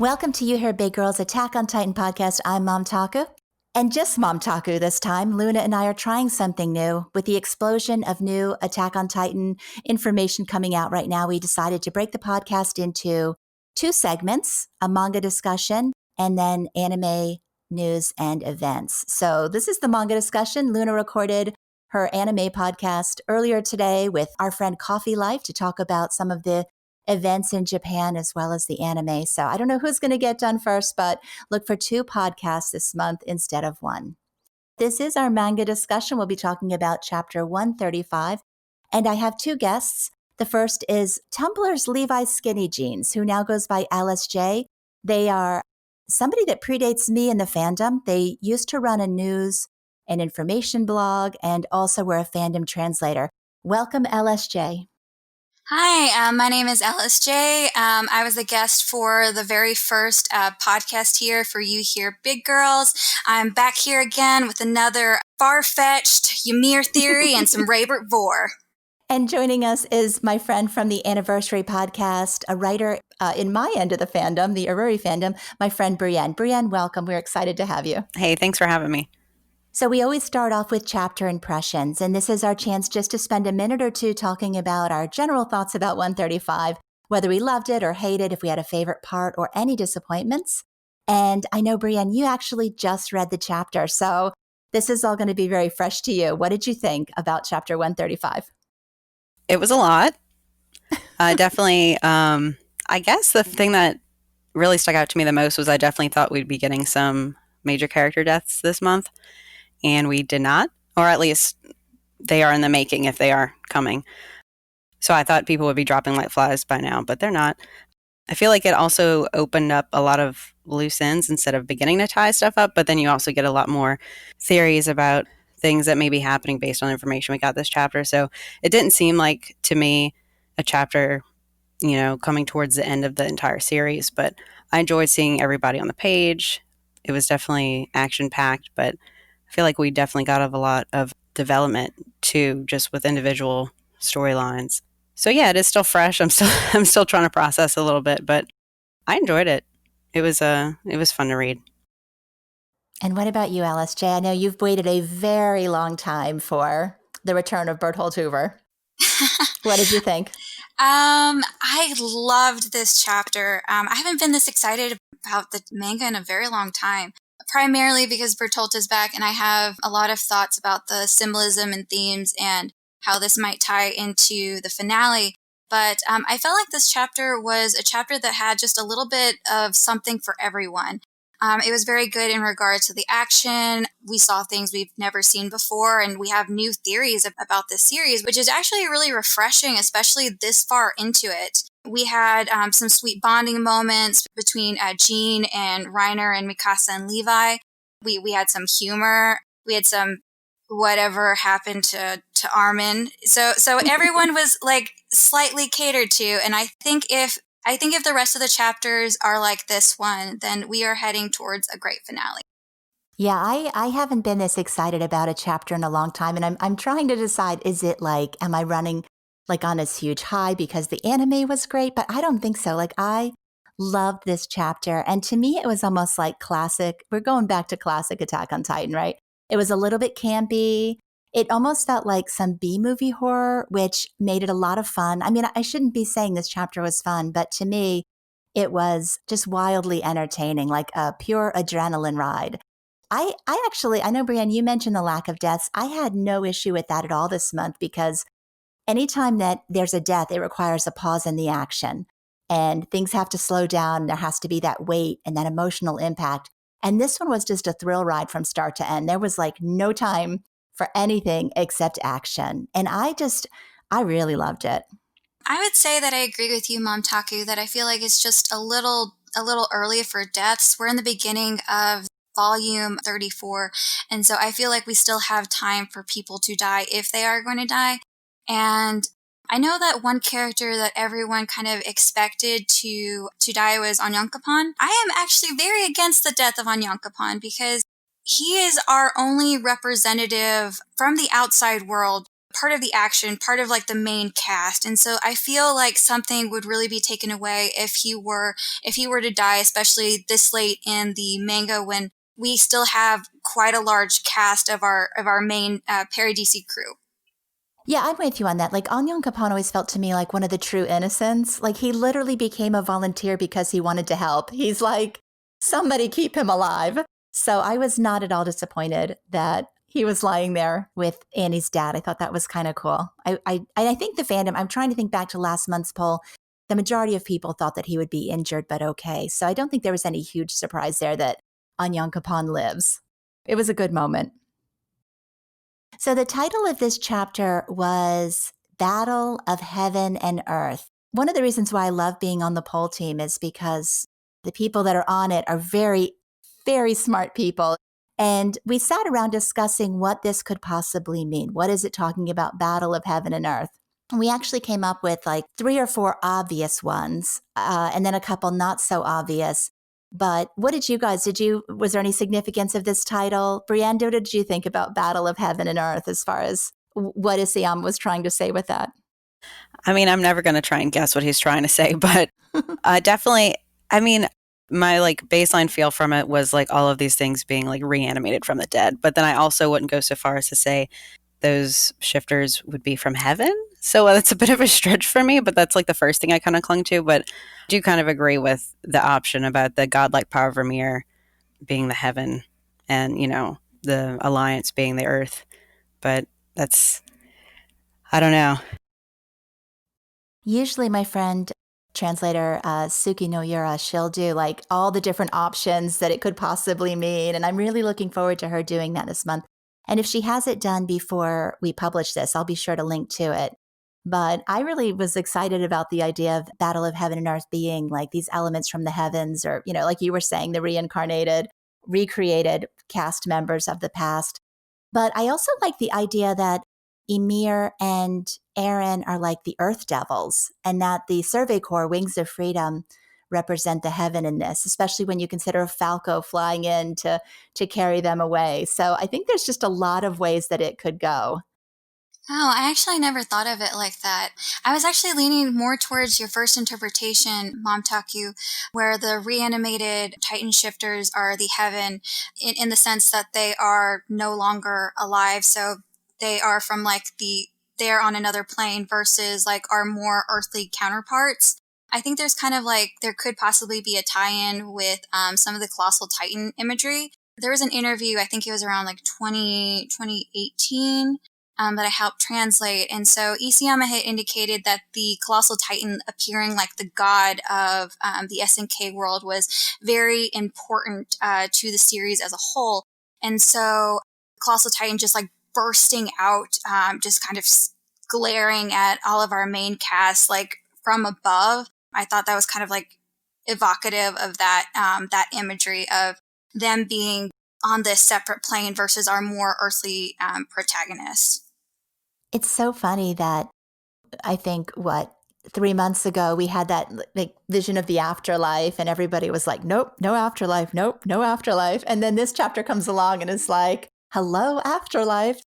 Welcome to You Hear Big Girls Attack on Titan podcast. I'm Momtaku. And just Momtaku this time. Luna and I are trying something new. With the explosion of new Attack on Titan information coming out right now, we decided to break the podcast into two segments, a manga discussion and then anime news and events. So this is the manga discussion. Luna recorded her anime podcast earlier today with our friend Coffee Life to talk about some of the events in Japan as well as the anime. So I don't know who's going to get done first, but look for two podcasts this month instead of one. This is our manga discussion. We'll be talking about chapter 135. And I have two guests. The first is Tumblr's Levi's Skinny Jeans, who now goes by LSJ. They are somebody that predates me in the fandom. They used to run a news and information blog and also were a fandom translator. Welcome, LSJ. Hi, my name is LSJ. I was a guest for the very first podcast here for You Hear Big Girls. I'm back here again with another far-fetched Ymir theory and some Raybert Vor. And joining us is my friend from the Anniversary podcast, a writer in my end of the fandom, the Aruri fandom, my friend Brienne. Brienne, welcome. We're excited to have you. Hey, thanks for having me. So we always start off with chapter impressions, and this is our chance just to spend a minute or two talking about our general thoughts about 135, whether we loved it or hated, if we had a favorite part or any disappointments. And I know, Brienne, you actually just read the chapter, so this is all going to be very fresh to you. What did you think about chapter 135? It was a lot. Definitely, I guess the thing that really stuck out to me the most was I definitely thought we'd be getting some major character deaths this month. And we did not, or at least they are in the making if they are coming. So I thought people would be dropping like flies by now, but they're not. I feel like it also opened up a lot of loose ends instead of beginning to tie stuff up, but then you also get a lot more theories about things that may be happening based on the information we got this chapter. So it didn't seem like, to me, a chapter, coming towards the end of the entire series, but I enjoyed seeing everybody on the page. It was definitely action-packed, but I feel like we definitely got a lot of development too, just with individual storylines. So yeah, it is still fresh. I'm still trying to process a little bit, but I enjoyed it. It was fun to read. And what about you, LSJ? I know you've waited a very long time for the return of Berthold Hoover. What did you think? I loved this chapter. I haven't been this excited about the manga in a very long time. Primarily because Bertolt is back, and I have a lot of thoughts about the symbolism and themes and how this might tie into the finale. But I felt like this chapter was a chapter that had just a little bit of something for everyone. It was very good in regards to the action. We saw things we've never seen before, and we have new theories about this series, which is actually really refreshing, especially this far into it. We had some sweet bonding moments between Jean and Reiner and Mikasa and Levi. We had some humor. We had some whatever happened to Armin. So everyone was like slightly catered to, and I think if the rest of the chapters are like this one, then we are heading towards a great finale. Yeah, I haven't been this excited about a chapter in a long time, and I'm trying to decide, is it like, am I running like on this huge high because the anime was great? But I don't think so. Like, I loved this chapter, and to me, it was almost like classic. We're going back to classic Attack on Titan, right? It was a little bit campy. It almost felt like some B-movie horror, which made it a lot of fun. I mean, I shouldn't be saying this chapter was fun, but to me, it was just wildly entertaining, like a pure adrenaline ride. I know, Brienne, you mentioned the lack of deaths. I had no issue with that at all this month because anytime that there's a death, it requires a pause in the action and things have to slow down. There has to be that weight and that emotional impact. And this one was just a thrill ride from start to end. There was like no time for anything except action. And I really loved it. I would say that I agree with you, Momtaku, that I feel like it's just a little early for deaths. We're in the beginning of volume 34. And so I feel like we still have time for people to die if they are going to die. And I know that one character that everyone kind of expected to die was Onyankopon. I am actually very against the death of Onyankopon because he is our only representative from the outside world part of the action, part of like the main cast. And so I feel like something would really be taken away if he were to die, especially this late in the manga when we still have quite a large cast of our main Paradisi crew. Yeah, I'm with you on that. Like, Anyon Capon always felt to me like one of the true innocents. Like, he literally became a volunteer because he wanted to help. He's like, somebody keep him alive. So I was not at all disappointed that he was lying there with Annie's dad. I thought that was kind of cool. I think the fandom, I'm trying to think back to last month's poll, the majority of people thought that he would be injured, but okay. So I don't think there was any huge surprise there that Anyon Capon lives. It was a good moment. So the title of this chapter was Battle of Heaven and Earth. One of the reasons why I love being on the poll team is because the people that are on it are very, very smart people. And we sat around discussing what this could possibly mean. What is it talking about, Battle of Heaven and Earth? And we actually came up with like 3 or 4 obvious ones, and then a couple not so obvious. But what did you guys, was there any significance of this title? Brienne, what did you think about Battle of Heaven and Earth as far as what Isayama was trying to say with that? I mean, I'm never going to try and guess what he's trying to say, but definitely, I mean, my like baseline feel from it was like all of these things being like reanimated from the dead. But then I also wouldn't go so far as to say those shifters would be from heaven. So that's a bit of a stretch for me, but that's like the first thing I kind of clung to. But I do kind of agree with the option about the godlike power of Mimir being the heaven and, you know, the alliance being the earth. But that's, I don't know. Usually my friend, translator Suki no Yura, she'll do like all the different options that it could possibly mean. And I'm really looking forward to her doing that this month. And if she has it done before we publish this, I'll be sure to link to it. But I really was excited about the idea of Battle of Heaven and Earth being like these elements from the heavens, or, you know, like you were saying, the reincarnated, recreated cast members of the past. But I also like the idea that Ymir and Eren are like the Earth Devils, and that the Survey Corps Wings of Freedom represent the heaven in this, especially when you consider Falco flying in to carry them away. So I think there's just a lot of ways that it could go. Oh, I actually never thought of it like that. I was actually leaning more towards your first interpretation, Momtaku, where the reanimated Titan shifters are the heaven in the sense that they are no longer alive. So they are from like they're on another plane versus like our more earthly counterparts. I think there's kind of like, there could possibly be a tie-in with some of the Colossal Titan imagery. There was an interview, I think it was around like 2018, that I helped translate. And so Isayama had indicated that the Colossal Titan appearing like the god of the SNK world was very important to the series as a whole. And so Colossal Titan just like bursting out, just kind of glaring at all of our main cast, like from above. I thought that was kind of like evocative of that, that imagery of them being on this separate plane versus our more earthly protagonists. It's so funny that I think, 3 months ago, we had that like vision of the afterlife, and everybody was like, nope, no afterlife, nope, no afterlife. And then this chapter comes along and it's like, hello, afterlife.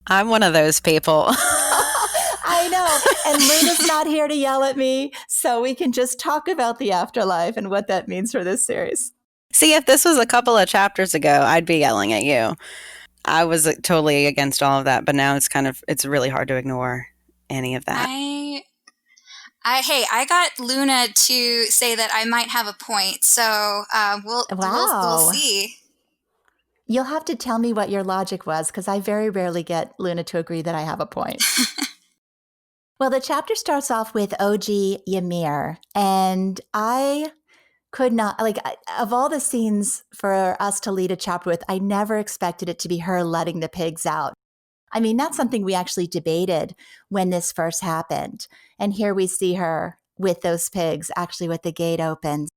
I'm one of those people. I know. And Luna's not here to yell at me, so we can just talk about the afterlife and what that means for this series. See, if this was a couple of chapters ago, I'd be yelling at you. I was totally against all of that, but now it's really hard to ignore any of that. I got Luna to say that I might have a point, so we'll see. You'll have to tell me what your logic was, because I very rarely get Luna to agree that I have a point. Well, the chapter starts off with OG Ymir, and I could not, like, of all the scenes for us to lead a chapter with, I never expected it to be her letting the pigs out. I mean, that's something we actually debated when this first happened. And here we see her with those pigs, actually with the gate open.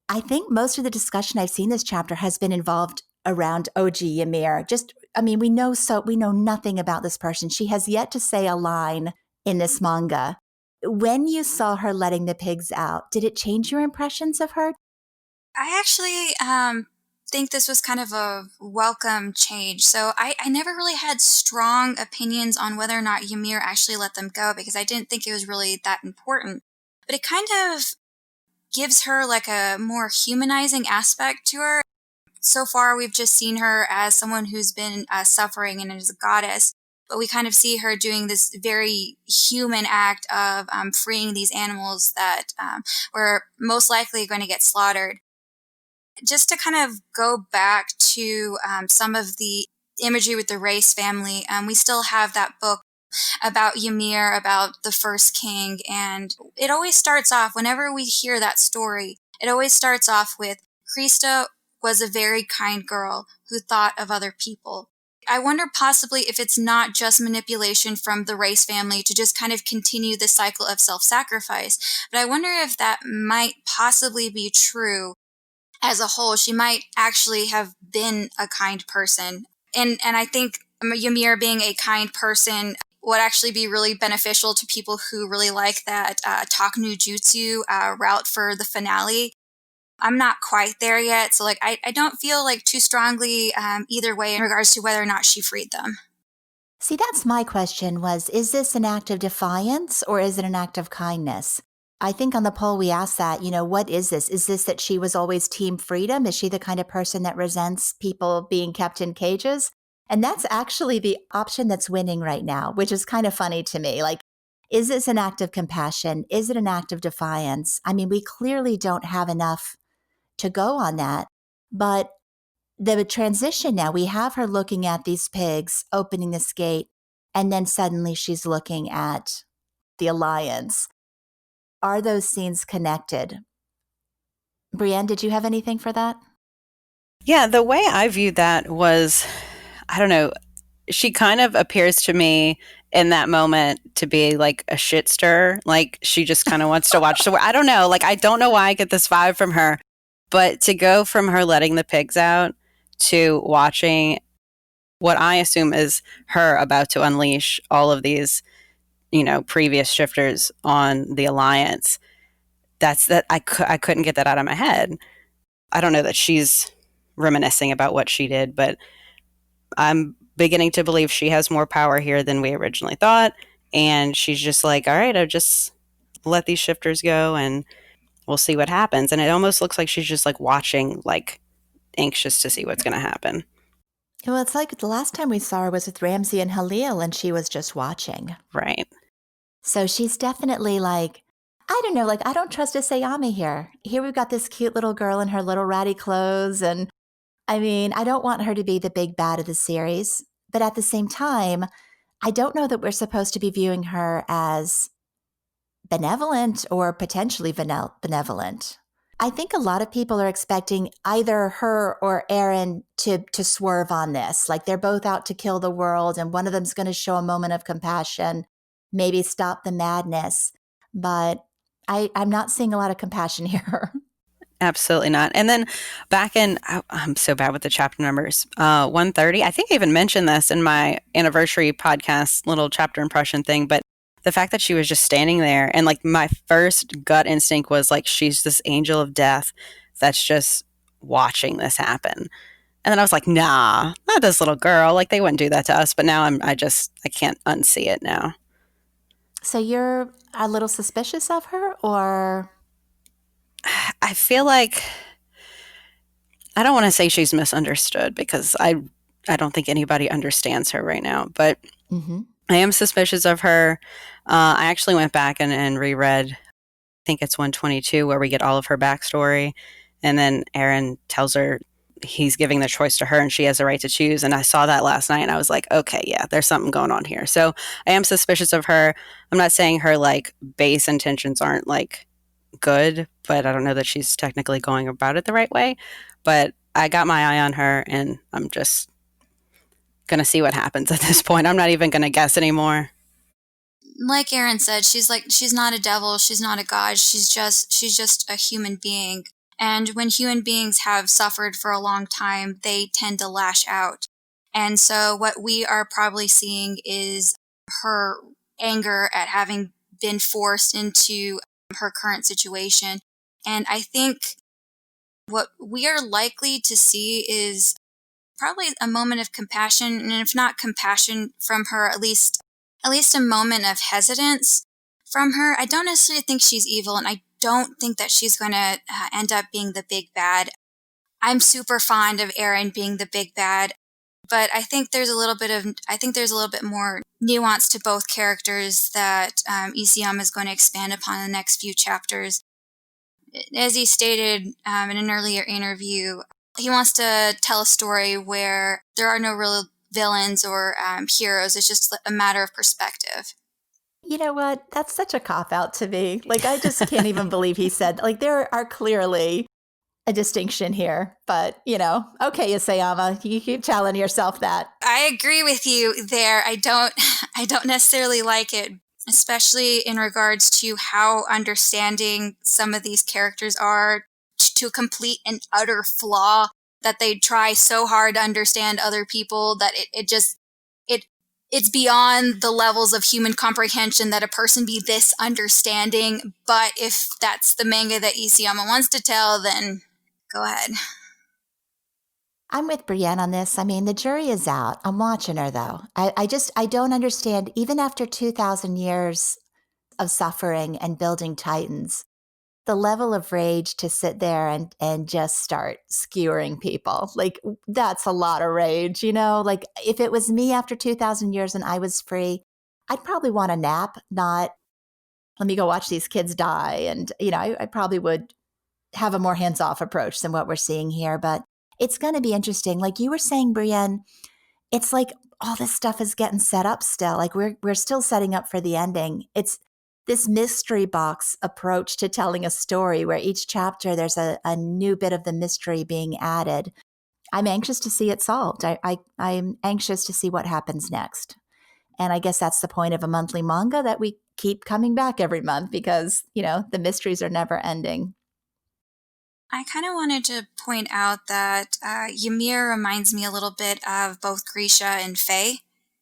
I think most of the discussion I've seen this chapter has been involved around OG Ymir. We know nothing about this person. She has yet to say a line in this manga. When you saw her letting the pigs out, did it change your impressions of her? I actually think this was kind of a welcome change. So I never really had strong opinions on whether or not Ymir actually let them go, because I didn't think it was really that important. But it kind of gives her like a more humanizing aspect to her. So far, we've just seen her as someone who's been suffering and is a goddess, but we kind of see her doing this very human act of freeing these animals that were most likely going to get slaughtered. Just to kind of go back to some of the imagery with the race family, we still have that book about Ymir, about the first king, and it always starts off, whenever we hear that story, it always starts off with, Krista was a very kind girl who thought of other people. I wonder possibly if it's not just manipulation from the race family to just kind of continue the cycle of self-sacrifice, but I wonder if that might possibly be true as a whole. She might actually have been a kind person. And I think Ymir being a kind person would actually be really beneficial to people who really like that talk no jutsu route for the finale. I'm not quite there yet, so I don't feel like too strongly either way in regards to whether or not she freed them. See, that's my question was, is this an act of defiance or is it an act of kindness? I think on the poll we asked that, what is this? Is this that she was always team freedom? Is she the kind of person that resents people being kept in cages? And that's actually the option that's winning right now, which is kind of funny to me. Is this an act of compassion? Is it an act of defiance? I mean, we clearly don't have enough to go on that. But the transition now, we have her looking at these pigs, opening this gate, and then suddenly she's looking at the Alliance. Are those scenes connected? Brienne, did you have anything for that? Yeah, the way I viewed that was, I don't know, she kind of appears to me in that moment to be like a shit stir. Like she just kind of wants to watch the. I don't know. I don't know why I get this vibe from her, but to go from her letting the pigs out to watching what I assume is her about to unleash all of these, previous shifters on the Alliance. That's that I couldn't get that out of my head. I don't know that she's reminiscing about what she did, but I'm beginning to believe she has more power here than we originally thought. And she's just like, all right, I'll just let these shifters go and we'll see what happens. And it almost looks like she's just watching, anxious to see what's going to happen. Well, it's like the last time we saw her was with Ramsey and Halil, and she was just watching. Right. So she's definitely I don't know, I don't trust a Sayami here. Here we've got this cute little girl in her little ratty clothes. And I mean, I don't want her to be the big bad of the series. But at the same time, I don't know that we're supposed to be viewing her as benevolent or potentially benevolent. I think a lot of people are expecting either her or Aaron to swerve on this. They're both out to kill the world and one of them's going to show a moment of compassion, maybe stop the madness. But I'm not seeing a lot of compassion here. Absolutely not. And then back in, I'm so bad with the chapter numbers, 130, I think I even mentioned this in my anniversary podcast, little chapter impression thing, but the fact that she was just standing there and my first gut instinct was she's this angel of death that's just watching this happen. And then I was like, nah, not this little girl. They wouldn't do that to us. But now I can't unsee it now. So you're a little suspicious of her, or? I feel like, I don't want to say she's misunderstood because I don't think anybody understands her right now, but I am suspicious of her. I actually went back and reread, I think it's 122, where we get all of her backstory. And then Aaron tells her he's giving the choice to her and she has the right to choose. And I saw that last night and I was like, okay, yeah, there's something going on here. So I am suspicious of her. I'm not saying her base intentions aren't good, but I don't know that she's technically going about it the right way. But I got my eye on her and I'm just going to see what happens at this point. I'm not even going to guess anymore. Like Aaron said, she's not a devil, she's not a god, she's just a human being. And when human beings have suffered for a long time, they tend to lash out. And so what we are probably seeing is her anger at having been forced into her current situation. And I think what we are likely to see is probably a moment of compassion, and if not compassion from her, at least a moment of hesitance from her. I don't necessarily think she's evil, and I don't think that she's going to end up being the big bad. I'm super fond of Eren being the big bad, but I think there's a little bit more nuance to both characters that Isayama is going to expand upon in the next few chapters. As he stated in an earlier interview, he wants to tell a story where there are no real villains or heroes. It's just a matter of perspective. You know what? That's such a cop-out to me. Like, I just can't even believe he said, like, there are clearly a distinction here. But, okay, Isayama, you keep telling yourself that. I agree with you there. I don't necessarily like it, especially in regards to how understanding some of these characters are to a complete and utter flaw, that they try so hard to understand other people that it's beyond the levels of human comprehension that a person be this understanding. But if that's the manga that Isayama wants to tell, then go ahead. I'm with Brienne on this. I mean, the jury is out. I'm watching her, though. I don't understand, even after 2,000 years of suffering and building titans, the level of rage to sit there and just start skewering people. Like, that's a lot of rage, Like, if it was me after 2,000 years and I was free, I'd probably want a nap, not let me go watch these kids die. And, I probably would have a more hands-off approach than what we're seeing here. But it's going to be interesting. Like you were saying, Brienne, it's like all this stuff is getting set up still. Like we're still setting up for the ending. It's this mystery box approach to telling a story where each chapter there's a new bit of the mystery being added. I'm anxious to see it solved. I'm anxious to see what happens next. And I guess that's the point of a monthly manga, that we keep coming back every month because, the mysteries are never ending. I kind of wanted to point out that Ymir reminds me a little bit of both Grisha and Faye.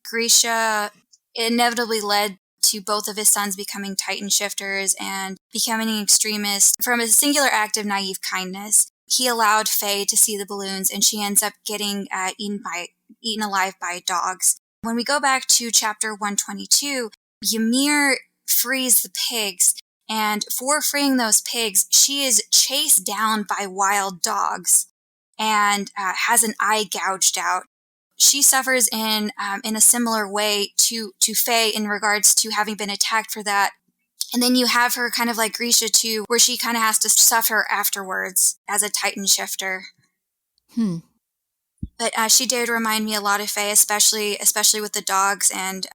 Grisha inevitably led to both of his sons becoming Titan shifters and becoming an extremist from a singular act of naive kindness. He allowed Faye to see the balloons, and she ends up getting eaten alive by dogs. When we go back to chapter 122, Ymir frees the pigs, and for freeing those pigs, she is chased down by wild dogs and has an eye gouged out. She suffers in a similar way to Faye in regards to having been attacked for that. And then you have her kind of like Grisha too, where she kind of has to suffer afterwards as a Titan shifter. But she did remind me a lot of Faye, especially with the dogs, and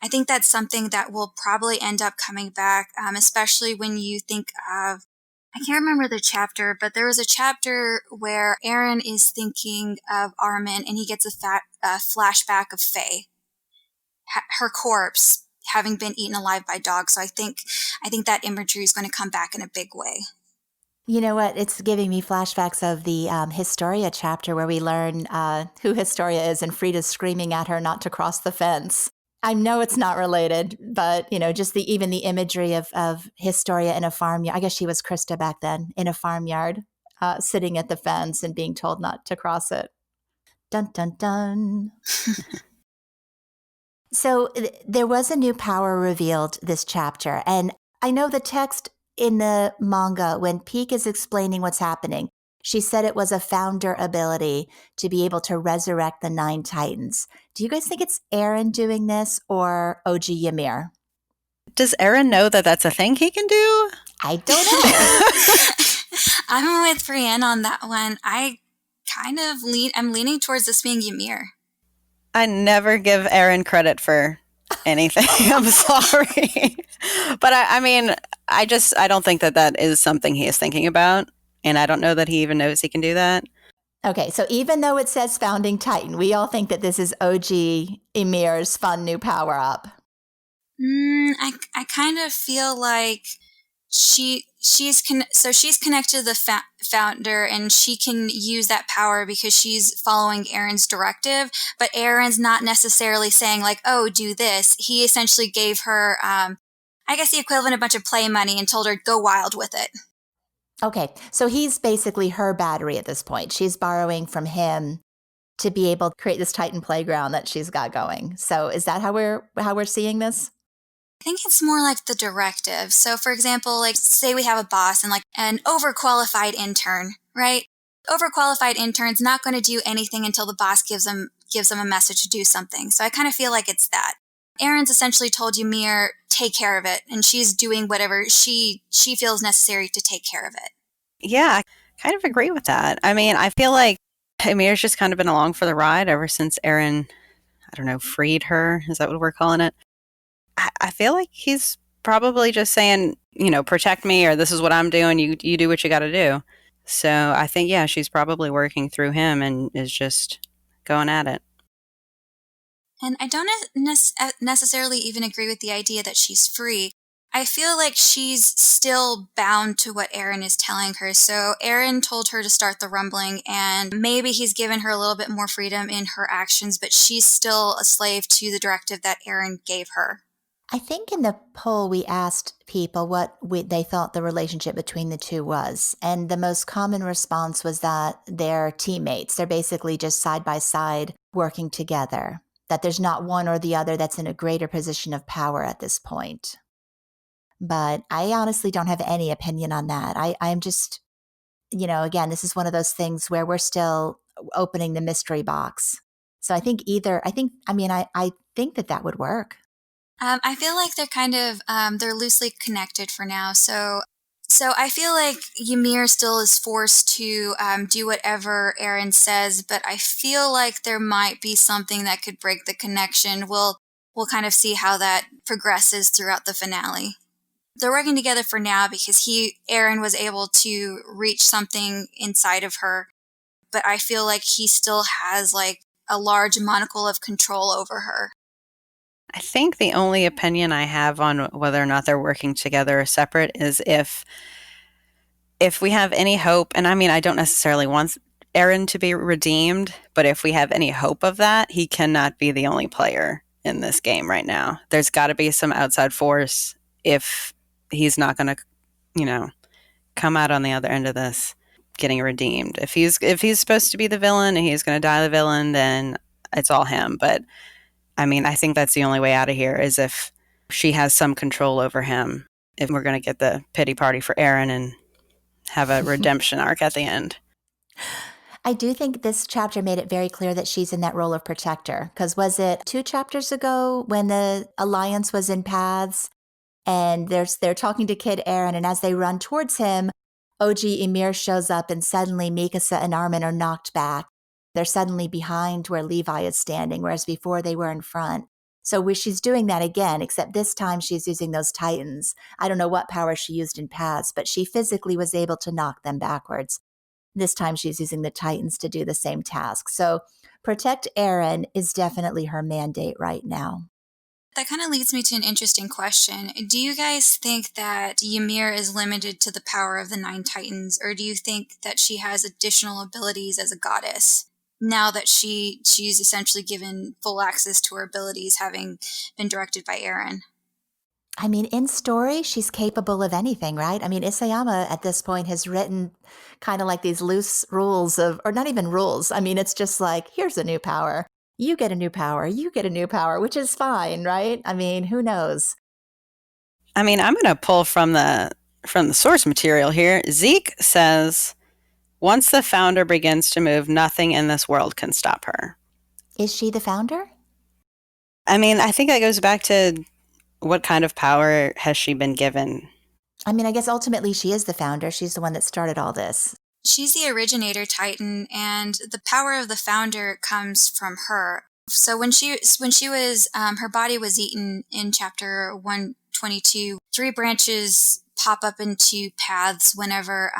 I think that's something that will probably end up coming back, especially when you think of, I can't remember the chapter, but there was a chapter where Eren is thinking of Armin and he gets a flashback of Faye, her corpse having been eaten alive by dogs. So I think that imagery is going to come back in a big way. You know what? It's giving me flashbacks of the Historia chapter where we learn who Historia is and Frida's screaming at her not to cross the fence. I know it's not related, but, just even the imagery of Historia in a farmyard. I guess she was Krista back then, in a farmyard, sitting at the fence and being told not to cross it. Dun, dun, dun. So there was a new power revealed this chapter. And I know the text in the manga, when Pieck is explaining what's happening, she said it was a founder ability to be able to resurrect the 9 Titans. Do you guys think it's Eren doing this or OG Ymir? Does Eren know that that's a thing he can do? I don't know. I'm with Brienne on that one. I'm leaning towards this being Ymir. I never give Eren credit for anything. I'm sorry. But I don't think that is something he is thinking about. And I don't know that he even knows he can do that. Okay, so even though it says founding Titan, we all think that this is OG Ymir's fun new power-up. I kind of feel like she's connected to the founder, and she can use that power because she's following Eren's directive. But Eren's not necessarily saying like, "Oh, do this." He essentially gave her, I guess, the equivalent of a bunch of play money and told her go wild with it. Okay, so he's basically her battery at this point. She's borrowing from him to be able to create this Titan playground that she's got going. So is that how we're seeing this? I think it's more like the directive. So for example, like say we have a boss and like an overqualified intern, right? Overqualified intern's not going to do anything until the boss gives them a message to do something. So I kind of feel like it's that. Erin's essentially told Ymir, take care of it, and she's doing whatever she feels necessary to take care of it. Yeah, I kind of agree with that. I mean, I feel like Ymir's just kind of been along for the ride ever since Erin, I don't know, freed her. Is that what we're calling it? I feel like he's probably just saying, protect me, or this is what I'm doing. You do what you got to do. So I think, yeah, she's probably working through him and is just going at it. And I don't necessarily even agree with the idea that she's free. I feel like she's still bound to what Erin is telling her. So Erin told her to start the rumbling, and maybe he's given her a little bit more freedom in her actions, but she's still a slave to the directive that Erin gave her. I think in the poll we asked people what they thought the relationship between the two was. And the most common response was that they're teammates. They're basically just side by side working together, that there's not one or the other that's in a greater position of power at this point. But I honestly don't have any opinion on that. I'm just, again, this is one of those things where we're still opening the mystery box. So I think I think that would work. I feel like they're kind of, they're loosely connected for now. So I feel like Ymir still is forced to do whatever Erin says, but I feel like there might be something that could break the connection. We'll kind of see how that progresses throughout the finale. They're working together for now because Erin was able to reach something inside of her, but I feel like he still has like a large monocle of control over her. I think the only opinion I have on whether or not they're working together or separate is if we have any hope, and I mean, I don't necessarily want Erin to be redeemed, but if we have any hope of that, he cannot be the only player in this game right now. There's got to be some outside force if he's not going to, come out on the other end of this getting redeemed. If he's supposed to be the villain and he's going to die the villain, then it's all him. But I mean, I think that's the only way out of here is if she has some control over him. If we're going to get the pity party for Erin and have a redemption arc at the end. I do think this chapter made it very clear that she's in that role of protector. Because was it 2 chapters ago when the Alliance was in paths and they're talking to Kid Erin, and as they run towards him, OG Ymir shows up and suddenly Mikasa and Armin are knocked back. They're suddenly behind where Levi is standing, whereas before they were in front. So she's doing that again, except this time she's using those Titans. I don't know what power she used in paths, but she physically was able to knock them backwards. This time she's using the Titans to do the same task. So protect Erin is definitely her mandate right now. That kind of leads me to an interesting question. Do you guys think that Ymir is limited to the power of the 9 Titans, or do you think that she has additional abilities as a goddess now that she's essentially given full access to her abilities, having been directed by Erin? I mean, in story, she's capable of anything, right? I mean, Isayama at this point has written kind of like these loose rules or not even rules. I mean, it's just like, here's a new power. You get a new power. You get a new power, which is fine, right? I mean, who knows? I mean, I'm going to pull from the source material here. Zeke says, once the founder begins to move, nothing in this world can stop her. Is she the founder? I mean, I think that goes back to what kind of power has she been given? I mean, I guess ultimately she is the founder. She's the one that started all this. She's the originator Titan, and the power of the founder comes from her. So when she was, her body was eaten in chapter 122, 3 branches pop up into paths whenever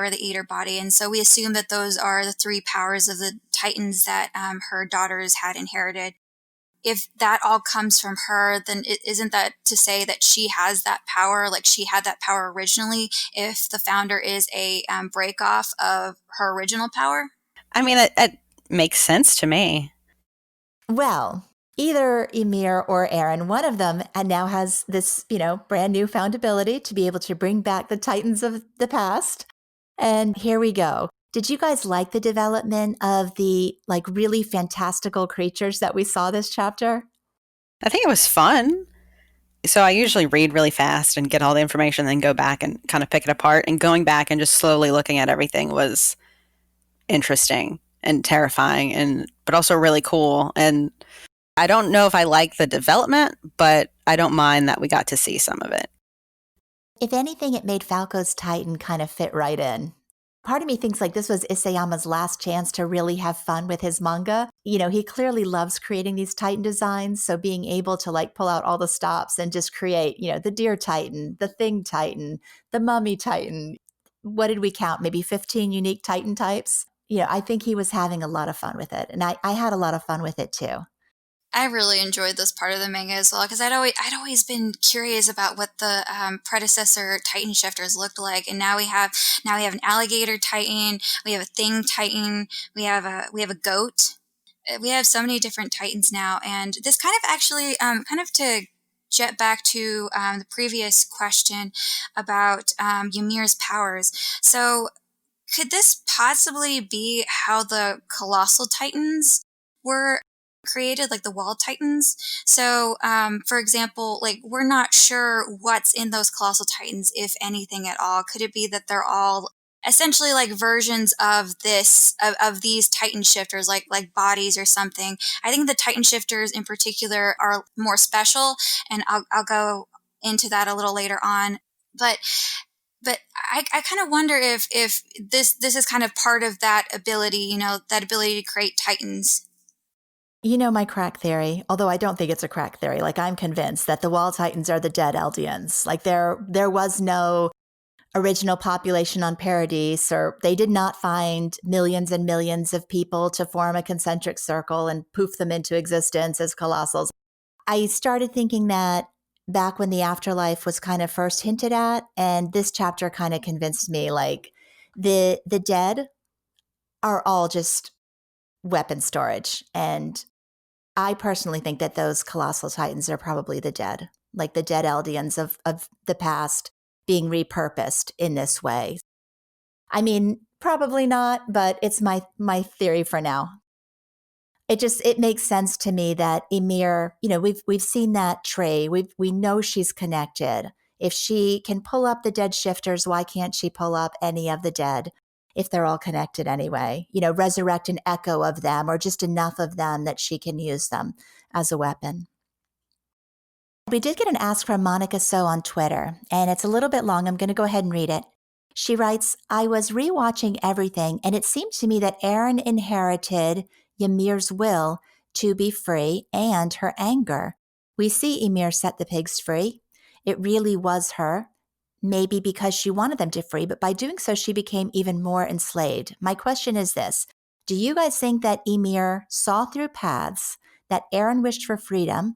they eat her body. And so we assume that those are the 3 powers of the Titans that her daughters had inherited. If that all comes from her, then isn't that to say that she has that power, like she had that power originally, if the founder is a break off of her original power? I mean, that makes sense to me. Well, either Ymir or Erin, one of them now has this, brand new found ability to be able to bring back the Titans of the past. And here we go. Did you guys like the development of the really fantastical creatures that we saw this chapter? I think it was fun. So I usually read really fast and get all the information, then go back and kind of pick it apart. And going back and just slowly looking at everything was interesting and terrifying, but also really cool. And I don't know if I like the development, but I don't mind that we got to see some of it. If anything, it made Falco's Titan kind of fit right in. Part of me thinks this was Isayama's last chance to really have fun with his manga. He clearly loves creating these Titan designs. So being able to pull out all the stops and just create, the Deer Titan, the Thing Titan, the Mummy Titan. What did we count? Maybe 15 unique Titan types? I think he was having a lot of fun with it. And I had a lot of fun with it too. I really enjoyed this part of the manga as well because I'd always been curious about what the predecessor Titan shifters looked like, and now we have an alligator Titan, we have a Thing Titan, we have a goat. We have so many different Titans now, and this kind of actually kind of to jet back to the previous question about Ymir's powers. So could this possibly be how the colossal Titans were created, like the wall Titans? So, for example, we're not sure what's in those colossal Titans, if anything at all. Could it be that they're all essentially versions of these Titan shifters, like bodies or something? I think the Titan shifters in particular are more special, and I'll go into that a little later on. But I kind of wonder if this is kind of part of that ability, that ability to create Titans. My crack theory, although I don't think it's a crack theory, I'm convinced that the wall Titans are the dead Eldians. There was no original population on Paradise, or they did not find millions and millions of people to form a concentric circle and poof them into existence as colossals. I started thinking that back when the afterlife was kind of first hinted at, and this chapter kind of convinced me the dead are all just weapon storage. And I personally think that those colossal Titans are probably the dead, the dead Eldians of the past being repurposed in this way. I mean, probably not, but it's my theory for now. It makes sense to me that Ymir, we've seen that trait. We know she's connected. If she can pull up the dead shifters, why can't she pull up any of the dead if they're all connected anyway? Resurrect an echo of them, or just enough of them that she can use them as a weapon. We did get an ask from Monica So on Twitter, and it's a little bit long. I'm going to go ahead and read it. She writes, I was rewatching everything, and it seemed to me that Eren inherited Ymir's will to be free and her anger. We see Ymir set the pigs free. It really was her, maybe because she wanted them to free, but by doing so, she became even more enslaved. My question is this. Do you guys think that Ymir saw through paths, that Eren wished for freedom,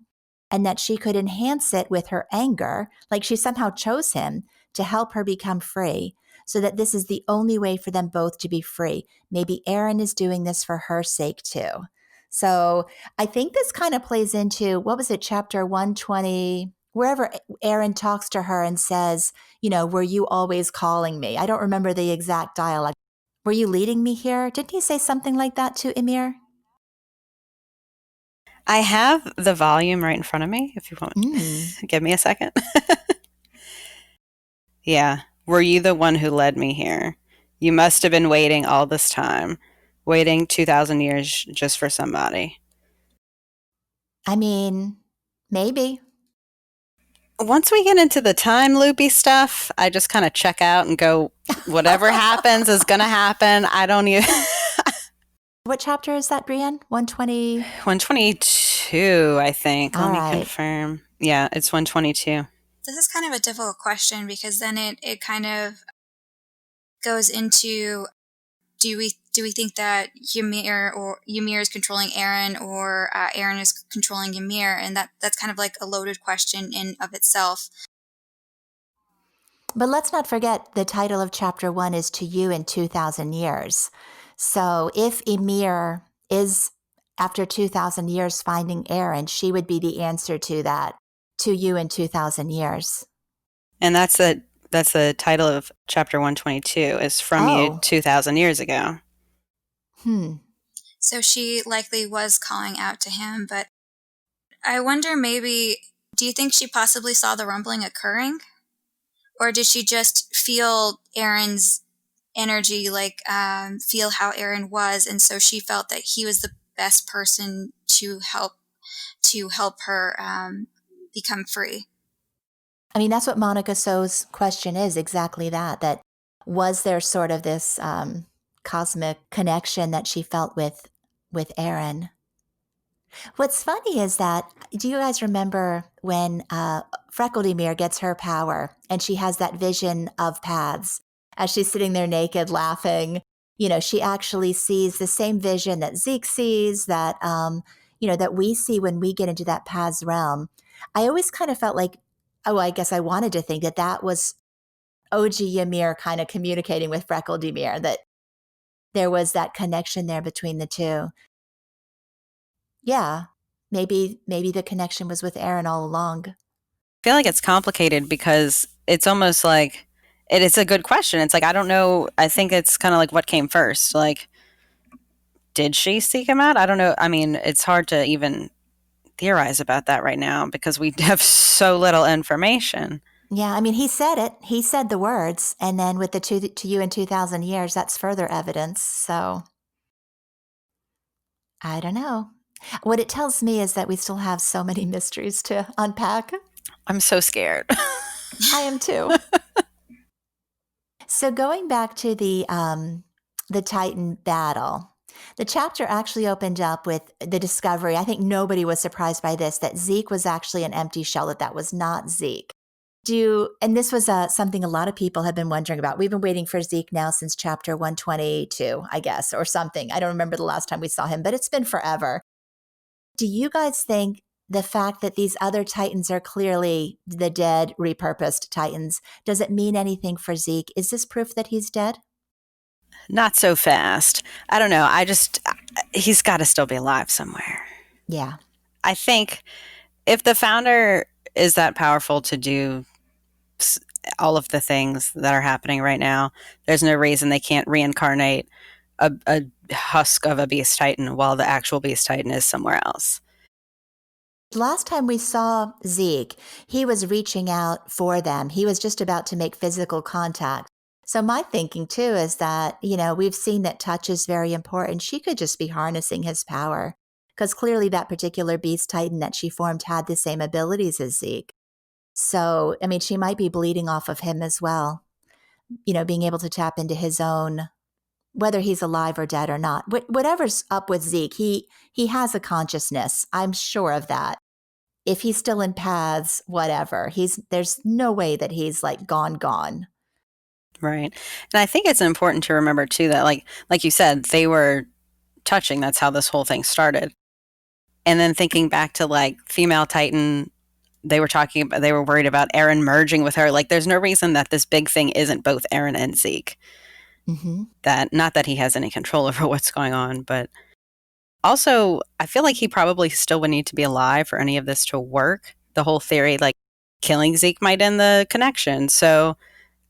and that she could enhance it with her anger, she somehow chose him to help her become free, so that this is the only way for them both to be free? Maybe Eren is doing this for her sake too. So I think this kind of plays into, what was it, chapter 120, wherever Eren talks to her and says, were you always calling me? I don't remember the exact dialogue. Were you leading me here? Didn't he say something like that to Ymir? I have the volume right in front of me, if you want. Give me a second. Yeah. Were you the one who led me here? You must have been waiting all this time. Waiting 2,000 years just for somebody. I mean, maybe. Once we get into the time loopy stuff, I just kind of check out and go, whatever happens is going to happen. I don't even... What chapter is that, Brienne? 120? 122, I think. Let me confirm. Yeah, it's 122. This is kind of a difficult question because then it kind of goes into, do we think that Ymir is controlling Eren, or Eren is controlling Ymir? And that's kind of a loaded question in of itself. But let's not forget the title of chapter 1 is To You in 2,000 Years. So if Ymir is, after 2,000 years, finding Eren, she would be the answer to that, to you in 2,000 years. And that's That's the title of chapter 122, is From You Oh. 2,000 years ago. So she likely was calling out to him, but I wonder maybe, do you think she possibly saw the rumbling occurring? Or did she just feel Aaron's energy, like feel how Aaron was, and so she felt that he was the best person to help her become free? I mean, that's what Monica So's question is, exactly that was there sort of this cosmic connection that she felt with Aaron. What's funny is that, do you guys remember when Freckledy gets her power and she has that vision of paths as she's sitting there naked laughing? You know, she actually sees the same vision that Zeke sees, that, that we see when we get into that paths realm. I always kind of felt like, oh, I guess I wanted to think that that was OG Ymir kind of communicating with Freckledy, that there was that connection there between the two. Yeah, maybe the connection was with Aaron all along. I feel like it's complicated because it's almost like it's a good question. It's like, I don't know. I think it's kind of like what came first. Like, did she seek him out? I don't know. I mean, it's hard to even theorize about that right now because we have so little information. Yeah, I mean, he said it. He said the words. And then with the to you in 2,000 years, that's further evidence. So I don't know. What it tells me is that we still have so many mysteries to unpack. I'm so scared. I am too. So going back to the Titan battle, the chapter actually opened up with the discovery. I think nobody was surprised by this, that Zeke was actually an empty shell, that was not Zeke. And this was something a lot of people have been wondering about. We've been waiting for Zeke now since chapter 122, I guess, or something. I don't remember the last time we saw him, but it's been forever. Do you guys think the fact that these other Titans are clearly the dead, repurposed Titans, does it mean anything for Zeke? Is this proof that he's dead? Not so fast. I don't know. He's got to still be alive somewhere. Yeah. I think if the founder is that powerful to do all of the things that are happening right now, there's no reason they can't reincarnate a husk of a beast titan while the actual beast titan is somewhere else. Last time we saw Zeke, he was reaching out for them. He was just about to make physical contact. So my thinking too is that, we've seen that touch is very important. She could just be harnessing his power because clearly that particular beast titan that she formed had the same abilities as Zeke. So, I mean, she might be bleeding off of him as well, being able to tap into his own, whether he's alive or dead or not. Whatever's up with Zeke, he has a consciousness. I'm sure of that. If he's still in paths, whatever, there's no way that he's like gone. Right. And I think it's important to remember too that like you said, they were touching. That's how this whole thing started. And then thinking back to like female Titan, they were worried about Aaron merging with her. Like there's no reason that this big thing isn't both Aaron and Zeke. Mm-hmm. That, not that he has any control over what's going on, but also I feel like he probably still would need to be alive for any of this to work. The whole theory, like killing Zeke might end the connection. So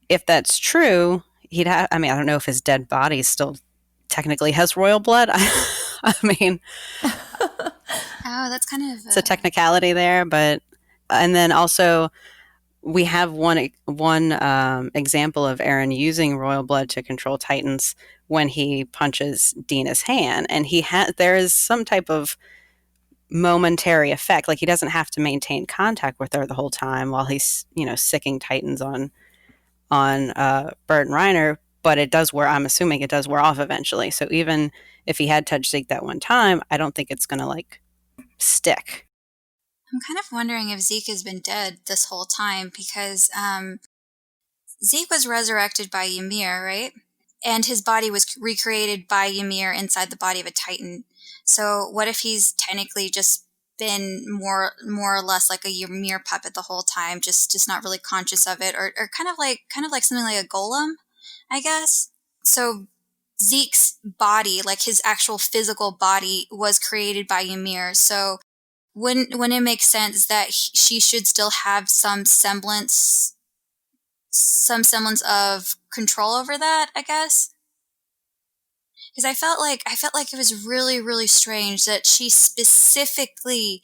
if that's true, he'd have, I mean, I don't know if his dead body still technically has royal blood. I mean, Oh, that's kind of it's a technicality there, but, and then also we have one example of Aaron using royal blood to control Titans when he punches Dina's hand, and there is some type of momentary effect. Like he doesn't have to maintain contact with her the whole time while he's, sicking Titans on Bert and Reiner, but it does wear, I'm assuming it does wear off eventually. So even if he had touched Zeke that one time, I don't think it's going to like stick. I'm kind of wondering if Zeke has been dead this whole time because Zeke was resurrected by Ymir, right? And his body was recreated by Ymir inside the body of a Titan. So what if he's technically just been more or less like a Ymir puppet the whole time, just not really conscious of it, or kind of like something like a golem, I guess. So Zeke's body, like his actual physical body, was created by Ymir. So wouldn't it make sense that she should still have some semblance some semblance of control over that, I guess. Because I felt like it was really, really strange that she specifically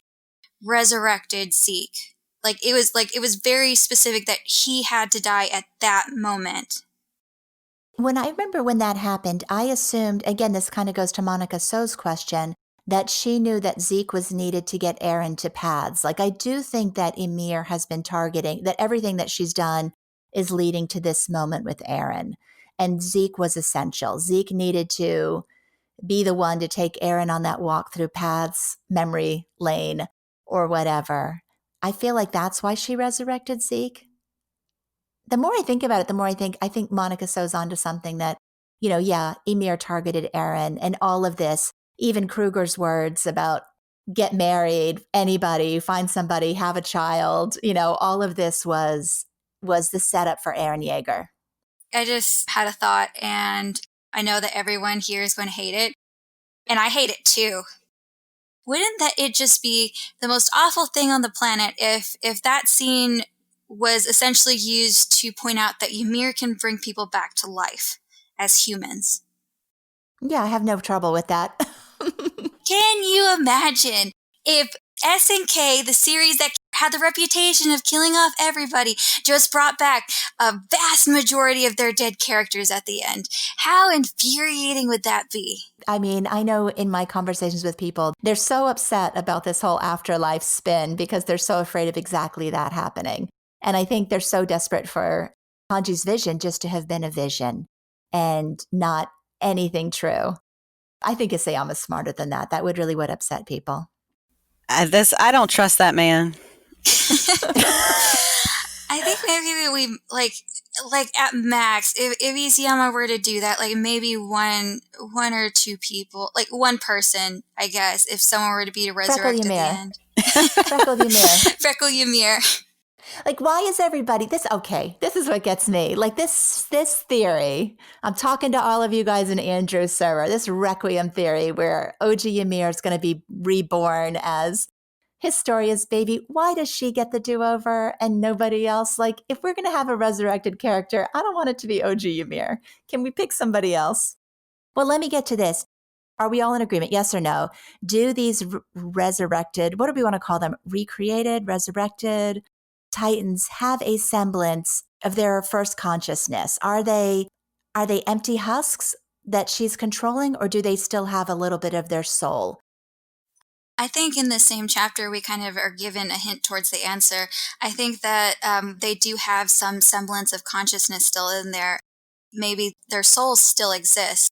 resurrected Zeke. It was very specific that he had to die at that moment. When I remember when that happened, I assumed, again, this kind of goes to Monica So's question, that she knew that Zeke was needed to get Aaron to paths. I do think that Mimir has been targeting, that everything that she's done is leading to this moment with Aaron. And Zeke was essential. Zeke needed to be the one to take Aaron on that walk through paths, memory lane, or whatever. I feel like that's why she resurrected Zeke. The more I think about it, the more I think Monica So's onto something that, Mimir targeted Aaron and all of this, even Kruger's words about get married, anybody, find somebody, have a child, all of this was the setup for Aaron Yeager. I just had a thought, and I know that everyone here is going to hate it, and I hate it too. Wouldn't that it just be the most awful thing on the planet if that scene was essentially used to point out that Ymir can bring people back to life as humans? Yeah, I have no trouble with that. Can you imagine if SNK, the series that had the reputation of killing off everybody, just brought back a vast majority of their dead characters at the end? How infuriating would that be? I mean, I know in my conversations with people, they're so upset about this whole afterlife spin because they're so afraid of exactly that happening. And I think they're so desperate for Hange's vision just to have been a vision and not anything true. I think Isayama's smarter than that. That would upset people. I don't trust that man. I think maybe we at max, if Isayama were to do that, maybe one or two people, one person, I guess, if someone were to be resurrected at the end. Freckle Ymir. Freckle Ymir. Why is everybody this is what gets me. This theory. I'm talking to all of you guys in Andrew's server. This Requiem theory where OG Ymir is going to be reborn as Historia's baby. Why does she get the do-over and nobody else? If we're going to have a resurrected character, I don't want it to be OG Ymir. Can we pick somebody else? Well, let me get to this. Are we all in agreement? Yes or no? Do these resurrected, what do we want to call them? Recreated, resurrected Titans have a semblance of their first consciousness? Are they empty husks that she's controlling, or do they still have a little bit of their soul? I think in the same chapter, we kind of are given a hint towards the answer. I think that they do have some semblance of consciousness still in there. Maybe their souls still exist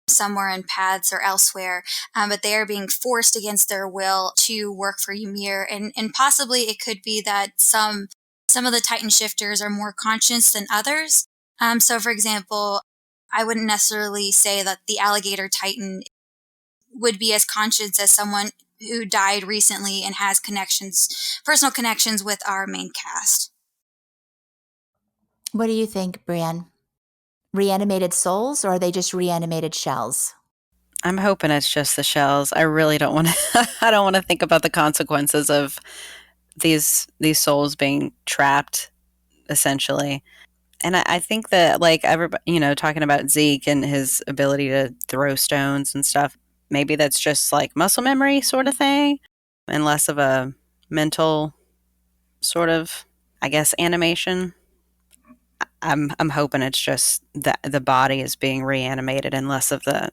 somewhere in paths or elsewhere, but they are being forced against their will to work for Ymir. And possibly it could be that some of the Titan shifters are more conscious than others. So, for example, I wouldn't necessarily say that the alligator Titan would be as conscious as someone who died recently and has personal connections with our main cast. What do you think, Brienne? Reanimated souls, or are they just reanimated shells? I'm hoping it's just the shells. I really don't want to. I don't want to think about the consequences of these souls being trapped, essentially. And I think that, everybody, talking about Zeke and his ability to throw stones and stuff, maybe that's just muscle memory sort of thing, and less of a mental sort of, I guess, animation. I'm hoping it's just that the body is being reanimated and less of the,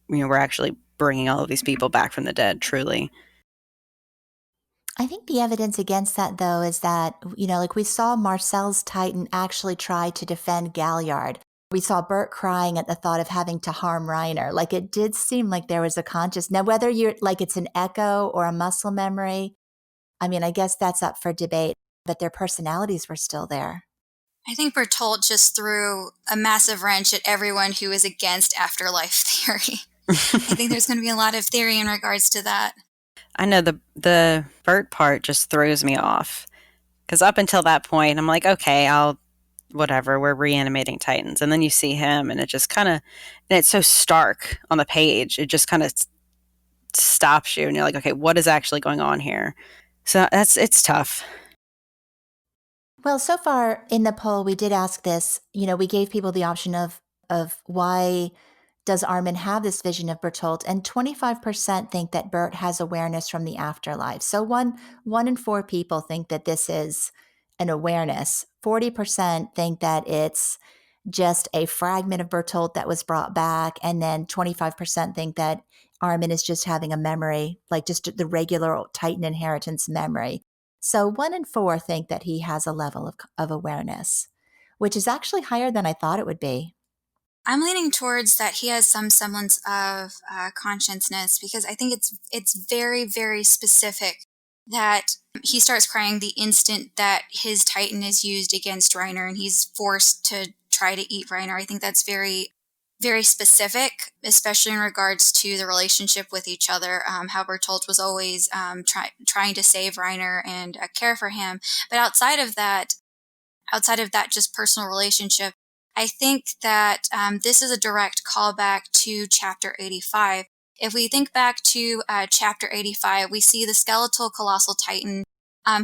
we're actually bringing all of these people back from the dead, truly. I think the evidence against that, though, is that, we saw Marcel's Titan actually try to defend Galliard. We saw Bert crying at the thought of having to harm Reiner. It did seem like there was a conscious. Now, whether you're it's an echo or a muscle memory, I mean, I guess that's up for debate, but their personalities were still there. I think Bertolt just threw a massive wrench at everyone who is against afterlife theory. I think there's going to be a lot of theory in regards to that. I know the Bert part just throws me off. Because up until that point, I'm like, okay, whatever, we're reanimating Titans. And then you see him, and it just kind of, and it's so stark on the page. It just kind of stops you, and you're like, okay, what is actually going on here? So it's tough. Well, so far in the poll, we did ask this. We gave people the option of why does Armin have this vision of Bertolt, and 25% think that Bert has awareness from the afterlife. So one in four people think that this is an awareness. 40% think that it's just a fragment of Bertolt that was brought back, and then 25% think that Armin is just having a memory, like just the regular Titan inheritance memory. So 1 in 4 think that he has a level of awareness, which is actually higher than I thought it would be. I'm leaning towards that he has some semblance of consciousness, because I think it's very, very specific that he starts crying the instant that his Titan is used against Reiner and he's forced to try to eat Reiner. I think that's very, very specific, especially in regards to the relationship with each other. How Bertolt was always trying to save Reiner and care for him. But outside of that just personal relationship, I think that this is a direct callback to Chapter 85. If we think back to Chapter 85, we see the skeletal colossal Titan.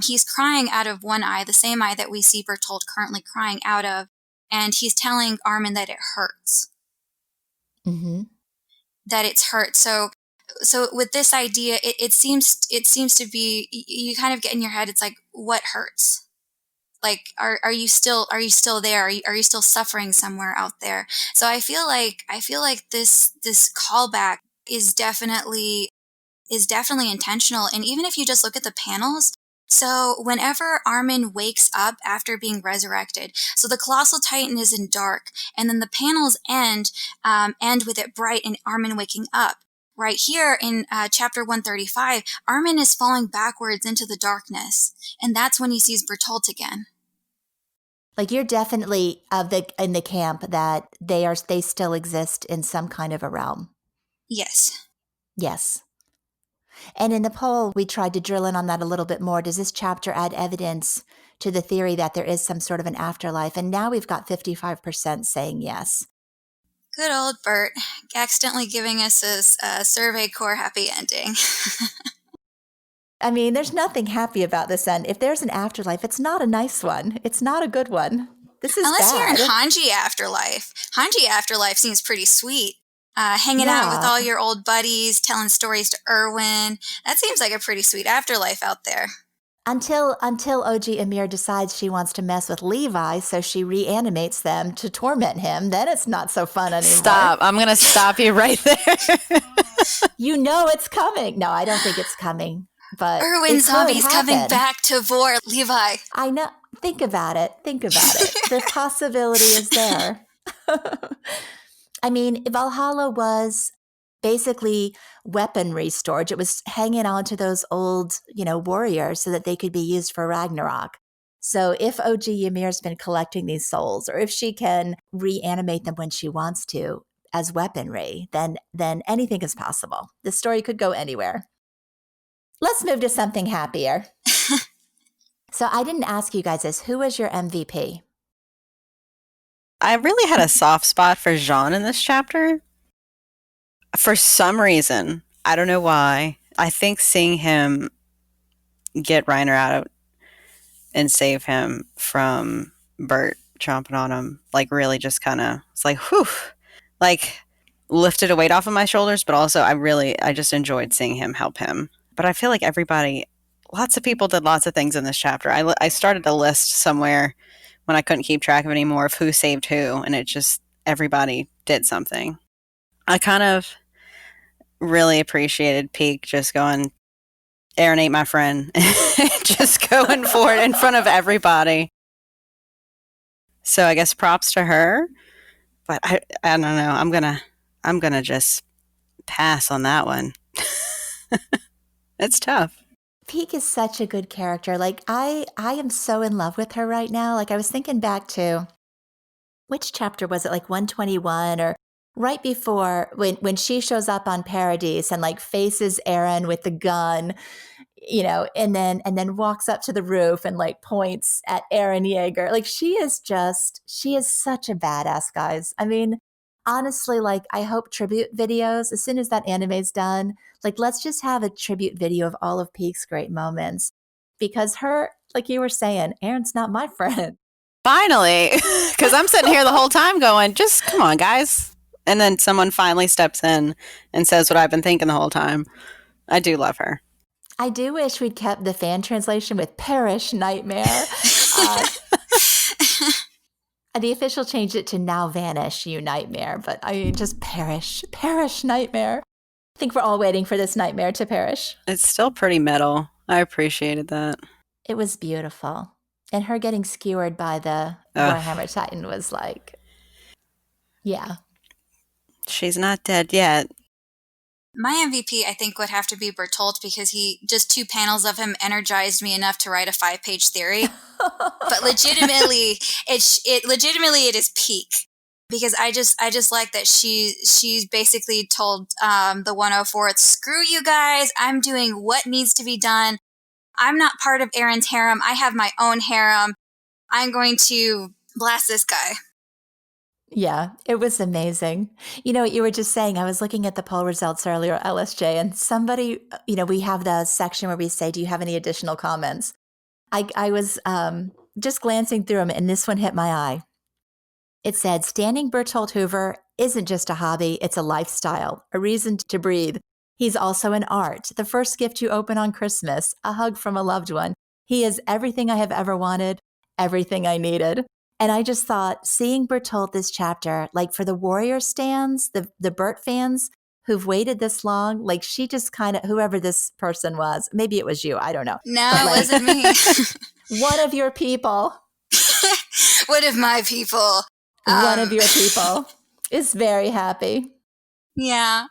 He's crying out of one eye, the same eye that we see Bertolt currently crying out of, and he's telling Armin that it hurts. Mm-hmm. That it's hurt. So with this idea, it seems to be, you kind of get in your head, it's like, what hurts? Like, are you still there? Are you still suffering somewhere out there? So I feel like this callback is definitely intentional. And even if you just look at the panels, so whenever Armin wakes up after being resurrected, so the colossal Titan is in dark, and then the panels end with it bright and Armin waking up. Right here in chapter 135, Armin is falling backwards into the darkness, and that's when he sees Bertolt again. Like, you're definitely in the camp that they still exist in some kind of a realm. Yes. Yes. And in the poll, we tried to drill in on that a little bit more. Does this chapter add evidence to the theory that there is some sort of an afterlife? And now we've got 55% saying yes. Good old Bert, accidentally giving us a Survey Corps happy ending. I mean, there's nothing happy about this end. If there's an afterlife, it's not a nice one. It's not a good one. This is Unless bad. you're in Hange afterlife. Hange afterlife seems pretty sweet. Hanging out with all your old buddies, telling stories to Erwin. That seems like a pretty sweet afterlife out there. Until OG Ymir decides she wants to mess with Levi, so she reanimates them to torment him. Then it's not so fun anymore. Stop. I'm going to stop you right there. You know it's coming. No, I don't think it's coming. But Erwin Zombie's coming back to Vor, Levi. I know. Think about it. The possibility is there. I mean, Valhalla was basically weaponry storage. It was hanging on to those old, warriors so that they could be used for Ragnarok. So if OG Ymir's been collecting these souls, or if she can reanimate them when she wants to as weaponry, then anything is possible. The story could go anywhere. Let's move to something happier. So I didn't ask you guys this. Who was your MVP? I really had a soft spot for Jean in this chapter. For some reason, I don't know why. I think seeing him get Reiner out and save him from Bert chomping on him, like, really just kind of, it's like, whew, like, lifted a weight off of my shoulders, but also I just enjoyed seeing him help him. But I feel like lots of people did lots of things in this chapter. I started a list somewhere when I couldn't keep track of anymore of who saved who, and it just, everybody did something. I kind of really appreciated Pieck just going, Aaron ain't my friend, just going for it in front of everybody. So I guess props to her, but I don't know. I'm gonna just pass on that one. It's tough. Pieck is such a good character. Like, I am so in love with her right now. Like, I was thinking back to, which chapter was it? Like 121, or right before when she shows up on Paradise and like faces Aaron with the gun, and then walks up to the roof and like points at Aaron Yeager. Like, she is such a badass, guys. I mean, honestly, like, I hope tribute videos, as soon as that anime's done, like, let's just have a tribute video of all of Pieck's great moments, because her Like you were saying, Aaron's not my friend. Finally, because I'm sitting here the whole time going, just come on, guys. And then someone finally steps in and says what I've been thinking the whole time. I do love her. I do wish we'd kept the fan translation with perish nightmare. The official changed it to now vanish, you nightmare. But I mean, just perish nightmare. I think we're all waiting for this nightmare to perish. It's still pretty metal. I appreciated that. It was beautiful. And her getting skewered by the Warhammer Titan was like, yeah. She's not dead yet. My MVP, I think, would have to be Bertolt because just 2 panels of him energized me enough to write a 5-page theory. But legitimately, it is Pieck. Because I just like that she's basically told the 104th, screw you guys, I'm doing what needs to be done. I'm not part of Aaron's harem. I have my own harem. I'm going to blast this guy. Yeah, it was amazing. You know what you were just saying? I was looking at the poll results earlier, LSJ, and somebody, we have the section where we say, do you have any additional comments? I was just glancing through them, and this one hit my eye. It said, standing Bertolt Hoover isn't just a hobby, it's a lifestyle, a reason to breathe. He's also an art, the first gift you open on Christmas, a hug from a loved one. He is everything I have ever wanted, everything I needed. And I just thought, seeing Bertolt this chapter, like for the Warrior stans, the Bert fans who've waited this long, like she just kind of, whoever this person was, maybe it was you, I don't know. No, it wasn't me. One of your people. One of my people. One of your people is very happy. Yeah.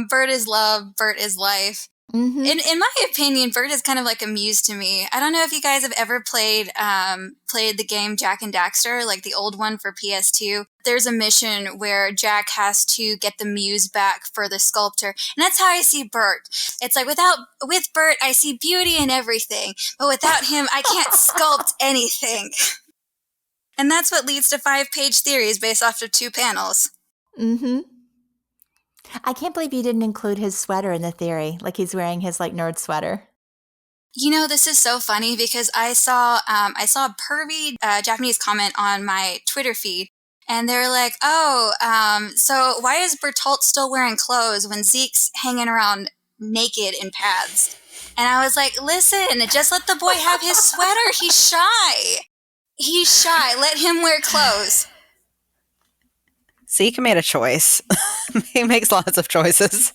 Bert is love. Bert is life. Mm-hmm. In my opinion, Bert is kind of like a muse to me. I don't know if you guys have ever played the game Jack and Daxter, like the old one for PS2. There's a mission where Jack has to get the muse back for the sculptor. And that's how I see Bert. It's like with Bert, I see beauty in everything. But without him, I can't sculpt anything. And that's what leads to 5-page theories based off of 2 panels. Mm-hmm. I can't believe you didn't include his sweater in the theory, like he's wearing his like nerd sweater. This is so funny because I saw a pervy Japanese comment on my Twitter feed, and they were like, so why is Bertolt still wearing clothes when Zeke's hanging around naked in pads? And I was like, listen, just let the boy have his sweater. He's shy. He's shy. Let him wear clothes. Zeke made a choice. He makes lots of choices.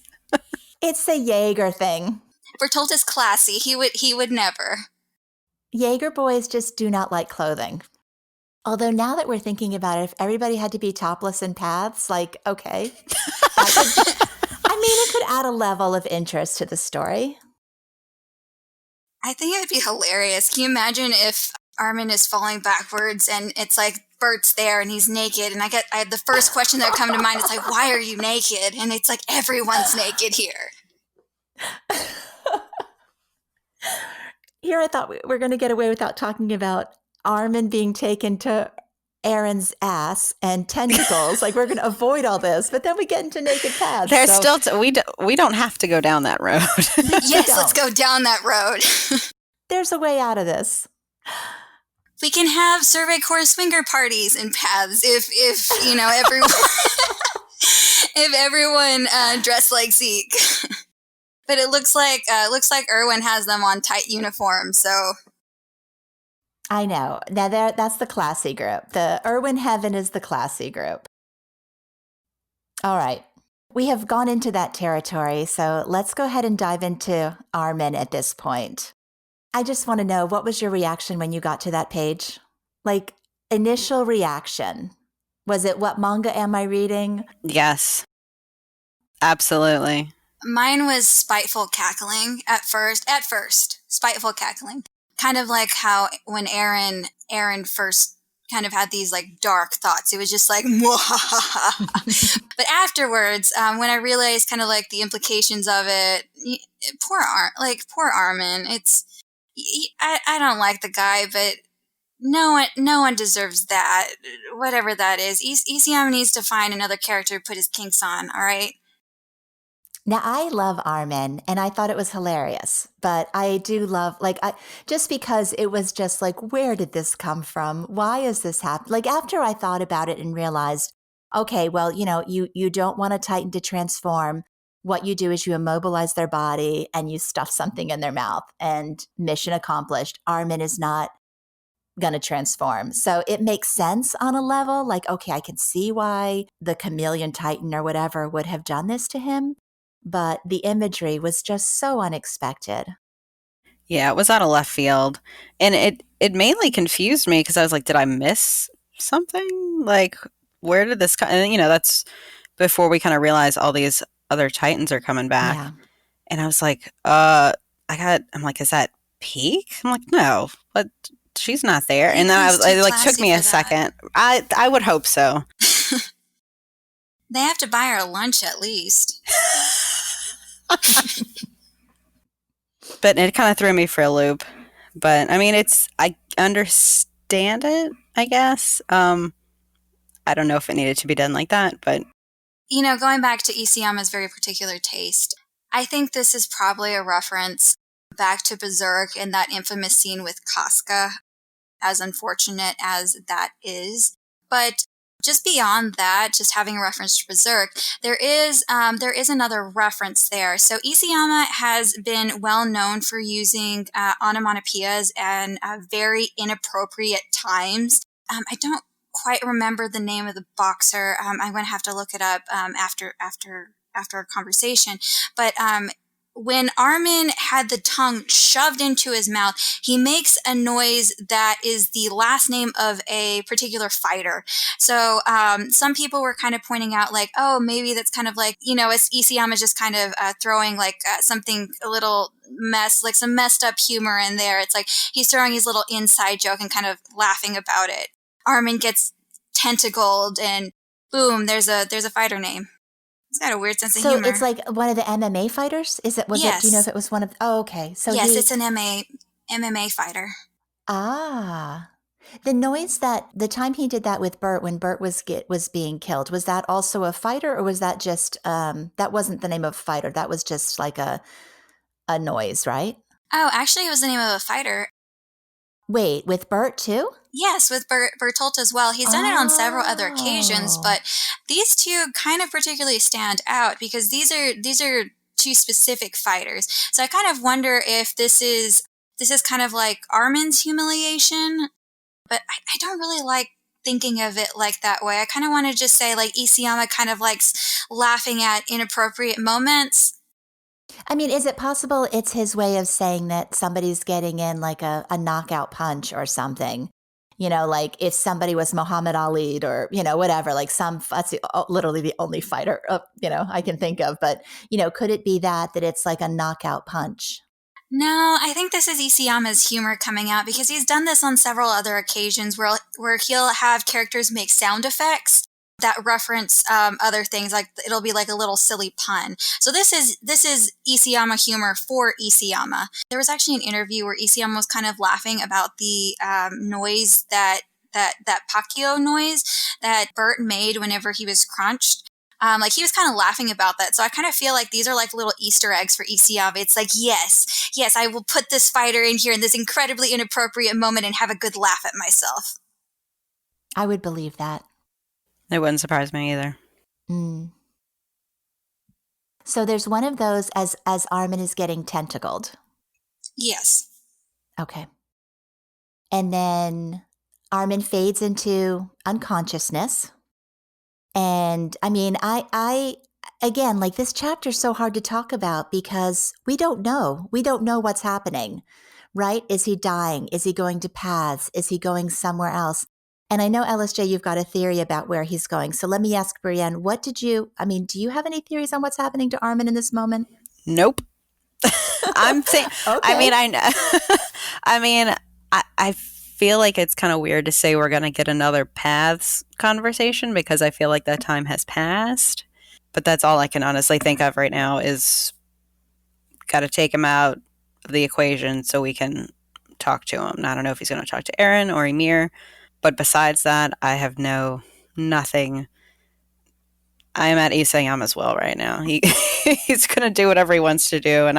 It's a Jaeger thing. Bertolt is classy. He would never. Jaeger boys just do not like clothing. Although now that we're thinking about it, if everybody had to be topless in paths, like, okay. It could add a level of interest to the story. I think it would be hilarious. Can you imagine if Armin is falling backwards and it's like Bert's there and he's naked, and I the first question that would come to mind is like, why are you naked? And it's like, everyone's naked here. Here I thought we were going to get away without talking about Armin being taken to Aaron's ass and tentacles. Like we're going to avoid all this, but then we get into naked paths. There's still we don't have to go down that road. Yes, let's go down that road. There's a way out of this. We can have Survey Corps swinger parties in paths if everyone if everyone dressed like Zeke. But it looks like Erwin has them on tight uniforms, so I know. Now that's the classy group. The Erwin Heaven is the classy group. All right. We have gone into that territory, so let's go ahead and dive into Armin at this point. I just want to know, what was your reaction when you got to that page? Like, initial reaction. Was it, what manga am I reading? Yes. Absolutely. Mine was spiteful cackling at first. Spiteful cackling. Kind of like how when Aaron first kind of had these like dark thoughts. It was just like, but afterwards, when I realized kind of like the implications of it, poor Armin. I don't like the guy, but no one deserves that. Whatever that is. ECM needs to find another character to put his kinks on, all right? Now, I love Armin, and I thought it was hilarious, but I do love, just because it was just like, where did this come from? Why is this happening? Like, after I thought about it and realized, okay, well, you don't want a Titan to transform. What you do is you immobilize their body and you stuff something in their mouth, and mission accomplished. Armin is not going to transform. So it makes sense on a level, like, okay, I can see why the chameleon Titan or whatever would have done this to him. But the imagery was just so unexpected. Yeah, it was out of left field. And it mainly confused me because I was like, did I miss something? Like, where did this come? And, that's before we kind of realize all these other Titans are coming back. Yeah. And I was like, I'm like, is that Pieck? I'm like, no, but she's not there. And then it took me a second. I would hope so. They have to buy her lunch at least. But it kind of threw me for a loop. But I mean, I understand it, I guess. I don't know if it needed to be done like that, but Going back to Isayama's very particular taste, I think this is probably a reference back to Berserk and that infamous scene with Casca, as unfortunate as that is. But just beyond that, just having a reference to Berserk, there is another reference there. So Isayama has been well known for using onomatopoeias and very inappropriate times. I don't quite remember the name of the boxer. I'm going to have to look it up after our conversation. But when Armin had the tongue shoved into his mouth, he makes a noise that is the last name of a particular fighter. So some people were kind of pointing out, like, oh, maybe that's kind of like, it's Isayama just kind of throwing something a little like some messed up humor in there. It's like he's throwing his little inside joke and kind of laughing about it. Armin gets tentacled and boom, there's a fighter name. He's got a weird sense of humor. So it's like one of the MMA fighters? Yes. Do you know if it was one of, oh, okay. So yes, it's an MMA fighter. Ah. The noise the time he did that with Bert, when Bert was being killed, was that also a fighter, or was that just, that wasn't the name of a fighter, that was just like a noise, right? Oh, actually it was the name of a fighter. Wait, with Bert too? Yes, with Bertolt as well. He's done it on several other occasions, but these two kind of particularly stand out because these are two specific fighters. So I kind of wonder if this is kind of like Armin's humiliation, but I don't really like thinking of it like that way. I kind of want to just say like Isayama kind of likes laughing at inappropriate moments. I mean, is it possible it's his way of saying that somebody's getting in like a knockout punch or something? Like if somebody was Muhammad Ali or, whatever, like that's literally the only fighter, I can think of. But, could it be that it's like a knockout punch? No, I think this is Isayama's humor coming out because he's done this on several other occasions where he'll have characters make sound effects that reference other things, like it'll be like a little silly pun. So this is Isayama humor for Isayama. There was actually an interview where Isayama was kind of laughing about the noise that Pacquiao noise that Bert made whenever he was crunched. Like he was kind of laughing about that. So I kind of feel like these are like little Easter eggs for Isayama. It's like, yes, I will put this fighter in here in this incredibly inappropriate moment and have a good laugh at myself. I would believe that. It wouldn't surprise me either. Mm. So there's one of those as Armin is getting tentacled. Yes. Okay. And then Armin fades into unconsciousness. And I mean, I again, like this chapter's so hard to talk about because we don't know. We don't know what's happening, right? Is he dying? Is he going to paths? Is he going somewhere else? And I know, LSJ, you've got a theory about where he's going. So let me ask Brienne, do you have any theories on what's happening to Armin in this moment? Nope. I'm saying, Okay. I mean, I know. I mean, I feel like it's kind of weird to say we're going to get another paths conversation because I feel like that time has passed. But that's all I can honestly think of right now is got to take him out of the equation so we can talk to him. I don't know if he's going to talk to Erwin or Mimir. But besides that, I have nothing I'm at Isayama as well right now. He's going to do whatever he wants to do, and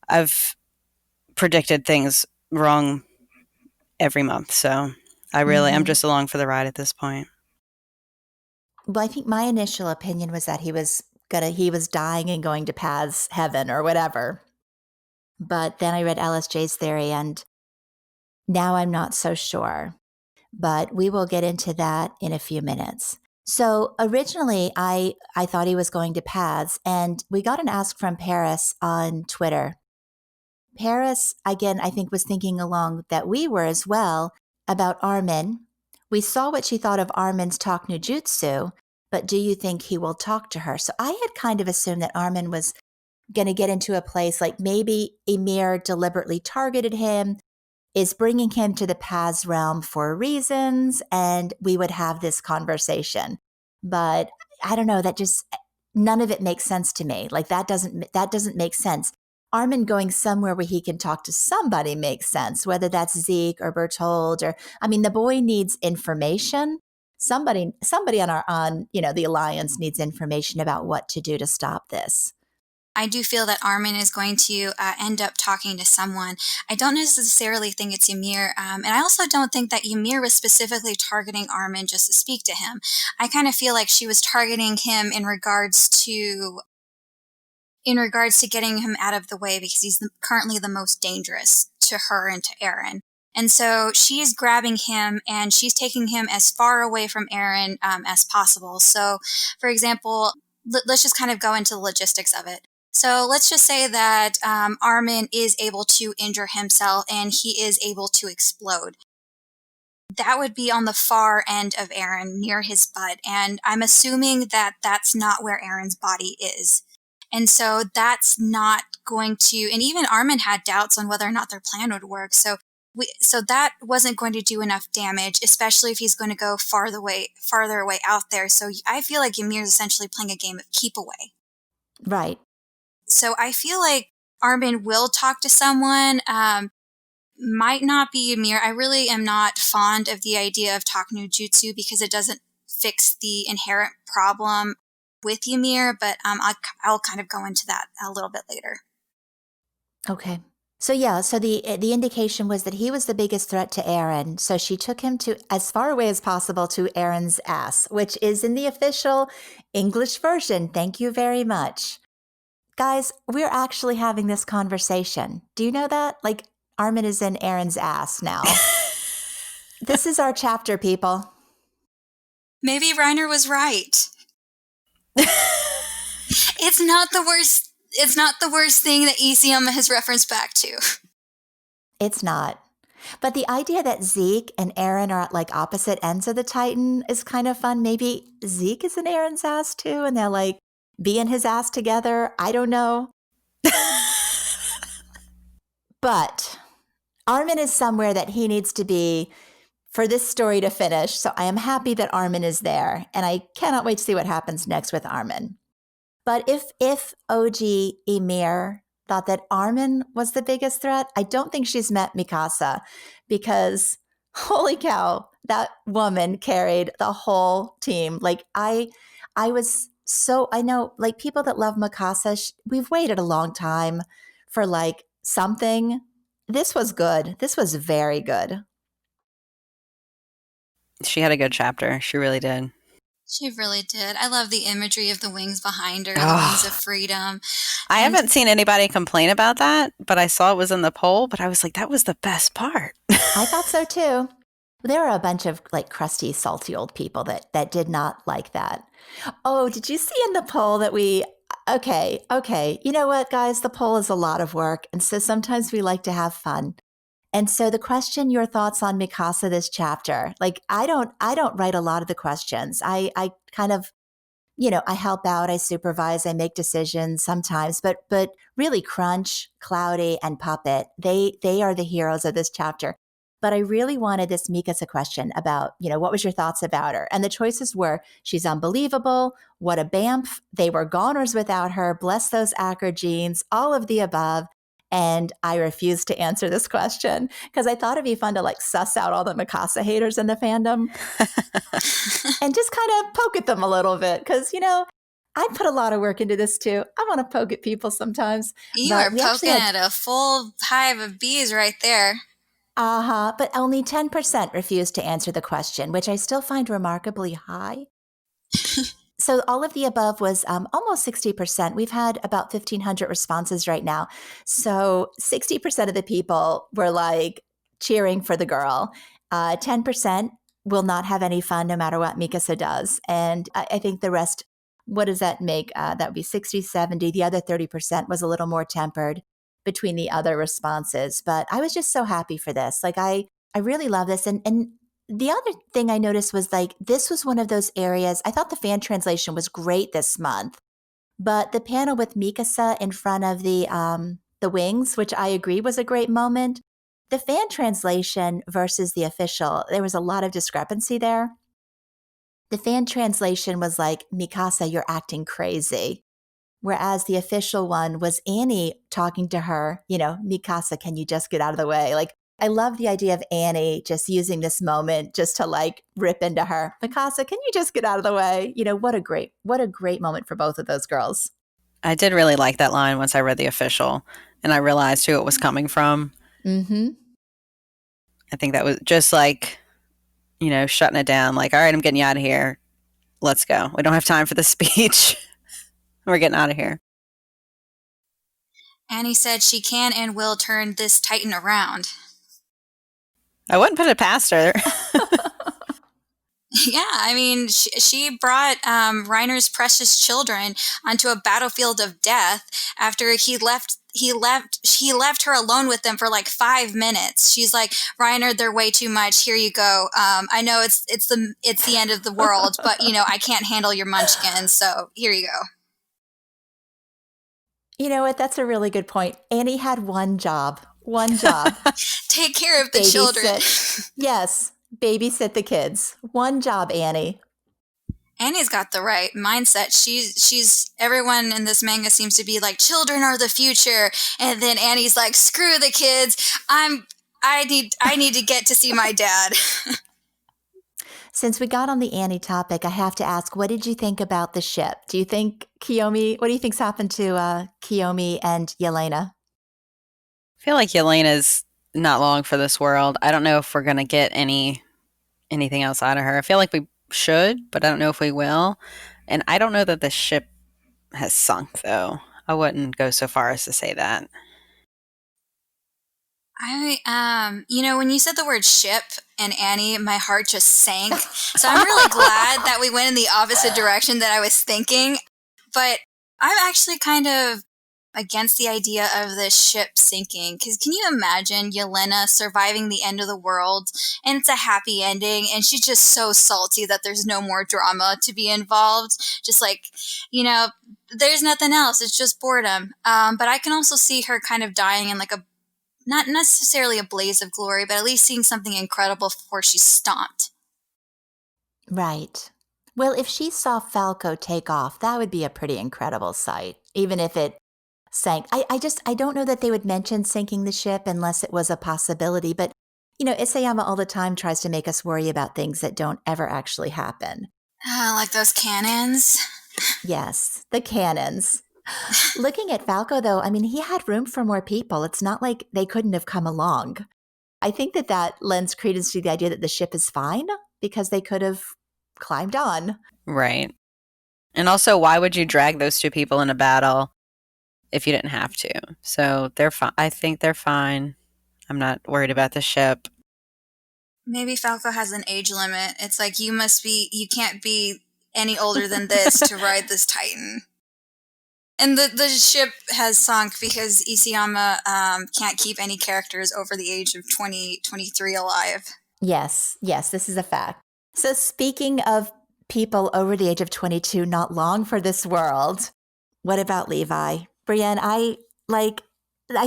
I've predicted things wrong every month, so I'm just along for the ride at this point. Well, I think my initial opinion was that he was dying and going to Paz's heaven or whatever. But then I read LSJ's theory, and now I'm not so sure. But we will get into that in a few minutes. So originally, I thought he was going to Paz, and we got an ask from Paris on Twitter. Paris, again, I think was thinking along that we were as well about Armin. We saw what she thought of Armin's talk no jutsu, but do you think he will talk to her? So I had kind of assumed that Armin was going to get into a place like maybe Ymir deliberately targeted him, is bringing him to the Paz realm for reasons, and we would have this conversation. But I don't know, that just, none of it makes sense to me. Like that doesn't make sense. Armin going somewhere where he can talk to somebody makes sense, whether that's Zeke or Bertold or, I mean, the boy needs information. Somebody on the Alliance needs information about what to do to stop this. I do feel that Armin is going to end up talking to someone. I don't necessarily think it's Ymir, and I also don't think that Ymir was specifically targeting Armin just to speak to him. I kind of feel like she was targeting him in regards to getting him out of the way because he's currently the most dangerous to her and to Eren. And so she is grabbing him and she's taking him as far away from Eren as possible. So, for example, let's just kind of go into the logistics of it. So let's just say that Armin is able to injure himself and he is able to explode. That would be on the far end of Eren, near his butt. And I'm assuming that that's not where Eren's body is. And so that's not going to, and even Armin had doubts on whether or not their plan would work. So that wasn't going to do enough damage, especially if he's going to go farther away out there. So I feel like Ymir is essentially playing a game of keep away. Right. So I feel like Armin will talk to someone, might not be Ymir. I really am not fond of the idea of talk no jutsu because it doesn't fix the inherent problem with Ymir, but I'll kind of go into that a little bit later. Okay. So the indication was that he was the biggest threat to Eren. So she took him to as far away as possible to Eren's ass, which is in the official English version. Thank you very much. Guys, we're actually having this conversation. Do you know that? Like, Armin is in Eren's ass now. This is our chapter, people. Maybe Reiner was right. It's not the worst thing that Isayama has referenced back to. It's not. But the idea that Zeke and Eren are at like opposite ends of the Titan is kind of fun. Maybe Zeke is in Eren's ass too, and they're like be in his ass together. I don't know. But Armin is somewhere that he needs to be for this story to finish. So I am happy that Armin is there, and I cannot wait to see what happens next with Armin. But if OG Ymir thought that Armin was the biggest threat, I don't think she's met Mikasa, because holy cow, that woman carried the whole team. Like I know like people that love Mikasa, we've waited a long time for like something. This was good. This was very good. She had a good chapter. She really did. She really did. I love the imagery of the wings behind her, the wings of freedom. I haven't seen anybody complain about that, but I saw it was in the poll, but I was like, that was the best part. I thought so too. There were a bunch of like crusty, salty old people that did not like that. Oh, did you see in the poll that okay. You know what, guys? The poll is a lot of work. And so sometimes we like to have fun. And so the question, your thoughts on Mikasa this chapter, like I don't write a lot of the questions. I kind of, I help out, I supervise, I make decisions sometimes, but really Crunch, Cloudy, and Puppet, they are the heroes of this chapter. But I really wanted this Mikasa question about, what was your thoughts about her? And the choices were, she's unbelievable, what a BAMF, they were goners without her, bless those Acker genes, all of the above, And I refused to answer this question because I thought it'd be fun to like suss out all the Mikasa haters in the fandom and just kind of poke at them a little bit. Because, I put a lot of work into this too. I want to poke at people sometimes. You are poking at a full hive of bees right there. But only 10% refused to answer the question, which I still find remarkably high. So all of the above was almost 60%. We've had about 1,500 responses right now. So 60% of the people were like cheering for the girl. 10% will not have any fun no matter what Mikasa does. And I think the rest, what does that make? That would be 60, 70. The other 30% was a little more tempered between the other responses. But I was just so happy for this. Like I really love this. And the other thing I noticed was like, this was one of those areas, I thought the fan translation was great this month, but the panel with Mikasa in front of the wings, which I agree was a great moment, the fan translation versus the official, there was a lot of discrepancy there. The fan translation was like, Mikasa, you're acting crazy. Whereas the official one was Annie talking to her, Mikasa, can you just get out of the way? Like, I love the idea of Annie just using this moment just to like rip into her. Mikasa, can you just get out of the way? What a great moment for both of those girls. I did really like that line once I read the official and I realized who it was coming from. Mm-hmm. I think that was just like, shutting it down. Like, all right, I'm getting you out of here. Let's go. We don't have time for the speech. We're getting out of here. Annie said she can and will turn this Titan around. I wouldn't put it past her. Yeah, I mean, she brought Reiner's precious children onto a battlefield of death after he left her alone with them for like 5 minutes. She's like, Reiner, they're way too much. Here you go. I know it's the end of the world, but I can't handle your munchkins, so here you go. You know what? That's a really good point. Annie had one job. Take care of the children. Yes. Babysit the kids. One job, Annie. Annie's got the right mindset. She's everyone in this manga seems to be like, children are the future. And then Annie's like, screw the kids. I need to get to see my dad. Since we got on the Annie topic, I have to ask, what did you think about the ship? Do you think what do you think's happened to Kiyomi and Yelena? I feel like Yelena's not long for this world. I don't know if we're going to get anything else out of her. I feel like we should, but I don't know if we will. And I don't know that the ship has sunk, though. I wouldn't go so far as to say that. When you said the word ship and Annie, my heart just sank. So I'm really glad that we went in the opposite direction that I was thinking. But I'm actually kind of against the idea of the ship sinking. Because can you imagine Yelena surviving the end of the world and it's a happy ending and she's just so salty that there's no more drama to be involved. Just like, there's nothing else. It's just boredom. But I can also see her kind of dying in like not necessarily a blaze of glory, but at least seeing something incredible before she's stomped. Right. Well, if she saw Falco take off, that would be a pretty incredible sight, even if it sank. I don't know that they would mention sinking the ship unless it was a possibility. But, Isayama all the time tries to make us worry about things that don't ever actually happen. Like those cannons? Yes, the cannons. Looking at Falco, though, I mean, he had room for more people. It's not like they couldn't have come along. I think that lends credence to the idea that the ship is fine because they could have climbed on. Right. And also, why would you drag those two people in a battle if you didn't have to? So they're fine. I think they're fine. I'm not worried about the ship. Maybe Falco has an age limit. It's like you can't be any older than this to ride this Titan. And the ship has sunk because Isayama can't keep any characters over the age of 23 alive. Yes, this is a fact. So speaking of people over the age of 22 not long for this world, what about Levi? Brienne, I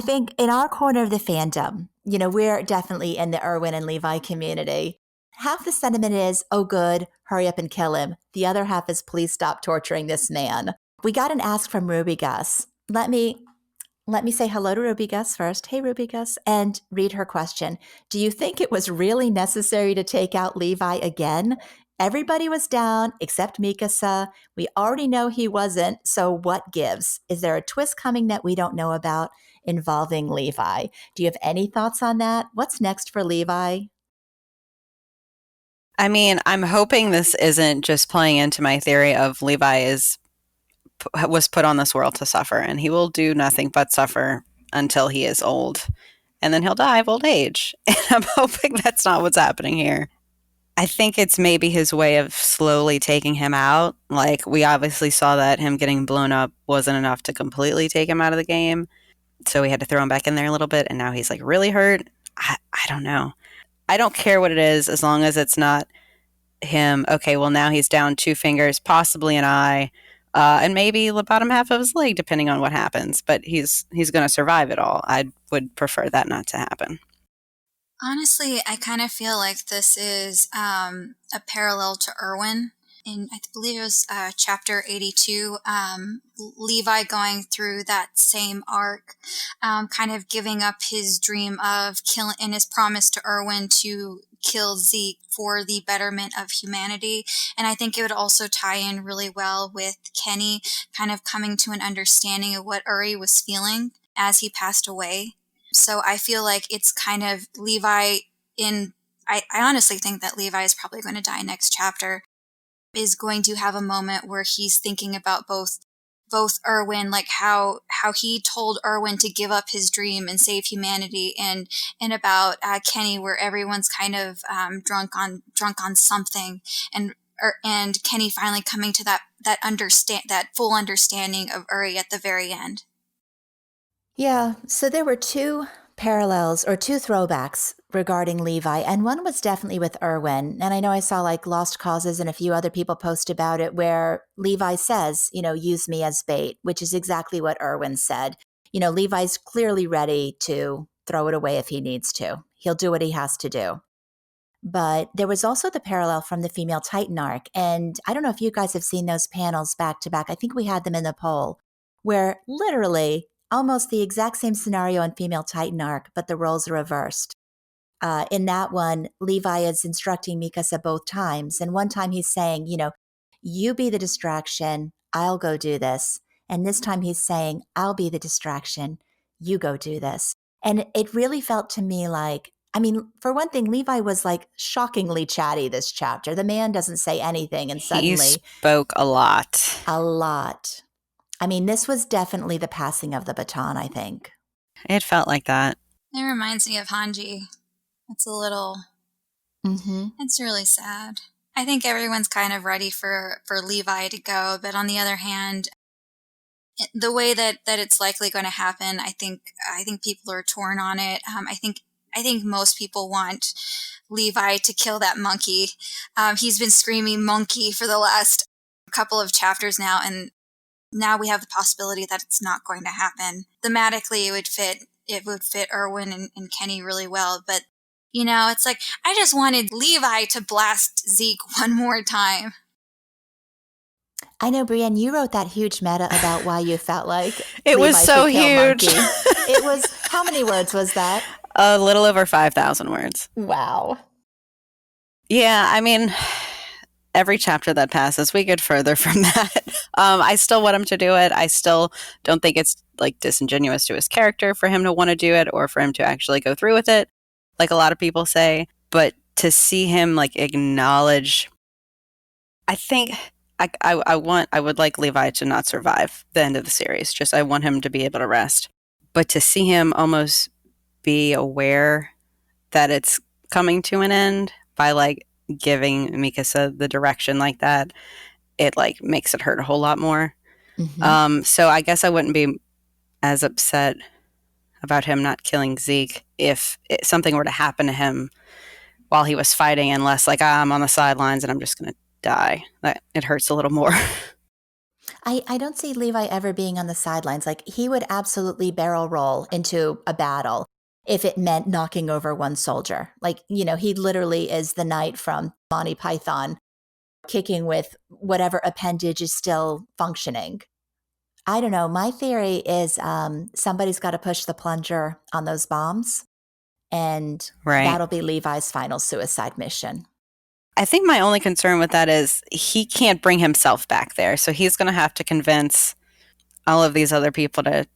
think in our corner of the fandom, we're definitely in the Erwin and Levi community. Half the sentiment is, oh good, hurry up and kill him. The other half is, please stop torturing this man. We got an ask from RubyGus. Let me Let me say hello to RubyGus first. Hey, RubyGus. And read her question. Do you think it was really necessary to take out Levi again? Everybody was down except Mikasa. We already know he wasn't, so what gives? Is there a twist coming that we don't know about involving Levi? Do you have any thoughts on that? What's next for Levi? I mean, I'm hoping this isn't just playing into my theory of Levi was put on this world to suffer, and he will do nothing but suffer until he is old, and then he'll die of old age. And I'm hoping that's not what's happening here. I think it's maybe his way of slowly taking him out. Like, we obviously saw that him getting blown up wasn't enough to completely take him out of the game, so we had to throw him back in there a little bit, and now he's like really hurt. I don't know. I don't care what it is, as long as it's not him. Okay, well, now he's down 2 fingers, possibly an eye, and maybe the bottom half of his leg, depending on what happens. But he's going to survive it all. I would prefer that not to happen. Honestly, I kind of feel like this is a parallel to Erwin. In, I believe it was chapter 82, Levi going through that same arc, kind of giving up his dream of killing and his promise to Erwin to kill Zeke for the betterment of humanity. And I think it would also tie in really well with Kenny kind of coming to an understanding of what Uri was feeling as he passed away. So I feel like it's kind of Levi I honestly think that Levi is probably going to die next chapter, is going to have a moment where he's thinking about both Erwin, like how he told Erwin to give up his dream and save humanity, and about Kenny, where everyone's kind of drunk on something, and Kenny finally coming to that full understanding of Uri at the very end. Yeah, so there were 2 parallels or 2 throwbacks regarding Levi, and one was definitely with Erwin. And I know I saw like Lost Causes and a few other people post about it, where Levi says, use me as bait, which is exactly what Erwin said. Levi's clearly ready to throw it away if he needs to. He'll do what he has to do. But there was also the parallel from the female Titan arc. And I don't know if you guys have seen those panels back to back. I think we had them in the poll, where literally almost the exact same scenario in female Titan arc, but the roles are reversed. In that one, Levi is instructing Mikasa both times. And one time he's saying, you be the distraction, I'll go do this. And this time he's saying, I'll be the distraction, you go do this. And it really felt to me like, for one thing, Levi was like shockingly chatty this chapter. The man doesn't say anything, and suddenly he spoke a lot. A lot. This was definitely the passing of the baton, I think. It felt like that. It reminds me of Hange. It's a little... Mm-hmm. It's really sad. I think everyone's kind of ready for Levi to go, but on the other hand, the way that it's likely going to happen, I think people are torn on it. I think most people want Levi to kill that monkey. He's been screaming monkey for the last couple of chapters now, and now we have the possibility that it's not going to happen. Thematically, it would fit Erwin and Kenny really well, but it's like, I just wanted Levi to blast Zeke one more time. I know, Brienne, you wrote that huge meta about why you felt like it Levi was so huge. It was, how many words was that? A little over 5,000 words. Wow. Yeah, every chapter that passes, we get further from that. I still want him to do it. I still don't think it's like disingenuous to his character for him to want to do it, or for him to actually go through with it, like a lot of people say. But to see him like acknowledge, I think I would like Levi to not survive the end of the series. Just, I want him to be able to rest. But to see him almost be aware that it's coming to an end by like giving Mikasa the direction like that, it like makes it hurt a whole lot more. Mm-hmm. So I guess I wouldn't be as upset about him not killing Zeke if something were to happen to him while he was fighting, unless like I'm on the sidelines and I'm just going to die. That it hurts a little more. I don't see Levi ever being on the sidelines. Like, he would absolutely barrel roll into a battle if it meant knocking over one soldier. Like, he literally is the knight from Monty Python, kicking with whatever appendage is still functioning. I don't know. My theory is somebody's got to push the plunger on those bombs, and Right. that'll be Levi's final suicide mission. I think my only concern with that is he can't bring himself back there. So he's going to have to convince all of these other people to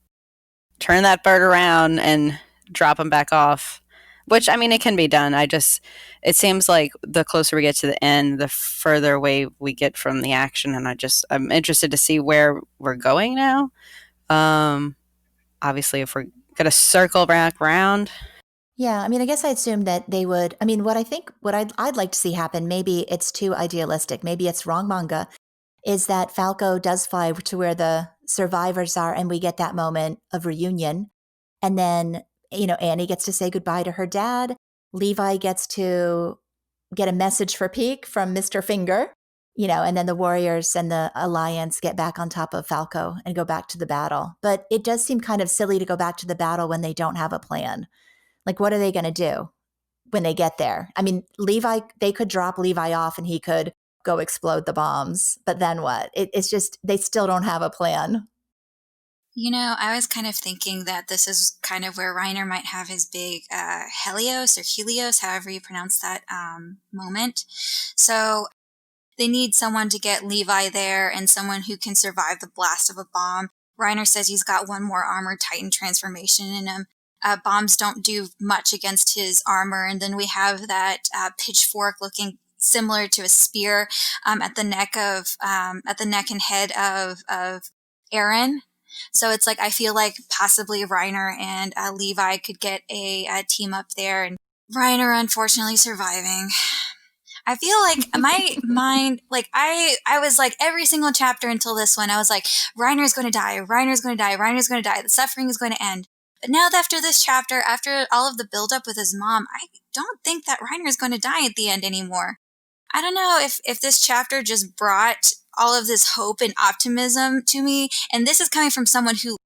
turn that bird around and drop him back off. Which, I mean, it can be done. It seems like the closer we get to the end, the further away we get from the action. And I'm interested to see where we're going now. Obviously, if we're going to circle back around. Yeah, I mean, I guess I assumed that they would. I mean, what I'd like to see happen, maybe it's too idealistic, maybe it's wrong manga, is that Falco does fly to where the survivors are and we get that moment of reunion. And then, Annie gets to say goodbye to her dad. Levi gets to get a message for Pieck from Mr. Finger, and then the Warriors and the Alliance get back on top of Falco and go back to the battle. But it does seem kind of silly to go back to the battle when they don't have a plan. Like, what are they going to do when they get there? I mean, they could drop Levi off and he could go explode the bombs. But then what? It's just, they still don't have a plan. I was kind of thinking that this is kind of where Reiner might have his big Helios, however you pronounce that moment. So they need someone to get Levi there and someone who can survive the blast of a bomb. Reiner says he's got one more armored Titan transformation in him. Bombs don't do much against his armor. And then we have that pitchfork looking similar to a spear at the neck and head of Erwin. So it's like, I feel like possibly Reiner and Levi could get a team up there, and Reiner unfortunately surviving. I feel like my mind, like I was like every single chapter until this one, I was like, Reiner's going to die, Reiner's going to die, Reiner's going to die, the suffering is going to end. But now after this chapter, after all of the buildup with his mom, I don't think that Reiner is going to die at the end anymore. I don't know if this chapter just brought all of this hope and optimism to me. And this is coming from someone who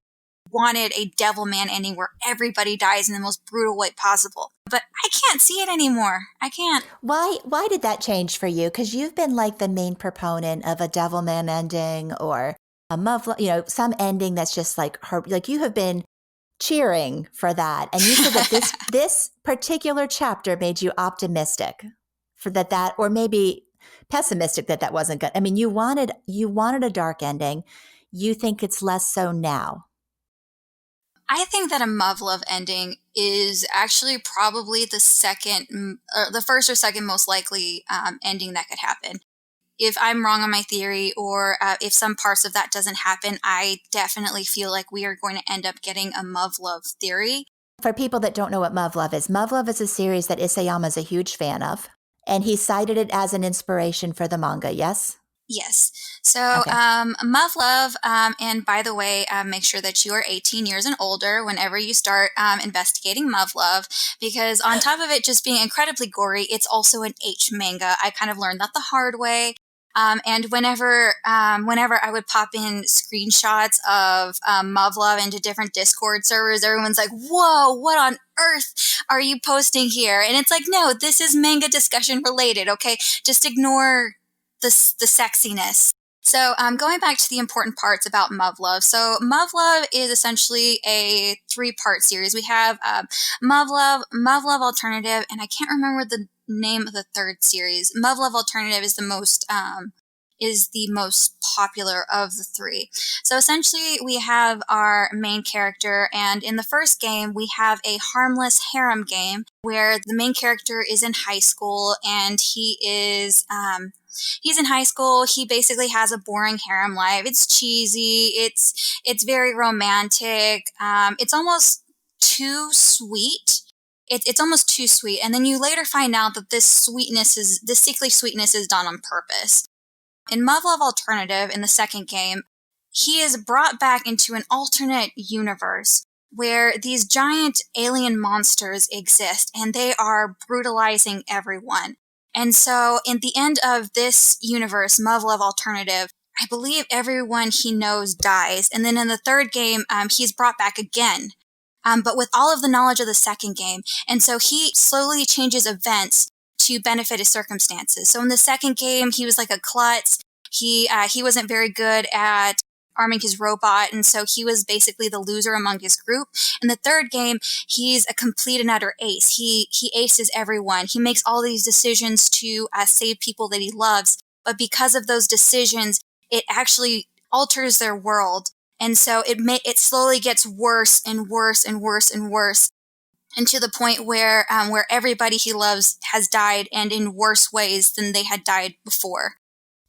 wanted a Devilman ending where everybody dies in the most brutal way possible. But I can't see it anymore. I can't. Why did that change for you? Because you've been like the main proponent of a Devilman ending or a Muv-Luv, some ending that's just like her. Like, you have been cheering for that. And you said that this particular chapter made you optimistic for that, or maybe pessimistic that wasn't good. I mean, you wanted a dark ending. You think it's less so now. I think that a Muv-Luv ending is actually probably the first or second most likely ending that could happen. If I'm wrong on my theory, or if some parts of that doesn't happen, I definitely feel like we are going to end up getting a Muv-Luv theory. For people that don't know what Muv-Luv is a series that Isayama is a huge fan of, and he cited it as an inspiration for the manga, yes? Yes. So, Okay. Muv-Luv, and by the way, make sure that you are 18 years and older whenever you start investigating Muv-Luv, because on top of it just being incredibly gory, it's also an H manga. I kind of learned that the hard way. And whenever I would pop in screenshots of Muv-Luv into different Discord servers, everyone's like, "Whoa, what on earth are you posting here?" And it's like, no, this is manga discussion related. Okay, just ignore the sexiness. So going back to the important parts about Muv-Luv. So Muv-Luv is essentially a 3-part series. We have Muv-Luv, Muv-Luv Alternative, and I can't remember the name of the third series. Muv-Luv Alternative is the most popular of the 3. So essentially we have our main character, and in the first game we have a harmless harem game where the main character is in high school, and he's in high school. He basically has a boring harem life. It's cheesy. It's very romantic. It's almost too sweet. It's almost too sweet. And then you later find out that this sickly sweetness is done on purpose. In Muv-Luv Alternative, in the second game, he is brought back into an alternate universe where these giant alien monsters exist, and they are brutalizing everyone. And so, in the end of this universe, Muv-Luv Alternative, I believe everyone he knows dies. And then in the third game, he's brought back again, but with all of the knowledge of the second game. And so he slowly changes events to benefit his circumstances. So in the second game, he was like a klutz. He wasn't very good at arming his robot. And so he was basically the loser among his group. In the third game, he's a complete and utter ace. He aces everyone. He makes all these decisions to save people that he loves. But because of those decisions, it actually alters their world. And so it slowly gets worse and worse and worse and worse. And to the point where everybody he loves has died, and in worse ways than they had died before.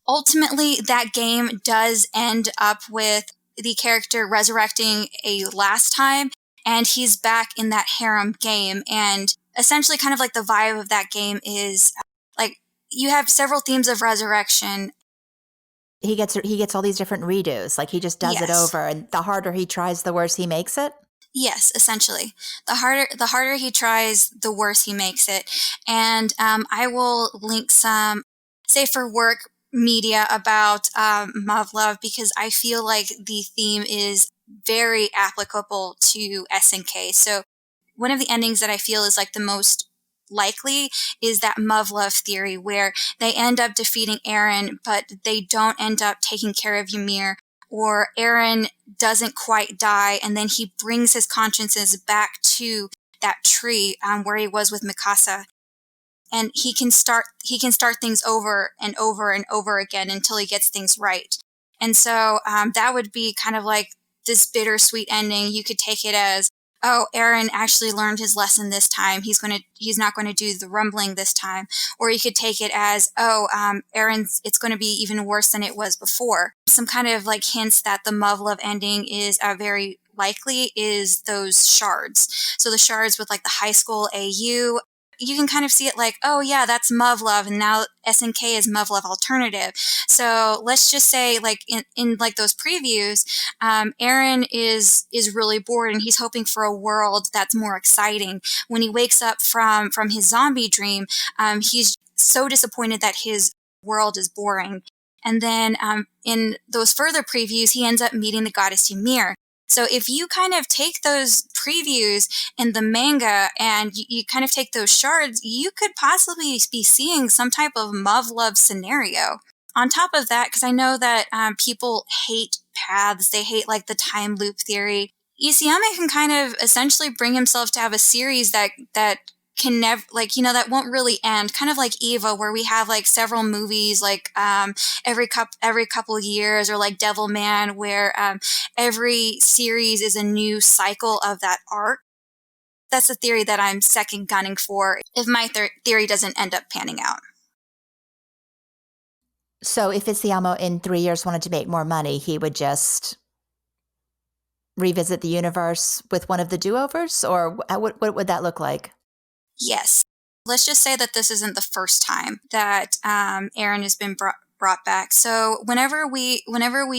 Ultimately, that game does end up with the character resurrecting a last time, and he's back in that harem game. And essentially kind of like the vibe of that game is like you have several themes of resurrection. He gets all these different redos. Like he just does it over, and the harder he tries, the worse he makes it. Yes, essentially. The harder he tries, the worse he makes it. And I will link some safe for work media about Muv-Luv, because I feel like the theme is very applicable to SNK. So one of the endings that I feel is like the most likely is that Muv-Luv theory, where they end up defeating Eren, but they don't end up taking care of Ymir. Or Eren doesn't quite die, and then he brings his consciences back to that tree where he was with Mikasa, and he can start things over and over and over again until he gets things right. And so that would be kind of like this bittersweet ending. You could take it as, oh, Eren actually learned his lesson this time. He's not going to do the rumbling this time. Or you could take it as, oh, it's going to be even worse than it was before. Some kind of like hints that the Muv-Luv ending is very likely is those shards. So the shards with like the high school AU, you can kind of see it like, oh yeah, that's Muv-Luv, and now SNK is Muv-Luv Alternative. So let's just say, like in like those previews, Eren is really bored, and he's hoping for a world that's more exciting. When he wakes up from his zombie dream, he's so disappointed that his world is boring. And then in those further previews, he ends up meeting the goddess Ymir. So if you kind of take those previews in the manga and you kind of take those shards, you could possibly be seeing some type of Muv-Luv scenario. On top of that, because I know that people hate paths, they hate like the time loop theory, Isayama can kind of essentially bring himself to have a series that can never, like, you know, that won't really end, kind of like Eva, where we have like several movies like every couple of years, or like Devilman, where every series is a new cycle of that arc. That's a theory that I'm second gunning for if my theory doesn't end up panning out. So if Isayama in 3 years wanted to make more money, he would just revisit the universe with one of the do-overs? Or what would that look like? Yes. Let's just say that this isn't the first time that Eren has been brought back. So whenever we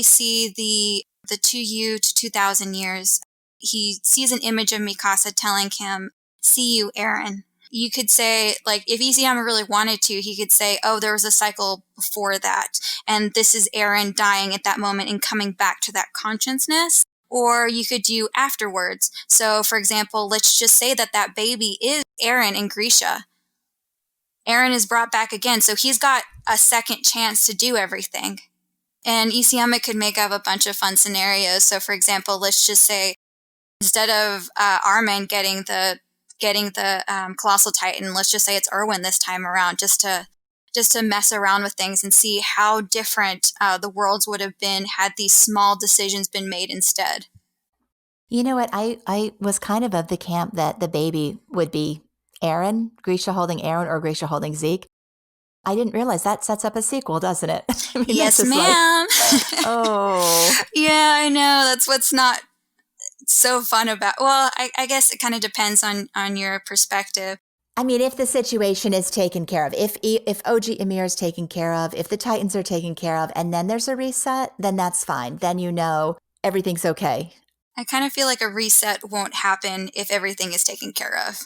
see the 2U to 2000 years, he sees an image of Mikasa telling him, "See you, Eren." You could say, like, if Isayama really wanted to, he could say, oh, there was a cycle before that, and this is Eren dying at that moment and coming back to that consciousness. Or you could do afterwards. So, for example, let's just say that baby is Eren and Grisha. Eren is brought back again, so he's got a second chance to do everything. And Isayama could make up a bunch of fun scenarios. So, for example, let's just say instead of Armin getting the Colossal Titan, let's just say it's Erwin this time around, just to mess around with things and see how different the worlds would have been had these small decisions been made instead. You know what? I was kind of the camp that the baby would be Eren, Grisha holding Eren, or Grisha holding Zeke. I didn't realize that sets up a sequel, doesn't it? I mean, yes, ma'am. Like, oh. Yeah, I know. That's what's not so fun about. Well, I guess it kind of depends on your perspective. I mean, if the situation is taken care of, if OG Ymir is taken care of, if the Titans are taken care of, and then there's a reset, then that's fine. Then you know everything's okay. I kind of feel like a reset won't happen if everything is taken care of.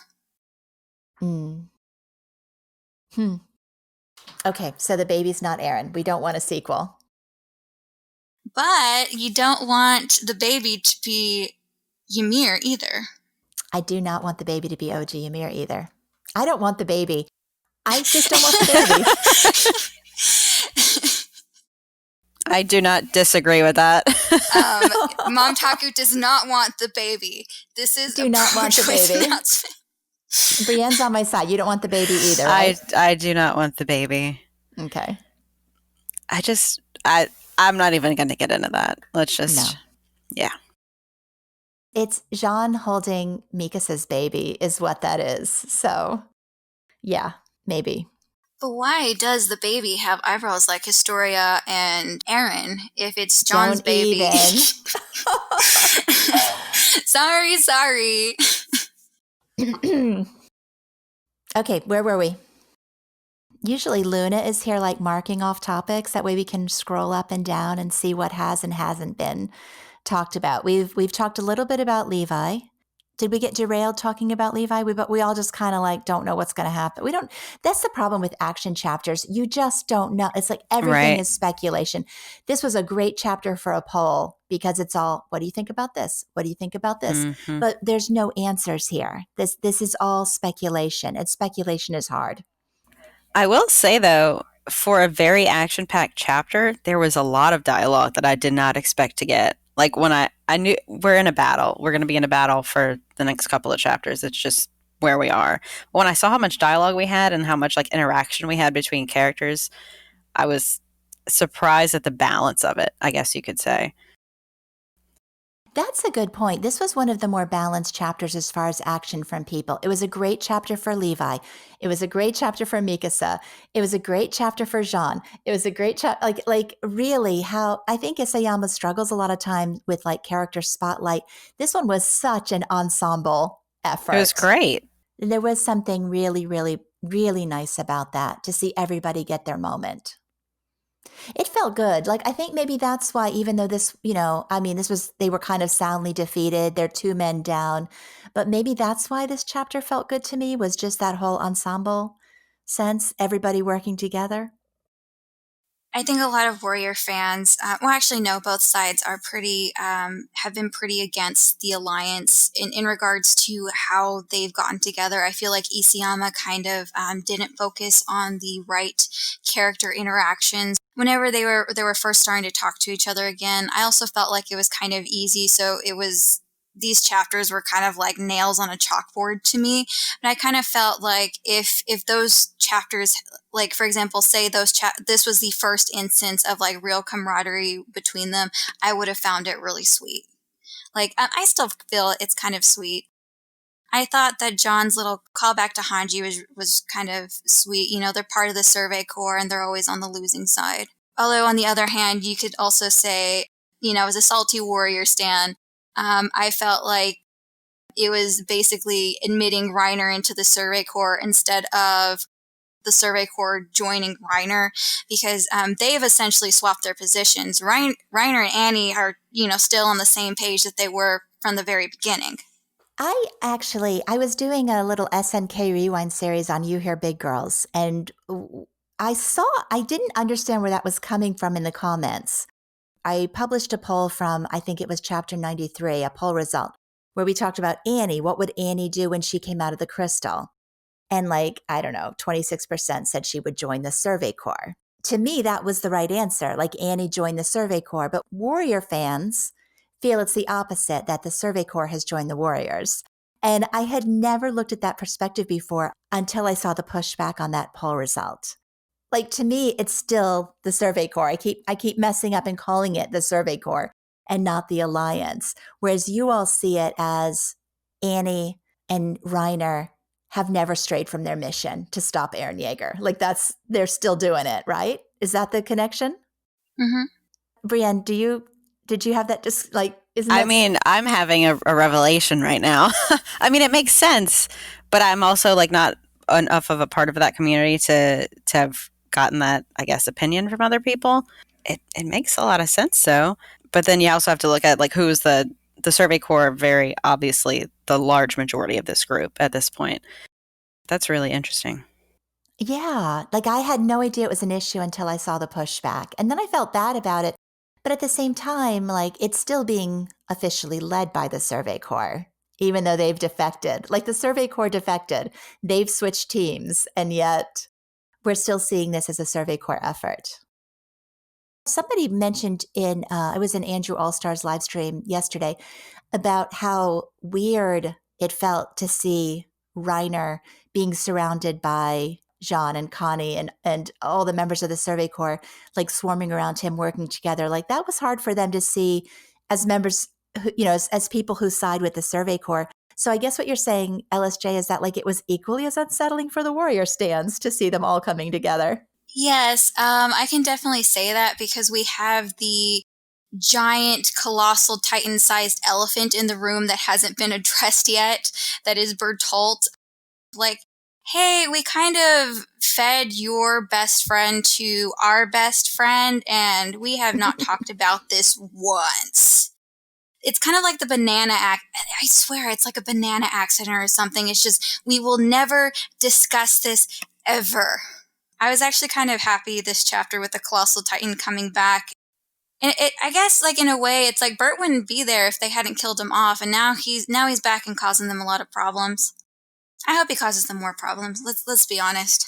Okay, so the baby's not Eren. We don't want a sequel. But you don't want the baby to be Ymir either. I do not want the baby to be OG Ymir either. I don't want the baby. I just don't want the baby. I do not disagree with that. Momtaku does not want the baby. This is Do not want the baby. Brienne's on my side. You don't want the baby either, right? I do not want the baby. Okay. I'm not even going to get into that. Let's just, yeah. It's Jean holding Mikasa's baby is what that is. So, yeah, maybe. But why does the baby have eyebrows like Historia and Aaron if it's John's baby? Sorry. Okay, where were we? Usually Luna is here like marking off topics. That way we can scroll up and down and see what has and hasn't been talked about. We've talked a little bit about Levi. Did we get derailed talking about Levi? We all just kind of like don't know what's going to happen. We don't. That's the problem with action chapters. You just don't know. It's like everything is speculation. This was a great chapter for a poll because it's all, what do you think about this? What do you think about this? Mm-hmm. But there's no answers here. This is all speculation, and speculation is hard. I will say though, for a very action-packed chapter, there was a lot of dialogue that I did not expect to get. Like when I knew we're in a battle, we're going to be in a battle for the next couple of chapters. It's just where we are. When I saw how much dialogue we had and how much like interaction we had between characters, I was surprised at the balance of it, I guess you could say. That's a good point. This was one of the more balanced chapters as far as action from people. It was a great chapter for Levi. It was a great chapter for Mikasa. It was a great chapter for Jean. It was a great chapter, like really how I think Isayama struggles a lot of time with like character spotlight. This one was such an ensemble effort. It was great. There was something really, really, really nice about that, to see everybody get their moment. It felt good. Like, I think maybe that's why, even though this, they were kind of soundly defeated. They're 2 men down. But maybe that's why this chapter felt good to me, was just that whole ensemble sense, everybody working together. I think a lot of Warrior fans, both sides are have been pretty against the alliance in regards to how they've gotten together. I feel like Isayama kind of didn't focus on the right character interactions whenever they were first starting to talk to each other again. I also felt like it was kind of easy, so these chapters were kind of like nails on a chalkboard to me. And I kind of felt like if those chapters, like for example, say this was the first instance of like real camaraderie between them, I would have found it really sweet. Like I still feel it's kind of sweet. I thought that John's little callback to Hange was kind of sweet. You know, they're part of the Survey Corps and they're always on the losing side. Although on the other hand, you could also say, as a salty Warrior stan, I felt like it was basically admitting Reiner into the Survey Corps instead of the Survey Corps joining Reiner, because they've essentially swapped their positions. Reiner and Annie are, still on the same page that they were from the very beginning. I was doing a little SNK Rewind series on You Hear Big Girls, and I didn't understand where that was coming from in the comments. I published a poll from, I think it was chapter 93, a poll result, where we talked about Annie. What would Annie do when she came out of the crystal? And 26% said she would join the Survey Corps. To me, that was the right answer. Like, Annie joined the Survey Corps, but Warrior fans feel it's the opposite, that the Survey Corps has joined the Warriors. And I had never looked at that perspective before until I saw the pushback on that poll result. Like, to me, it's still the Survey Corps. I keep messing up and calling it the Survey Corps and not the Alliance. Whereas you all see it as Annie and Reiner have never strayed from their mission to stop Eren Yeager. Like, they're still doing it, right? Is that the connection? Mm-hmm. Brienne, did you have that I'm having a revelation right now. I mean, it makes sense, but I'm also like not enough of a part of that community to have gotten that, I guess, opinion from other people. It makes a lot of sense, though. But then you also have to look at like who's the Survey Corps, very obviously the large majority of this group at this point. That's really interesting. Yeah, like I had no idea it was an issue until I saw the pushback. And then I felt bad about it. But at the same time, like, it's still being officially led by the Survey Corps, even though they've defected. Like, the Survey Corps defected. They've switched teams, and yet we're still seeing this as a Survey Corps effort. Somebody mentioned it was in Andrew Allstar's live stream yesterday about how weird it felt to see Reiner being surrounded by Jean and Connie and all the members of the Survey Corps like swarming around him, working together. Like that was hard for them to see as members, as people who side with the Survey Corps. So I guess what you're saying, LSJ, is that like it was equally as unsettling for the Warrior stands to see them all coming together. Yes, I can definitely say that because we have the giant, colossal, Titan-sized elephant in the room that hasn't been addressed yet, that is Bertolt. Like, hey, we kind of fed your best friend to our best friend, and we have not talked about this once. It's kind of like the banana I swear, it's like a banana accident or something. It's just, we will never discuss this ever. I was actually kind of happy this chapter with the Colossal Titan coming back. And I guess, like, in a way, it's like Bert wouldn't be there if they hadn't killed him off, and now he's back and causing them a lot of problems. I hope he causes them more problems. Let's be honest.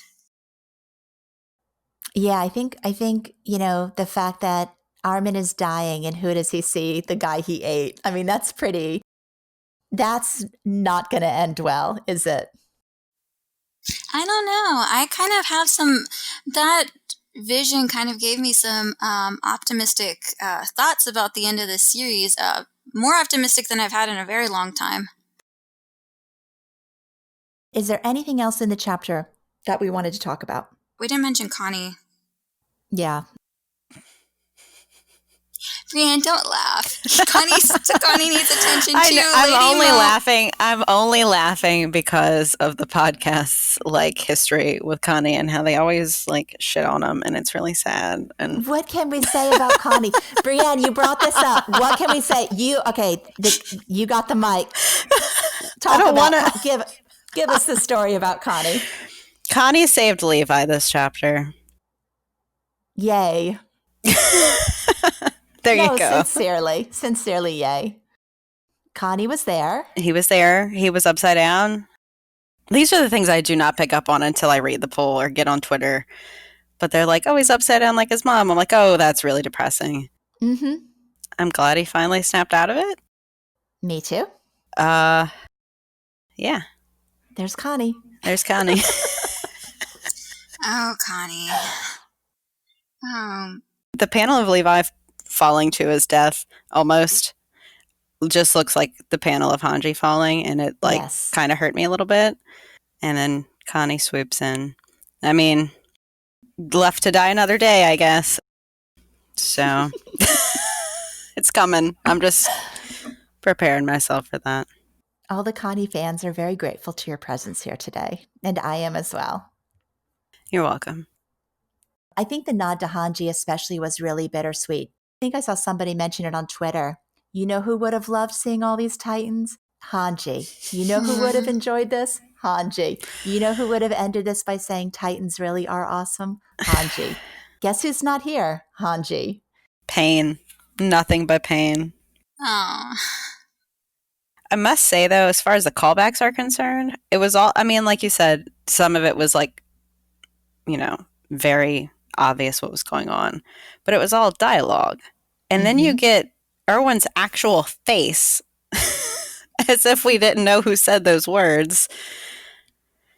Yeah, I think the fact that Armin is dying and who does he see? The guy he ate. I mean, that's not going to end well, is it? I don't know. I kind of have that vision kind of gave me some optimistic thoughts about the end of this series. More optimistic than I've had in a very long time. Is there anything else in the chapter that we wanted to talk about? We didn't mention Connie. Yeah. Brienne, don't laugh. Connie needs attention too. I know, I'm Mo. only laughing because of the podcast's like history with Connie and how they always like shit on him, and it's really sad. And what can we say about Connie? Brienne, you brought this up. What can we say? You got the mic. Give us the story about Connie. Connie saved Levi this chapter. Yay. There you go. Sincerely, yay. Connie was there. He was there. He was upside down. These are the things I do not pick up on until I read the poll or get on Twitter. But they're like, oh, he's upside down like his mom. I'm like, oh, that's really depressing. Mm-hmm. I'm glad he finally snapped out of it. Me too. Yeah. There's Connie. Oh, Connie. The panel of Levi falling to his death almost just looks like the panel of Hange falling, and it kind of hurt me a little bit. And then Connie swoops in. I mean, left to die another day, I guess. So it's coming. I'm just preparing myself for that. All the Connie fans are very grateful to your presence here today, and I am as well. You're welcome. I think the nod to Hange especially was really bittersweet. I think I saw somebody mention it on Twitter. You know who would have loved seeing all these Titans? Hange. You know who would have enjoyed this? Hange. You know who would have ended this by saying Titans really are awesome? Hange. Guess who's not here? Hange. Pain. Nothing but pain. Oh. I must say, though, as far as the callbacks are concerned, it was all, I mean, like you said, some of it was like, very obvious what was going on, but it was all dialogue. And then you get Erwin's actual face as if we didn't know who said those words.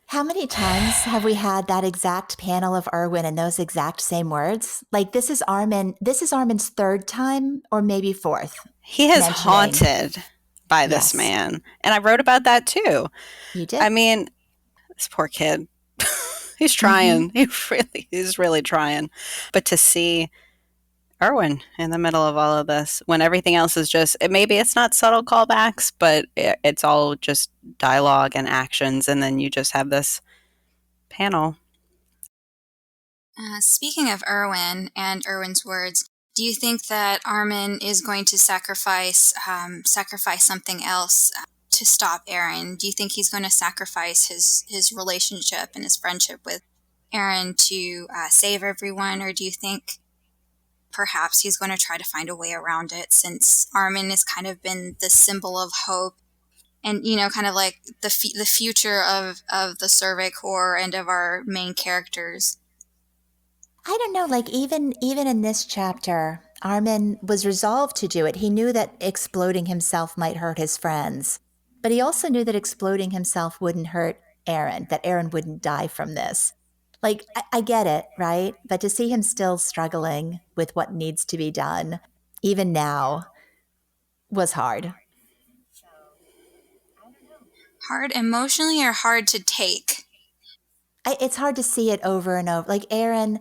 How many times have we had that exact panel of Erwin and those exact same words? Like this is Armin's third time or maybe fourth. He is haunted by this man. And I wrote about that too. You did? I mean, this poor kid. He's trying. He's really trying. But to see Erwin in the middle of all of this, when everything else is just, maybe it's not subtle callbacks, but it's all just dialogue and actions, and then you just have this panel. Speaking of Erwin and Erwin's words, do you think that Armin is going to sacrifice something else to stop Eren? Do you think he's going to sacrifice his relationship and his friendship with Eren to save everyone, or do you think perhaps he's going to try to find a way around it, since Armin has kind of been the symbol of hope and, kind of like the future of the Survey Corps and of our main characters? I don't know, like even in this chapter, Armin was resolved to do it. He knew that exploding himself might hurt his friends, but he also knew that exploding himself wouldn't hurt Eren, that Eren wouldn't die from this. Like, I get it, right? But to see him still struggling with what needs to be done, even now, was hard. Hard emotionally or hard to take? It's hard to see it over and over. Like Eren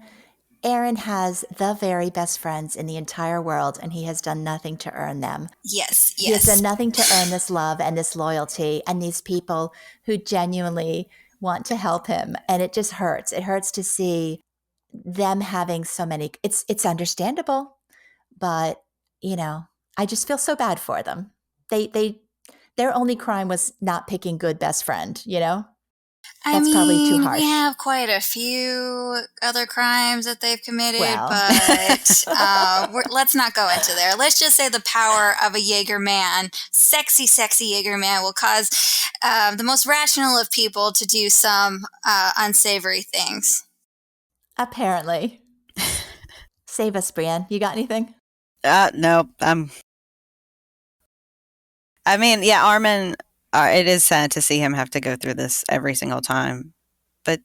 has the very best friends in the entire world, and he has done nothing to earn them. Yes. He has done nothing to earn this love and this loyalty and these people who genuinely want to help him. And it just hurts. It hurts to see them having so many. It's understandable, but I just feel so bad for them. Their only crime was not picking good best friend. That's probably too harsh. We have quite a few other crimes that they've committed, Well. but let's not go into there. Let's just say the power of a Jaeger man, sexy Jaeger man, will cause the most rational of people to do some unsavory things. Apparently. Save us, Brienne. You got anything? No. I mean, yeah, Armin, it is sad to see him have to go through this every single time. But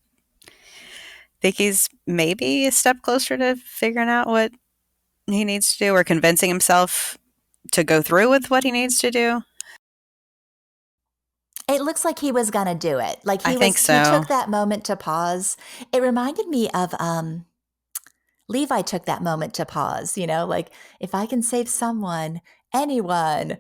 I think he's maybe a step closer to figuring out what he needs to do or convincing himself to go through with what he needs to do. It looks like he was going to do it. Like I think so. He took that moment to pause. It reminded me of Levi took that moment to pause, like if I can save someone, anyone.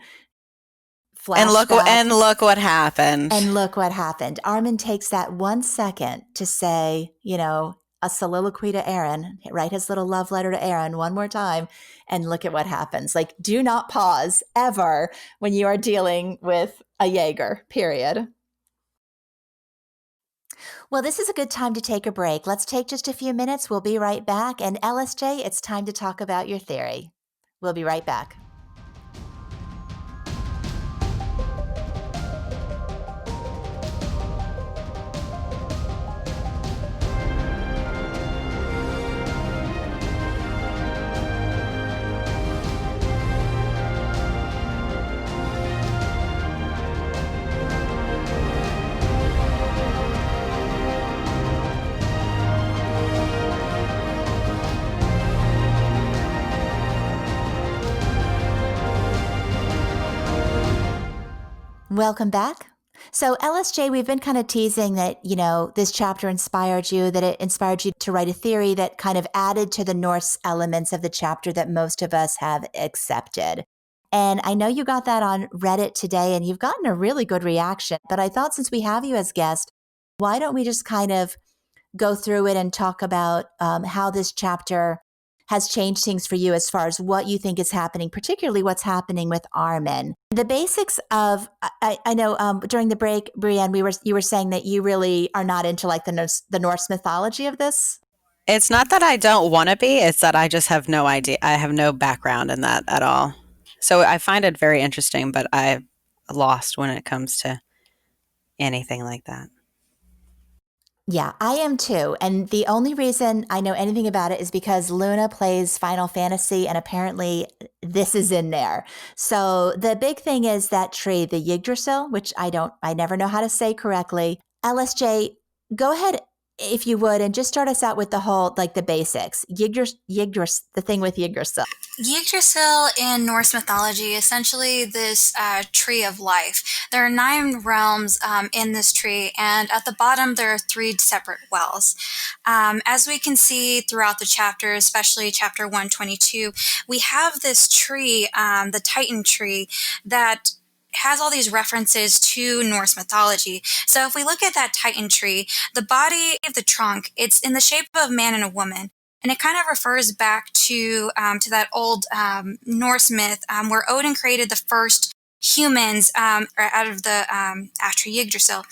Flashback. And look what happened. And look what happened. Armin takes that 1 second to say, a soliloquy to Eren, write his little love letter to Eren one more time, and look at what happens. Like, do not pause ever when you are dealing with a Jaeger, period. Well, this is a good time to take a break. Let's take just a few minutes. We'll be right back. And LSJ, it's time to talk about your theory. We'll be right back. Welcome back. So LSJ, we've been kind of teasing that, this chapter inspired you, that it inspired you to write a theory that kind of added to the Norse elements of the chapter that most of us have accepted. And I know you got that on Reddit today and you've gotten a really good reaction, but I thought since we have you as guest, why don't we just kind of go through it and talk about how this chapter has changed things for you as far as what you think is happening, particularly what's happening with Armin. The basics of, I know during the break, Brienne, you were saying that you really are not into like the Norse mythology of this. It's not that I don't want to be, it's that I just have no idea. I have no background in that at all. So I find it very interesting, but I'm lost when it comes to anything like that. Yeah, I am too. And the only reason I know anything about it is because Luna plays Final Fantasy and apparently this is in there. So the big thing is that tree, the Yggdrasil, which I never know how to say correctly. LSJ, go ahead if you would and just start us out with the whole, like the basics. The thing with Yggdrasil. Yggdrasil in Norse mythology, essentially this tree of life. There are 9 realms in this tree, and at the bottom there are 3 separate wells. As we can see throughout the chapter, especially chapter 122, we have this tree, the Titan tree, that has all these references to Norse mythology. So if we look at that Titan tree, the body of the trunk, it's in the shape of a man and a woman. And it kind of refers back to that old Norse myth where Odin created the first humans out of the after Yggdrasil.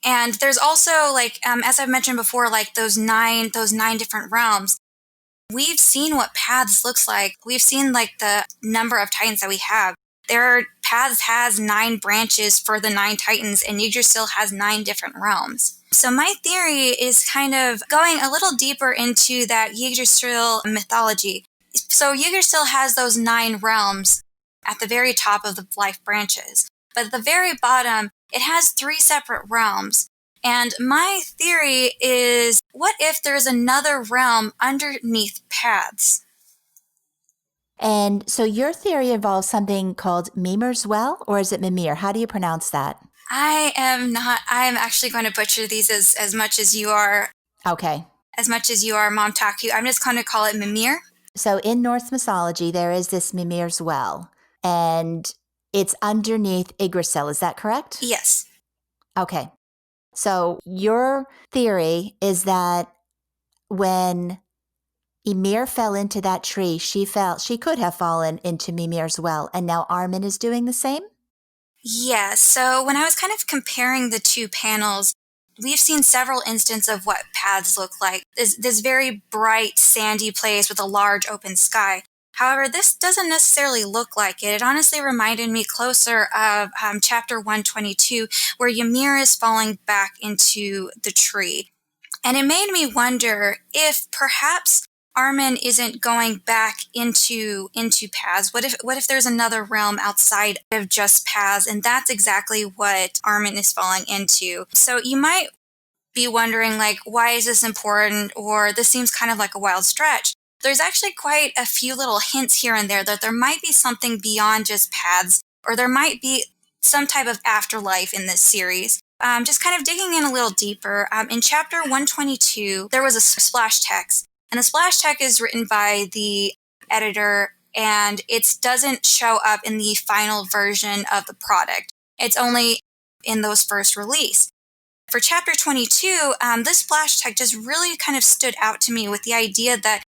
And there's also, like, as I've mentioned before, like those nine different realms. We've seen what paths looks like. We've seen like the number of titans that we have. There are Paths has 9 branches for the 9 Titans, and Yggdrasil has 9 different realms. So my theory is kind of going a little deeper into that Yggdrasil mythology. So Yggdrasil has those 9 realms at the very top of the life branches. But at the very bottom, it has 3 separate realms. And my theory is, what if there's another realm underneath Paths? And so your theory involves something called Mimir's Well, or is it Mimir? How do you pronounce that? I'm actually going to butcher these as much as you are. Okay. As much as you are Momtaku. I'm just going to call it Mimir. So in Norse mythology, there is this Mimir's Well, and it's underneath Yggdrasil. Is that correct? Yes. Okay. So your theory is that when Ymir fell into that tree, she could have fallen into Mimir's Well, and now Armin is doing the same? Yeah, so when I was kind of comparing the 2 panels, we've seen several instances of what Paths look like. This very bright, sandy place with a large open sky. However, this doesn't necessarily look like it. It honestly reminded me closer of chapter 122, where Ymir is falling back into the tree. And it made me wonder if perhaps Armin isn't going back into Paths. What if there's another realm outside of just Paths, and that's exactly what Armin is falling into? So you might be wondering, like, why is this important? Or this seems kind of like a wild stretch. There's actually quite a few little hints here and there that there might be something beyond just Paths, or there might be some type of afterlife in this series. Just kind of digging in a little deeper, in chapter 122, there was a splash text. And the splash text is written by the editor, and it doesn't show up in the final version of the product. It's only in those first release. For chapter 22, this splash text just really kind of stood out to me with the idea that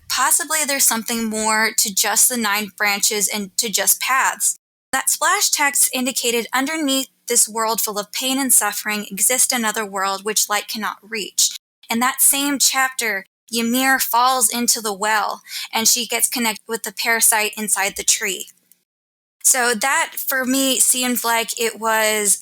possibly there's something more to just the 9 branches and to just Paths. That splash text indicated underneath this world full of pain and suffering exists another world which light cannot reach. In that same chapter, Ymir falls into the well, and she gets connected with the parasite inside the tree. So that, for me, seemed like it was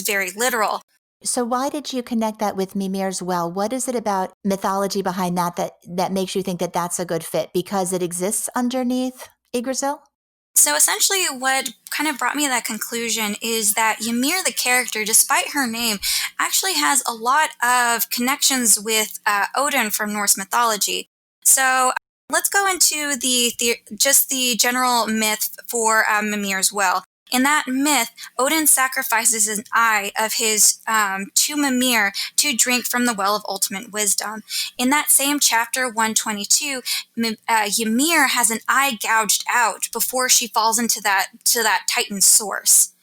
very literal. So why did you connect that with Mimir's Well? What is it about mythology behind that makes you think that that's a good fit? Because it exists underneath Yggdrasil? So essentially what kind of brought me to that conclusion is that Ymir, the character, despite her name, actually has a lot of connections with Odin from Norse mythology. So let's go into just the general myth for Mimir's Well. In that myth, Odin sacrifices an eye of his to Mimir to drink from the well of ultimate wisdom. In that same chapter 122, Ymir has an eye gouged out before she falls into that Titan source.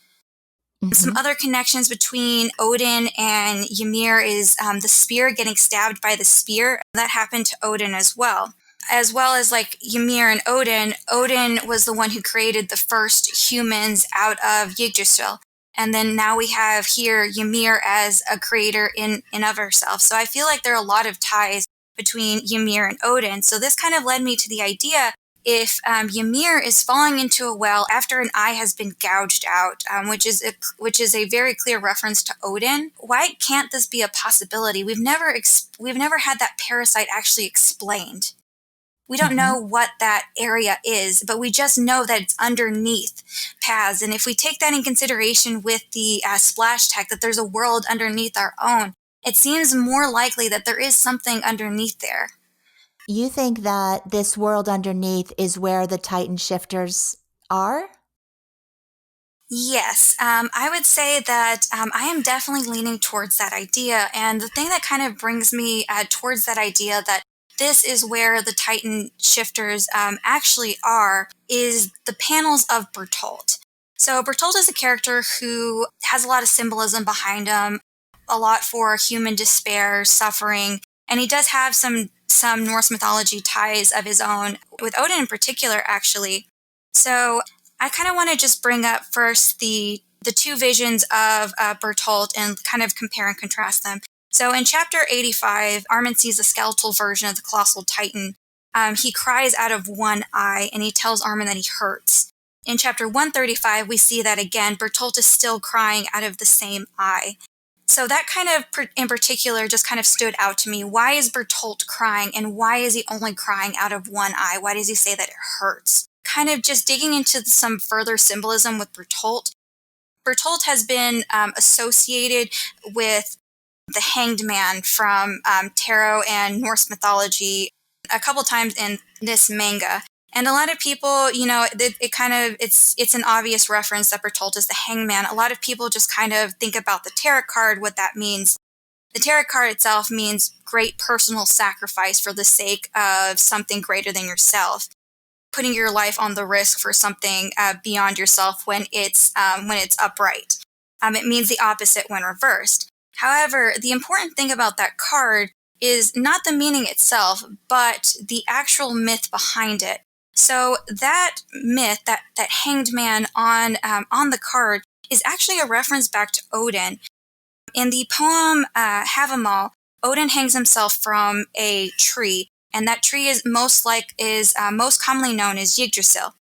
Mm-hmm. Some other connections between Odin and Ymir is the spear getting stabbed by the spear. That happened to Odin as well. As well as like Ymir and Odin was the one who created the first humans out of Yggdrasil. And then now we have here Ymir as a creator in of herself. So I feel like there are a lot of ties between Ymir and Odin. So this kind of led me to the idea, if Ymir is falling into a well after an eye has been gouged out, which is a very clear reference to Odin, why can't this be a possibility? We've never had that parasite actually explained. We don't know what that area is, but we just know that it's underneath Paths. And if we take that in consideration with the splash tech, that there's a world underneath our own, it seems more likely that there is something underneath there. You think that this world underneath is where the Titan shifters are? Yes, I would say that I am definitely leaning towards that idea. And the thing that kind of brings me towards that idea that this is where the Titan shifters actually are is the panels of Bertolt. So Bertolt is a character who has a lot of symbolism behind him, a lot for human despair, suffering, and he does have some Norse mythology ties of his own, with Odin in particular, actually. So I kind of want to just bring up first the 2 visions of Bertolt and kind of compare and contrast them. So in chapter 85, Armin sees a skeletal version of the colossal Titan. He cries out of one eye, and he tells Armin that he hurts. In chapter 135, we see that again, Bertolt is still crying out of the same eye. So that kind of, in particular, just kind of stood out to me. Why is Bertolt crying, and why is he only crying out of one eye? Why does he say that it hurts? Kind of just digging into some further symbolism with Bertolt. Bertolt has been associated with the Hanged Man from tarot and Norse mythology a couple times in this manga. And a lot of people, it's an obvious reference that Bertolt is the hangman. A lot of people just kind of think about the tarot card, what that means. The tarot card itself means great personal sacrifice for the sake of something greater than yourself, putting your life on the risk for something beyond yourself when it's upright. It means the opposite when reversed. However, the important thing about that card is not the meaning itself, but the actual myth behind it. So that myth, that hanged man on the card, is actually a reference back to Odin. In the poem Havamal, Odin hangs himself from a tree, and that tree is most commonly known as Yggdrasil.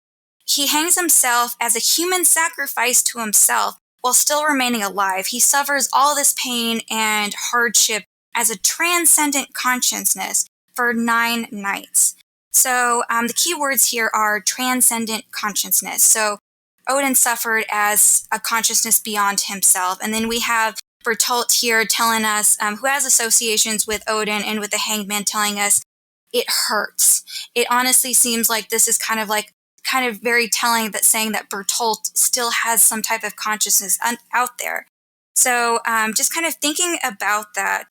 He hangs himself as a human sacrifice to himself while still remaining alive. He suffers all this pain and hardship as a transcendent consciousness for 9 nights. So the key words here are transcendent consciousness. So Odin suffered as a consciousness beyond himself. And then we have Bertolt here telling us, who has associations with Odin and with the hanged man, telling us it hurts. It honestly seems like this is kind of very telling, that saying that Bertolt still has some type of consciousness out there. So just kind of thinking about that,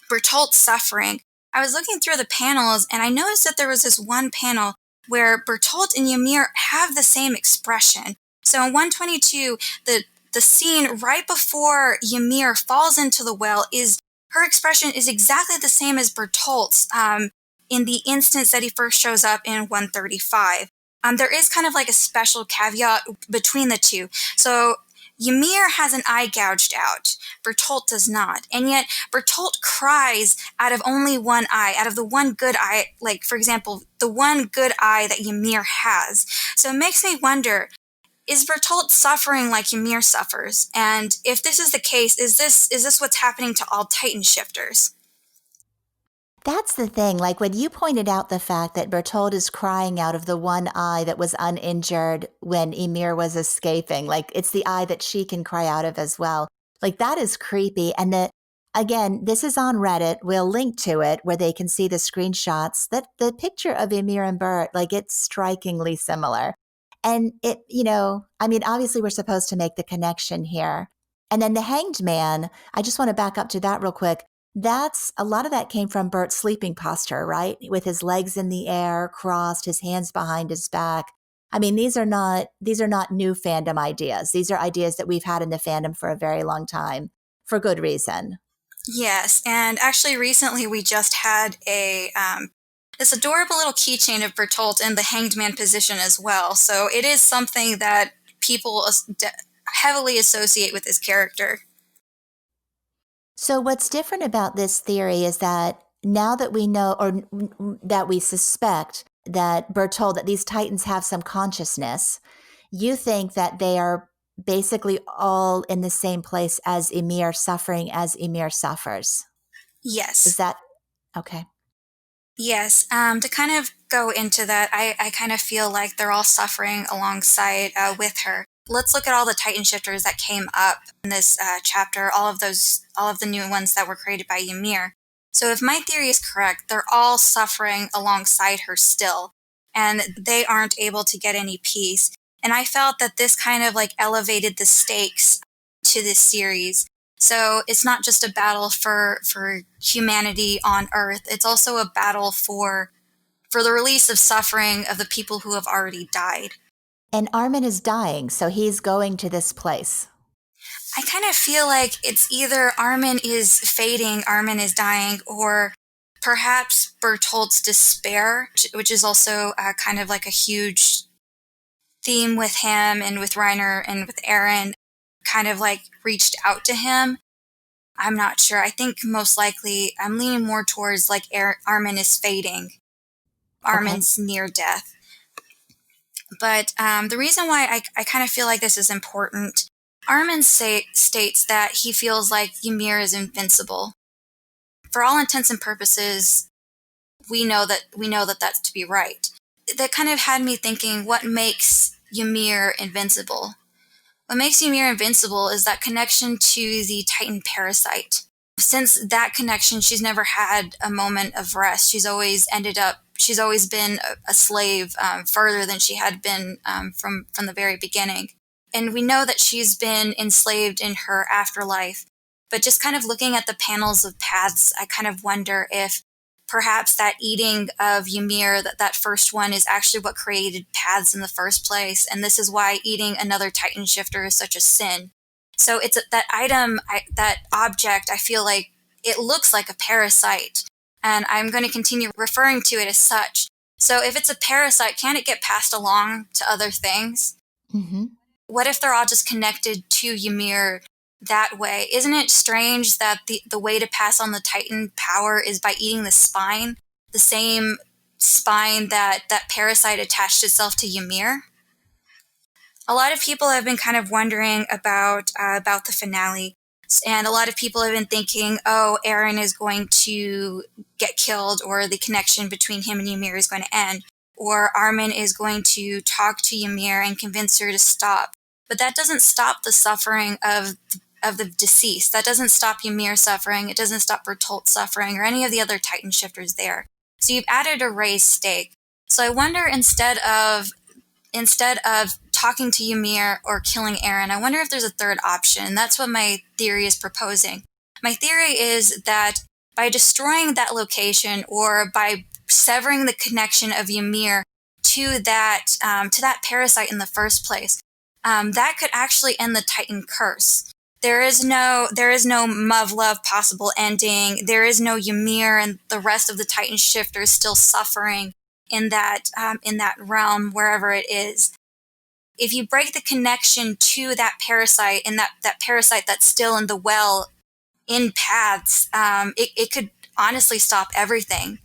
Bertolt's suffering, I was looking through the panels and I noticed that there was this one panel where Bertolt and Mimir have the same expression. So in 122, the scene right before Mimir falls into the well, her expression is exactly the same as Bertolt's in the instance that he first shows up in 135. There is kind of like a special caveat between the two. So Mimir has an eye gouged out. Bertolt does not. And yet Bertolt cries out of only one eye, out of the one good eye, like, for example, the one good eye that Mimir has. So it makes me wonder, is Bertolt suffering like Mimir suffers? And if this is the case, is this what's happening to all Titan shifters? That's the thing. Like when you pointed out the fact that Bertolt is crying out of the one eye that was uninjured when Mimir was escaping, like it's the eye that she can cry out of as well. Like that is creepy. And again, this is on Reddit. We'll link to it where they can see the screenshots. That the picture of Mimir and Bert, like it's strikingly similar. And it, obviously we're supposed to make the connection here. And then the hanged man, I just want to back up to that real quick. A lot of that came from Bert's sleeping posture, right? With his legs in the air, crossed, his hands behind his back. I mean, these are not new fandom ideas. These are ideas that we've had in the fandom for a very long time, for good reason. Yes, and actually recently we just had this adorable little keychain of Bertolt in the hanged man position as well. So it is something that people heavily associate with his character. So what's different about this theory is that now that we know, or that we suspect that that these Titans have some consciousness, you think that they are basically all in the same place as Ymir, suffering as Ymir suffers. Yes. Is that okay? Yes. To kind of go into that, I kind of feel like they're all suffering alongside with her. Let's look at all the Titan shifters that came up in this chapter, all of the new ones that were created by Ymir. So if my theory is correct, they're all suffering alongside her still, and they aren't able to get any peace. And I felt that this kind of like elevated the stakes to this series. So it's not just a battle for humanity on Earth, it's also a battle for the release of suffering of the people who have already died. And Armin is dying, so he's going to this place. I kind of feel like it's either Armin is fading, Armin is dying, or perhaps Bertolt's despair, which is also kind of like a huge theme with him and with Reiner and with Eren, kind of like reached out to him. I'm not sure. I think most likely I'm leaning more towards like Armin is fading. Armin's near death. But the reason why I kind of feel like this is important, Armin states that he feels like Ymir is invincible. For all intents and purposes, we know that that's to be right. That kind of had me thinking, what makes Ymir invincible? What makes Ymir invincible is that connection to the Titan parasite. Since that connection, she's never had a moment of rest. She's always been a slave further than she had been from the very beginning. And we know that she's been enslaved in her afterlife. But just kind of looking at the panels of paths, I kind of wonder if perhaps that eating of Ymir, that first one, is actually what created paths in the first place. And this is why eating another Titan shifter is such a sin. So it's that item, that object, I feel like it looks like a parasite. And I'm going to continue referring to it as such. So if it's a parasite, can it get passed along to other things? Mm-hmm. What if they're all just connected to Ymir that way? Isn't it strange that the way to pass on the Titan power is by eating the spine, the same spine that parasite attached itself to Ymir? A lot of people have been kind of wondering about the finale, and a lot of people have been thinking, oh, Erwin is going to get killed, or the connection between him and Ymir is going to end, or Armin is going to talk to Ymir and convince her to stop. But that doesn't stop the suffering of the deceased. That doesn't stop Ymir suffering. It doesn't stop Bertolt suffering, or any of the other Titan shifters there. So you've added a raised stake. So I wonder, instead of talking to Ymir or killing Erwin, I wonder if there's a third option. That's what my theory is proposing. My theory is that by destroying that location, or by severing the connection of Ymir to that parasite in the first place, that could actually end the Titan curse. There is no Muv-Luv possible ending. There is no Ymir and the rest of the Titan shifters still suffering in that realm, wherever it is. If you break the connection to that parasite, and that parasite that's still in the well in paths, it could honestly stop everything.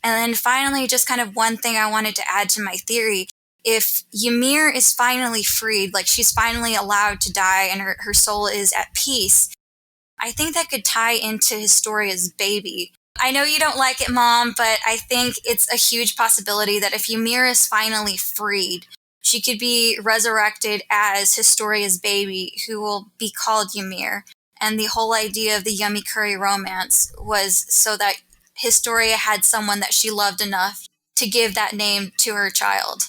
And then finally, just kind of one thing I wanted to add to my theory. If Ymir is finally freed, like she's finally allowed to die and her soul is at peace, I think that could tie into Historia's baby. I know you don't like it, Mom, but I think it's a huge possibility that if Ymir is finally freed, she could be resurrected as Historia's baby, who will be called Ymir. And the whole idea of the Yummy Curry romance was so that Historia had someone that she loved enough to give that name to her child.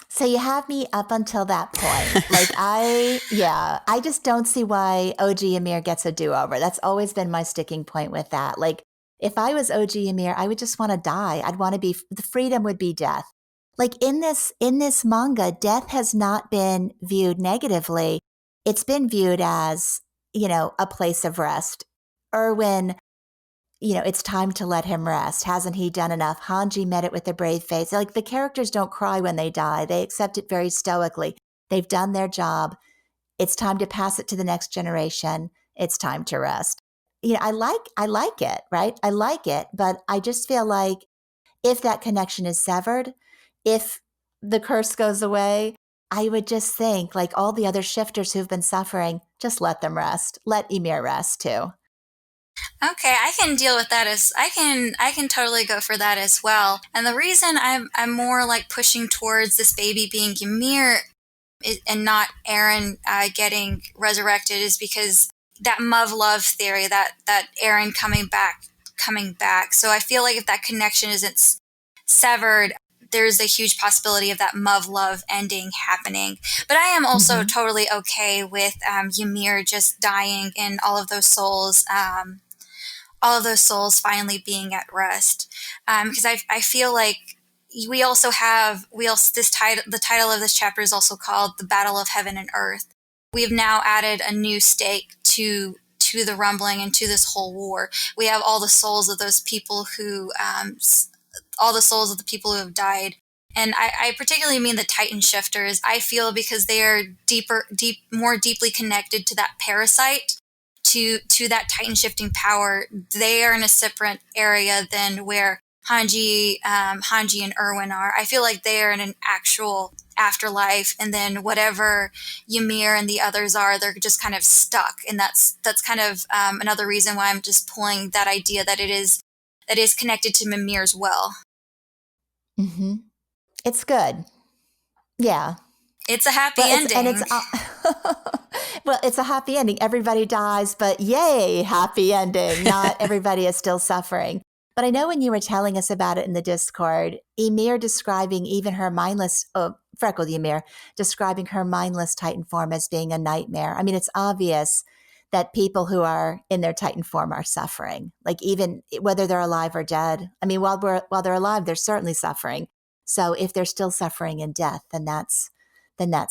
So you have me up until that point. I just don't see why OG Ymir gets a do-over. That's always been my sticking point with that. Like, if I was OG Ymir, I would just want to die. I'd want to be, the freedom would be death. Like in this manga, death has not been viewed negatively. It's been viewed as, a place of rest. Erwin, it's time to let him rest. Hasn't he done enough? Hange met it with a brave face. Like, the characters don't cry when they die. They accept it very stoically. They've done their job. It's time to pass it to the next generation. It's time to rest. I like it, right? I like it, but I just feel like if that connection is severed, if the curse goes away, I would just think, like all the other shifters who've been suffering, just let them rest. Let Ymir rest too. Okay, I can deal with that. I can totally go for that as well. And the reason I'm more like pushing towards this baby being Ymir and not Erwin getting resurrected is because that Muv-Luv theory, that Erwin coming back. So I feel like if that connection isn't severed, there's a huge possibility of that Muv-Luv ending happening. But I am also totally okay with Ymir just dying and all of those souls finally being at rest. Because I feel like the title of this chapter is also called The Battle of Heaven and Earth. We have now added a new stake to the rumbling and to this whole war. We have all the souls of those people who have died. And I particularly mean the Titan shifters. I feel because they are more deeply connected to that parasite, to that Titan shifting power. They are in a separate area than where Hange and Erwin are. I feel like they are in an actual afterlife, and then whatever Ymir and the others are, they're just kind of stuck. And that's kind of another reason why I'm just pulling that idea that it is connected to Mimir's well. Mm-hmm. It's good. Yeah. It's a happy ending. Well, it's a happy ending. Everybody dies, but yay, happy ending. Not everybody is still suffering. But I know when you were telling us about it in the Discord, Ymir describing even her mindless, freckled Ymir, describing her mindless Titan form as being a nightmare. I mean, it's obvious that people who are in their Titan form are suffering, like even whether they're alive or dead. I mean, while they're alive, they're certainly suffering. So if they're still suffering in death, then that's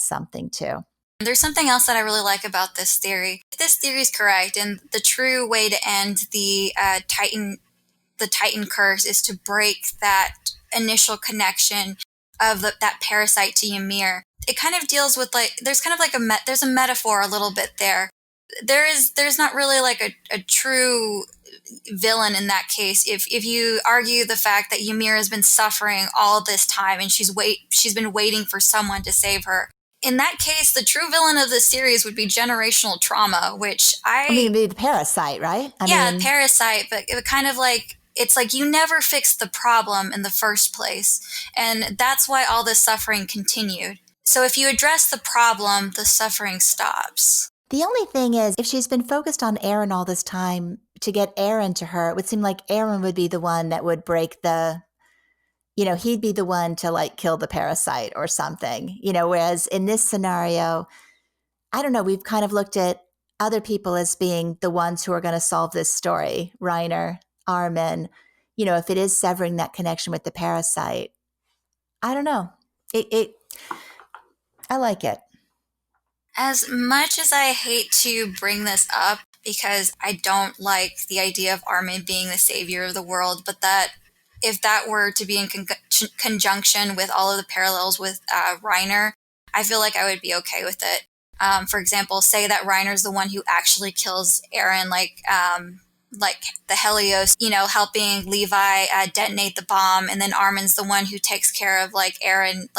something too. There's something else that I really like about this theory. If this theory is correct, and the true way to end the Titan curse is to break that initial connection of that parasite to Ymir. It kind of deals with there's kind of like there's a metaphor a little bit there. There's not really like a true villain in that case. If you argue the fact that Ymir has been suffering all this time and she's been waiting for someone to save her. In that case, the true villain of the series would be generational trauma, which I mean, it'd be the parasite, right? Parasite, but it would kind of like, it's like you never fixed the problem in the first place. And that's why all this suffering continued. So if you address the problem, the suffering stops. The only thing is, if she's been focused on Aaron all this time, to get Aaron to her, it would seem like Aaron would be the one that would break he'd be the one to like kill the parasite or something, whereas in this scenario, I don't know, we've kind of looked at other people as being the ones who are going to solve this story. Reiner, Armin, if it is severing that connection with the parasite, I don't know. I like it. As much as I hate to bring this up, because I don't like the idea of Armin being the savior of the world, but that if that were to be in conjunction with all of the parallels with Reiner, I feel like I would be okay with it. For example, say that Reiner's the one who actually kills Aaron, like the Helios, helping Levi detonate the bomb, and then Armin's the one who takes care of like Aaron,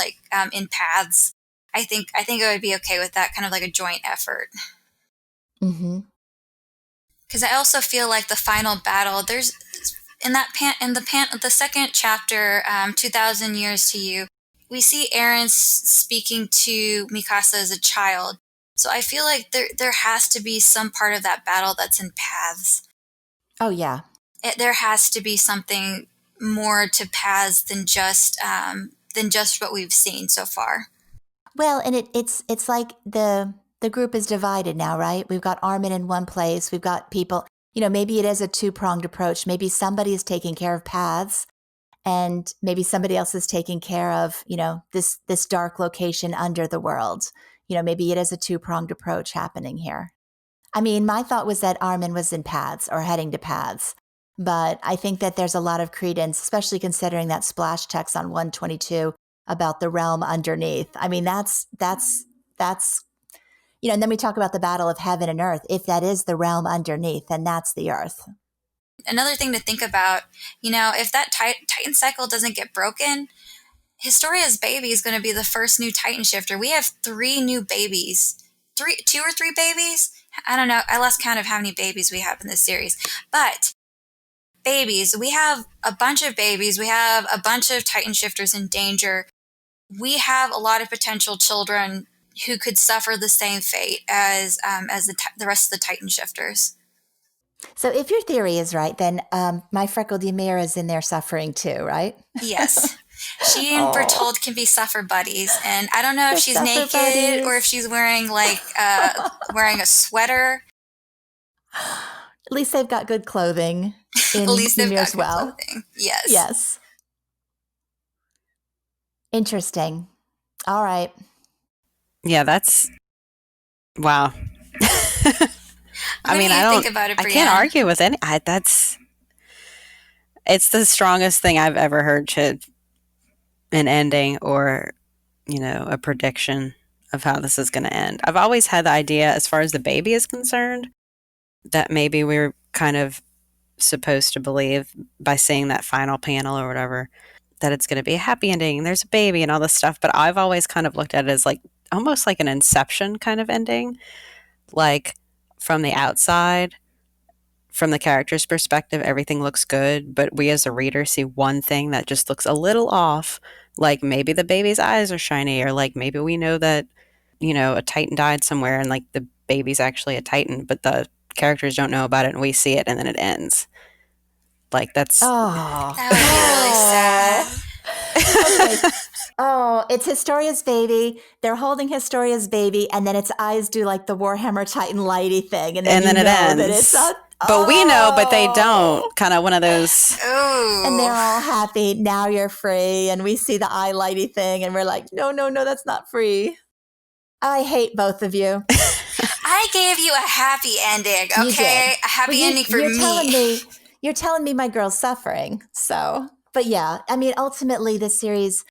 in paths. I think I would be okay with that, kind of like a joint effort. Mm-hmm. Because I also feel like the final battle, there's in the second chapter, 2,000 Years to You, we see Aaron speaking to Mikasa as a child. So I feel like there has to be some part of that battle that's in paths. Oh yeah, there has to be something more to paths than just what we've seen so far. Well, and it's like the group is divided now, right? We've got Armin in one place. We've got people, maybe it is a two-pronged approach. Maybe somebody is taking care of paths, and maybe somebody else is taking care of, this dark location under the world. Maybe it is a two-pronged approach happening here. I mean, my thought was that Armin was in paths or heading to paths, but I think that there's a lot of credence, especially considering that splash text on 122 about the realm underneath. I mean, that's, and then we talk about the battle of heaven and earth. If that is the realm underneath, then that's the earth. Another thing to think about, if that Titan cycle doesn't get broken, Historia's baby is going to be the first new Titan shifter. We have 3 new babies. 2 or 3 babies? I don't know. I lost count of how many babies we have in this series. But babies, we have a bunch of babies. We have a bunch of Titan shifters in danger. We have a lot of potential children who could suffer the same fate as the rest of the Titan shifters. So if your theory is right, then my freckled Ymir is in there suffering too, right? Yes. She and Bertolt can be suffer buddies, and I don't know if she's naked buddies, or if she's wearing wearing a sweater. At least they've got good clothing in At least they've Ymir's got good clothing. Yes. Yes. Interesting. All right. Yeah, that's wow. I mean, think about it, I can't argue with any. It's the strongest thing I've ever heard to an ending or, a prediction of how this is going to end. I've always had the idea, as far as the baby is concerned, that maybe we're kind of supposed to believe by seeing that final panel or whatever, that it's going to be a happy ending, there's a baby and all this stuff, but I've always kind of looked at it as like almost like an Inception kind of ending. Like from the outside, from the character's perspective, everything looks good, but we as a reader see one thing that just looks a little off. Like maybe the baby's eyes are shiny, or like maybe we know that, a Titan died somewhere and like the baby's actually a Titan, but the characters don't know about it and we see it and then it ends. Like that's Oh. That would be really sad. Okay. Oh, it's Historia's baby. They're holding Historia's baby, and then its eyes do like the Warhammer Titan lighty thing, and then it ends. that it's But we know, but they don't. Kind of one of those. Ooh. And they're all happy. Now you're free, and we see the eye lighty thing, and we're like, no, that's not free. I hate both of you. I gave you a happy ending, You okay? did. A happy ending for me. You're telling me my girl's suffering. So, but yeah, I mean, ultimately, this series,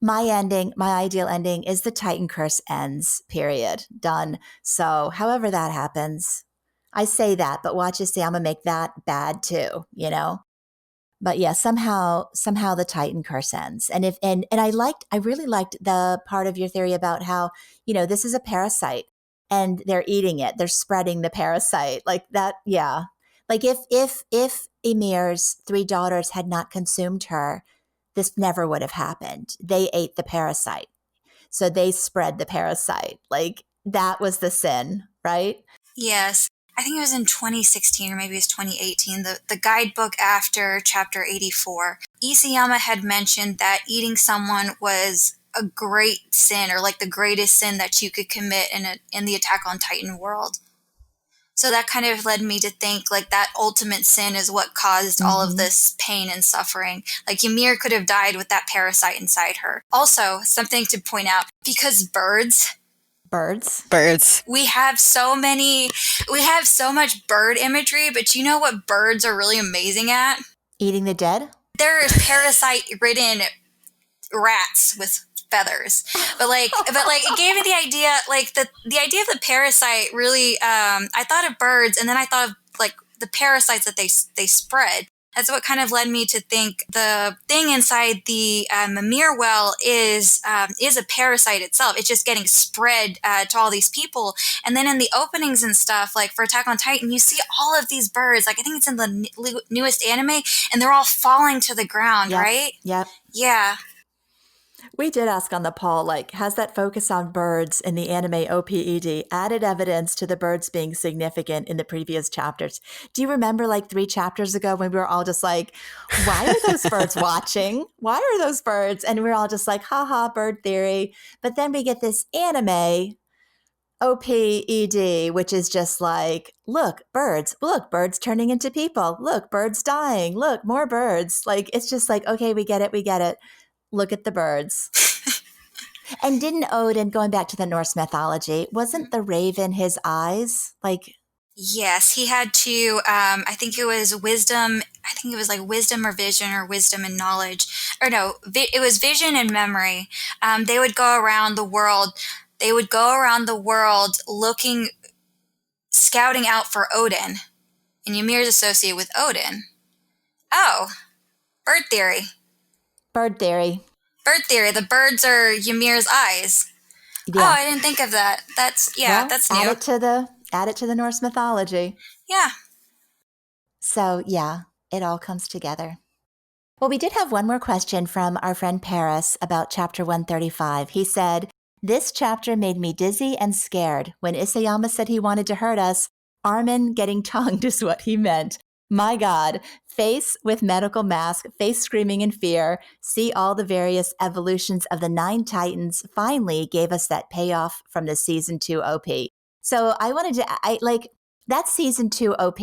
my ideal ending is the Titan curse ends, period. Done. So, however that happens, I say that, but watch us see, I'm going to make that bad too, But yeah, somehow the Titan curse ends. And I really liked the part of your theory about how, this is a parasite and they're eating it. They're spreading the parasite like that. Yeah. Like if Ymir's 3 daughters had not consumed her, this never would have happened. They ate the parasite. So they spread the parasite. Like that was the sin, right? Yes. I think it was in 2016 or maybe it was 2018, the guidebook after chapter 84. Isayama had mentioned that eating someone was a great sin, or like the greatest sin that you could commit in the Attack on Titan world. So that kind of led me to think like that ultimate sin is what caused all of this pain and suffering. Like Ymir could have died with that parasite inside her. Also, something to point out, because birds. We have so much bird imagery, but you know what birds are really amazing at? Eating the dead? They're parasite-ridden rats with feathers. But it gave me the idea, like the idea of the parasite really, I thought of birds and then I thought of like the parasites that they spread. That's what kind of led me to think the thing inside the Mimir well is a parasite itself. It's just getting spread to all these people. And then in the openings and stuff, like for Attack on Titan, you see all of these birds. Like I think it's in the newest anime, and they're all falling to the ground, right? Yep. Yeah. We did ask on the poll, like, has that focus on birds in the anime OPED added evidence to the birds being significant in the previous chapters? Do you remember like 3 chapters ago when we were all just like, why are those birds watching? Why are those birds? And we were all just like, haha, bird theory. But then we get this anime OPED, which is just like, look, birds turning into people. Look, birds dying. Look, more birds. Like, it's just like, okay, we get it. Look at the birds. And didn't Odin, going back to the Norse mythology, wasn't the raven his eyes? Like, yes, he had to, I think it was wisdom. I think it was like wisdom or vision or wisdom and knowledge. Or no, it was vision and memory. They would go around the world. Scouting out for Odin. And Ymir's associated with Odin. Oh, bird theory. The birds are Ymir's eyes. Yeah. Oh, I didn't think of that. That's new. Add it to the Norse mythology. Yeah. So yeah, it all comes together. Well, we did have one more question from our friend Paris about chapter 135. He said, "This chapter made me dizzy and scared. When Isayama said he wanted to hurt us, Armin getting tongued is what he meant. My God, face with medical mask, face screaming in fear, see all the various evolutions of the 9 Titans finally gave us that payoff from the season 2 OP." So that season 2 OP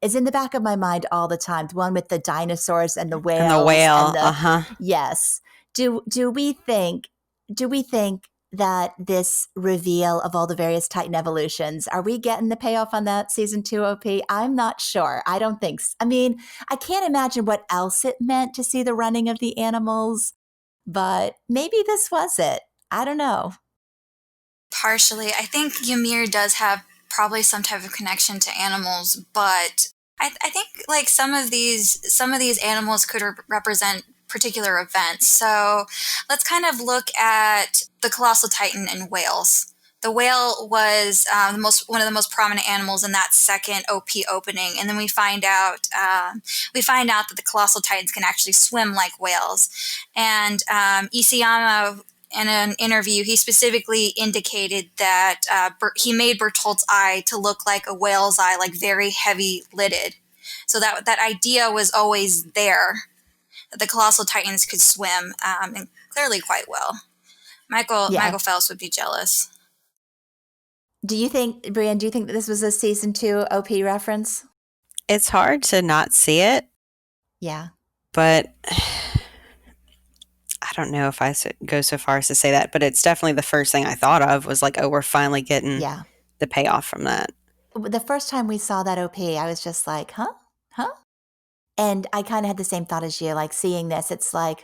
is in the back of my mind all the time. The one with the dinosaurs and the whales. And the whale, Yes. Do we think that this reveal of all the various Titan evolutions, are we getting the payoff on that season 2 OP? I'm not sure. I don't think so. I mean, I can't imagine what else it meant to see the running of the animals, but maybe this was it. I don't know. Partially. I think Ymir does have probably some type of connection to animals, but I think like some of these animals could represent particular events. So let's kind of look at the colossal titan in whales. The whale was one of the most prominent animals in that second OP opening, and then we find out that the colossal titans can actually swim like whales. And Isayama, in an interview, he specifically indicated that he made Bertolt's eye to look like a whale's eye, like very heavy lidded. So that idea was always there, that the colossal titans could swim, and clearly quite well. Michael Phelps would be jealous. Do you think, Brienne, that this was a season 2 OP reference? It's hard to not see it. Yeah. But I don't know if I go so far as to say that, but it's definitely the first thing I thought of was like, oh, we're finally getting the payoff from that. The first time we saw that OP, I was just like, huh? And I kind of had the same thought as you, like seeing this, it's like,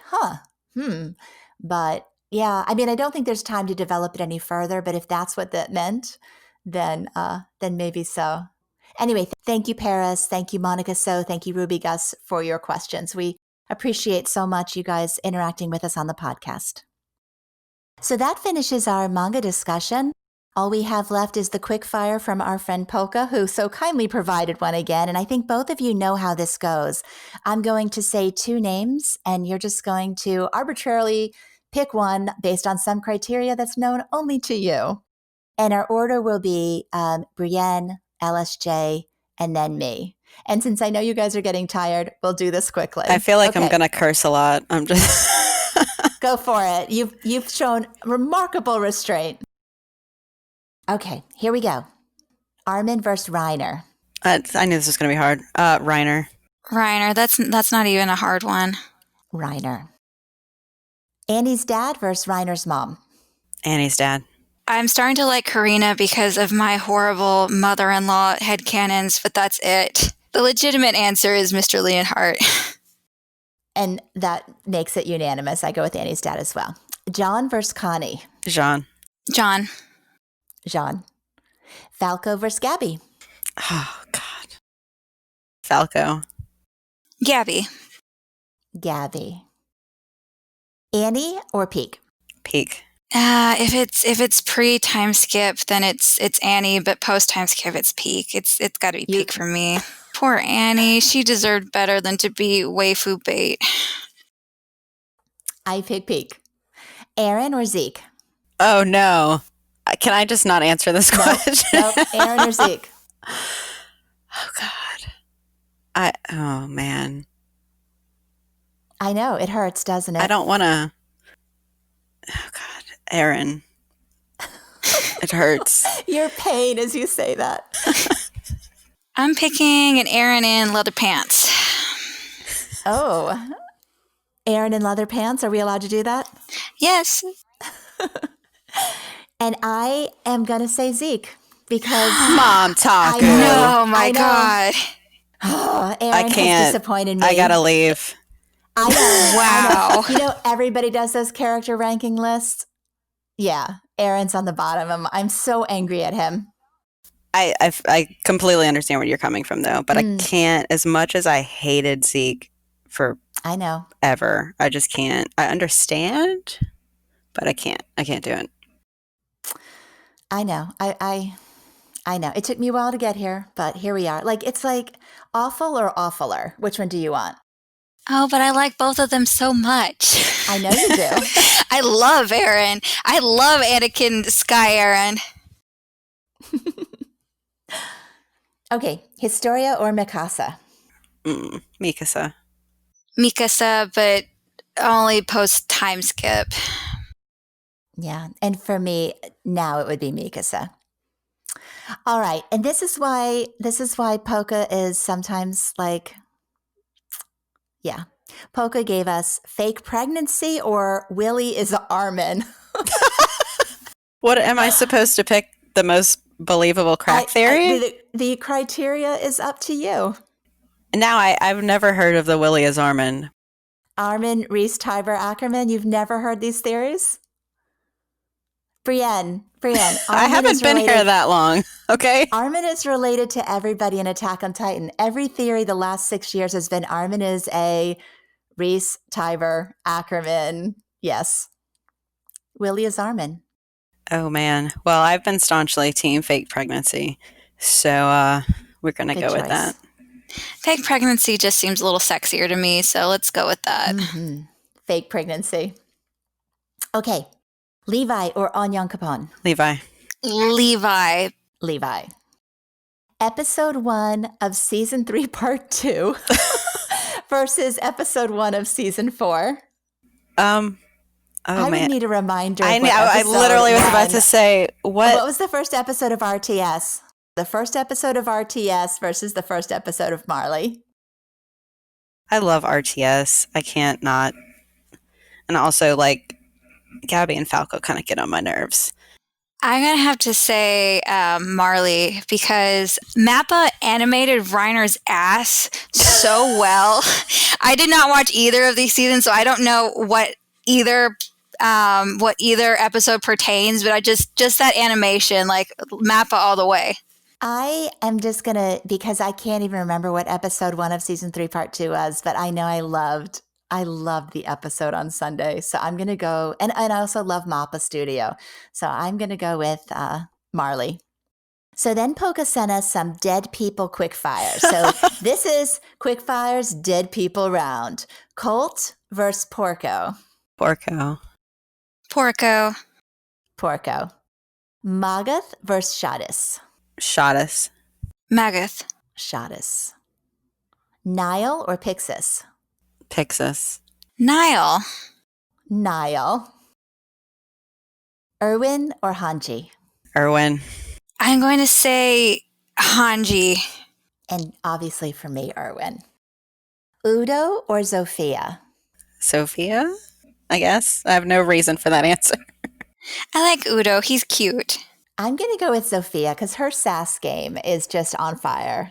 But yeah, I mean, I don't think there's time to develop it any further, but if that's what that meant, then maybe so. Anyway, thank you, Paris. Thank you, Monica So. Thank you, RubyGus, for your questions. We appreciate so much you guys interacting with us on the podcast. So that finishes our manga discussion. All we have left is the quick fire from our friend Polkka, who so kindly provided one again. And I think both of you know how this goes. I'm going to say 2 names, and you're just going to arbitrarily pick one based on some criteria that's known only to you. And our order will be Brienne, LSJ, and then me. And since I know you guys are getting tired, we'll do this quickly. I feel like I'm going to curse a lot. I'm just... Go for it. You've shown remarkable restraint. Okay, here we go. Armin versus Reiner. I knew this was going to be hard. Reiner. Reiner, that's not even a hard one. Reiner. Annie's dad versus Reiner's mom. Annie's dad. I'm starting to like Karina because of my horrible mother-in-law headcanons, but that's it. The legitimate answer is Mr. Leonhardt. And that makes it unanimous. I go with Annie's dad as well. John versus Connie. John. Falco versus Gabby. Oh, God. Falco. Gabby. Annie or Pieck? Pieck. If it's pre-time skip, then it's Annie, but post-time skip, it's Pieck. It's got to be Pieck for me. Poor Annie. She deserved better than to be waifu bait. I pick Pieck. Aaron or Zeke? Oh, no. Can I just not answer this question? Nope. Aaron or Zeke? Oh, God. Oh, man. I know. It hurts, doesn't it? I don't want to. Oh, God. Aaron. It hurts. Your pain as you say that. I'm picking an Aaron in leather pants. Oh. Aaron in leather pants? Are we allowed to do that? Yes. And I am going to say Zeke because Momtaku. Oh my God. Oh, Aaron I can't. has disappointed me. I gotta leave. I know. Wow. You know, everybody does those character ranking lists. Yeah, Aaron's on the bottom. I'm so angry at him. I completely understand where you're coming from, though, but I can't. As much as I hated Zeke for ever, I just can't. I understand, but I can't. I can't do it. I know. I know. It took me a while to get here, but here we are. Like, it's like awful or awfuler. Which one do you want? Oh, but I like both of them so much. I know you do. I love Aaron. I love Anakin Sky Aaron. Okay, Historia or Mikasa? Mikasa. Mikasa, but only post time skip. Yeah, and for me, now it would be Mikasa. All right, and this is why Polkka is sometimes like, yeah. Polkka gave us fake pregnancy or Willie is Armin. What am I supposed to pick? The most believable crack theory? The criteria is up to you. Now, I've never heard of the Willie is Armin. Armin, Reese, Tiber, Ackerman, you've never heard these theories? Brienne. I haven't been here that long, okay? Armin is related to everybody in Attack on Titan. Every theory the last 6 years has been Armin is a Reese, Tiber, Ackerman. Yes. Willie is Armin. Oh, man. Well, I've been staunchly team fake pregnancy. So we're going to Good go with choice. that. Fake pregnancy just seems a little sexier to me, so let's go with that. Mm-hmm. Fake pregnancy. Okay. Levi or Onion Capone? Levi. Levi. Levi. Episode 1 of Season 3, Part 2 versus Episode 1 of Season 4. Oh, I man. would need a reminder. I of what I literally was about episode to say, What was the first episode of RTS? The first episode of RTS versus the first episode of Marley. I love RTS. I can't not. And also, like, Gabby and Falco kind of get on my nerves. I'm going to have to say Marley, because Mappa animated Reiner's ass so well. I did not watch either of these seasons, so I don't know what either episode pertains, but I just that animation, like Mappa all the way. I am just going to, because I can't even remember what episode 1 of Season 3, Part 2 was, but I know I loved the episode on Sunday. So I'm going to go, and I also love Mappa Studio. So I'm going to go with Marley. So then Polkka sent us some dead people quickfire. So this is quickfire's dead people round. Colt versus Porco. Porco. Porco. Porco. Magath versus Shadis. Shadis. Magath. Shadis. Niall or Pixis? Pixis. Niall. Niall. Erwin or Hange? Erwin. I'm going to say Hange. And obviously for me, Erwin. Udo or Zofia? Sophia, I guess. I have no reason for that answer. I like Udo. He's cute. I'm going to go with Zofia because her sass game is just on fire.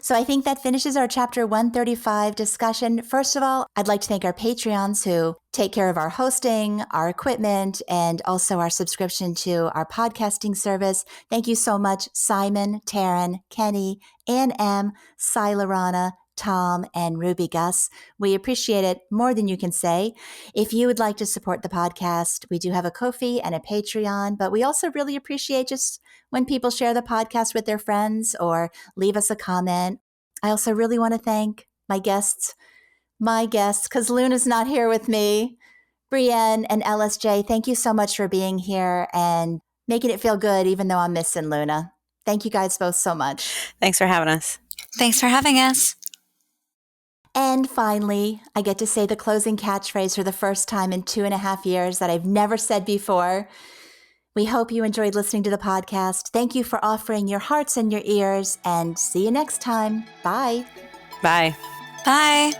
So I think that finishes our Chapter 135 discussion. First of all, I'd like to thank our Patreons who take care of our hosting, our equipment, and also our subscription to our podcasting service. Thank you so much, Simon, Taryn, Kenny, Ann M., Silarana, Tom, and RubyGus. We appreciate it more than you can say. If you would like to support the podcast, we do have a Ko-fi and a Patreon, but we also really appreciate just when people share the podcast with their friends or leave us a comment. I also really want to thank my guests, because Luna's not here with me. Brienne and LSJ, thank you so much for being here and making it feel good, even though I'm missing Luna. Thank you guys both so much. Thanks for having us. Thanks for having us. And finally, I get to say the closing catchphrase for the first time in 2.5 years that I've never said before. We hope you enjoyed listening to the podcast. Thank you for offering your hearts and your ears, and see you next time. Bye. Bye. Bye.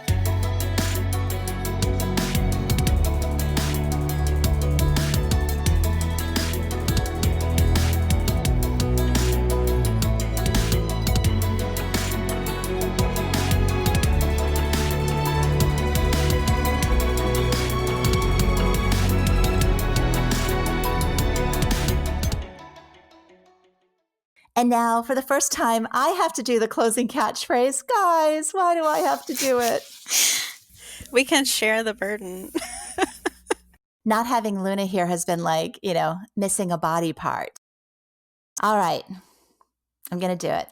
And now, for the first time, I have to do the closing catchphrase. Guys, why do I have to do it? We can share the burden. Not having Luna here has been like, missing a body part. All right, I'm going to do it.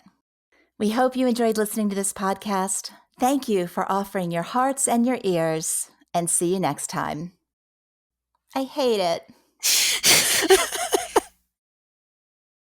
We hope you enjoyed listening to this podcast. Thank you for offering your hearts and your ears, and see you next time. I hate it.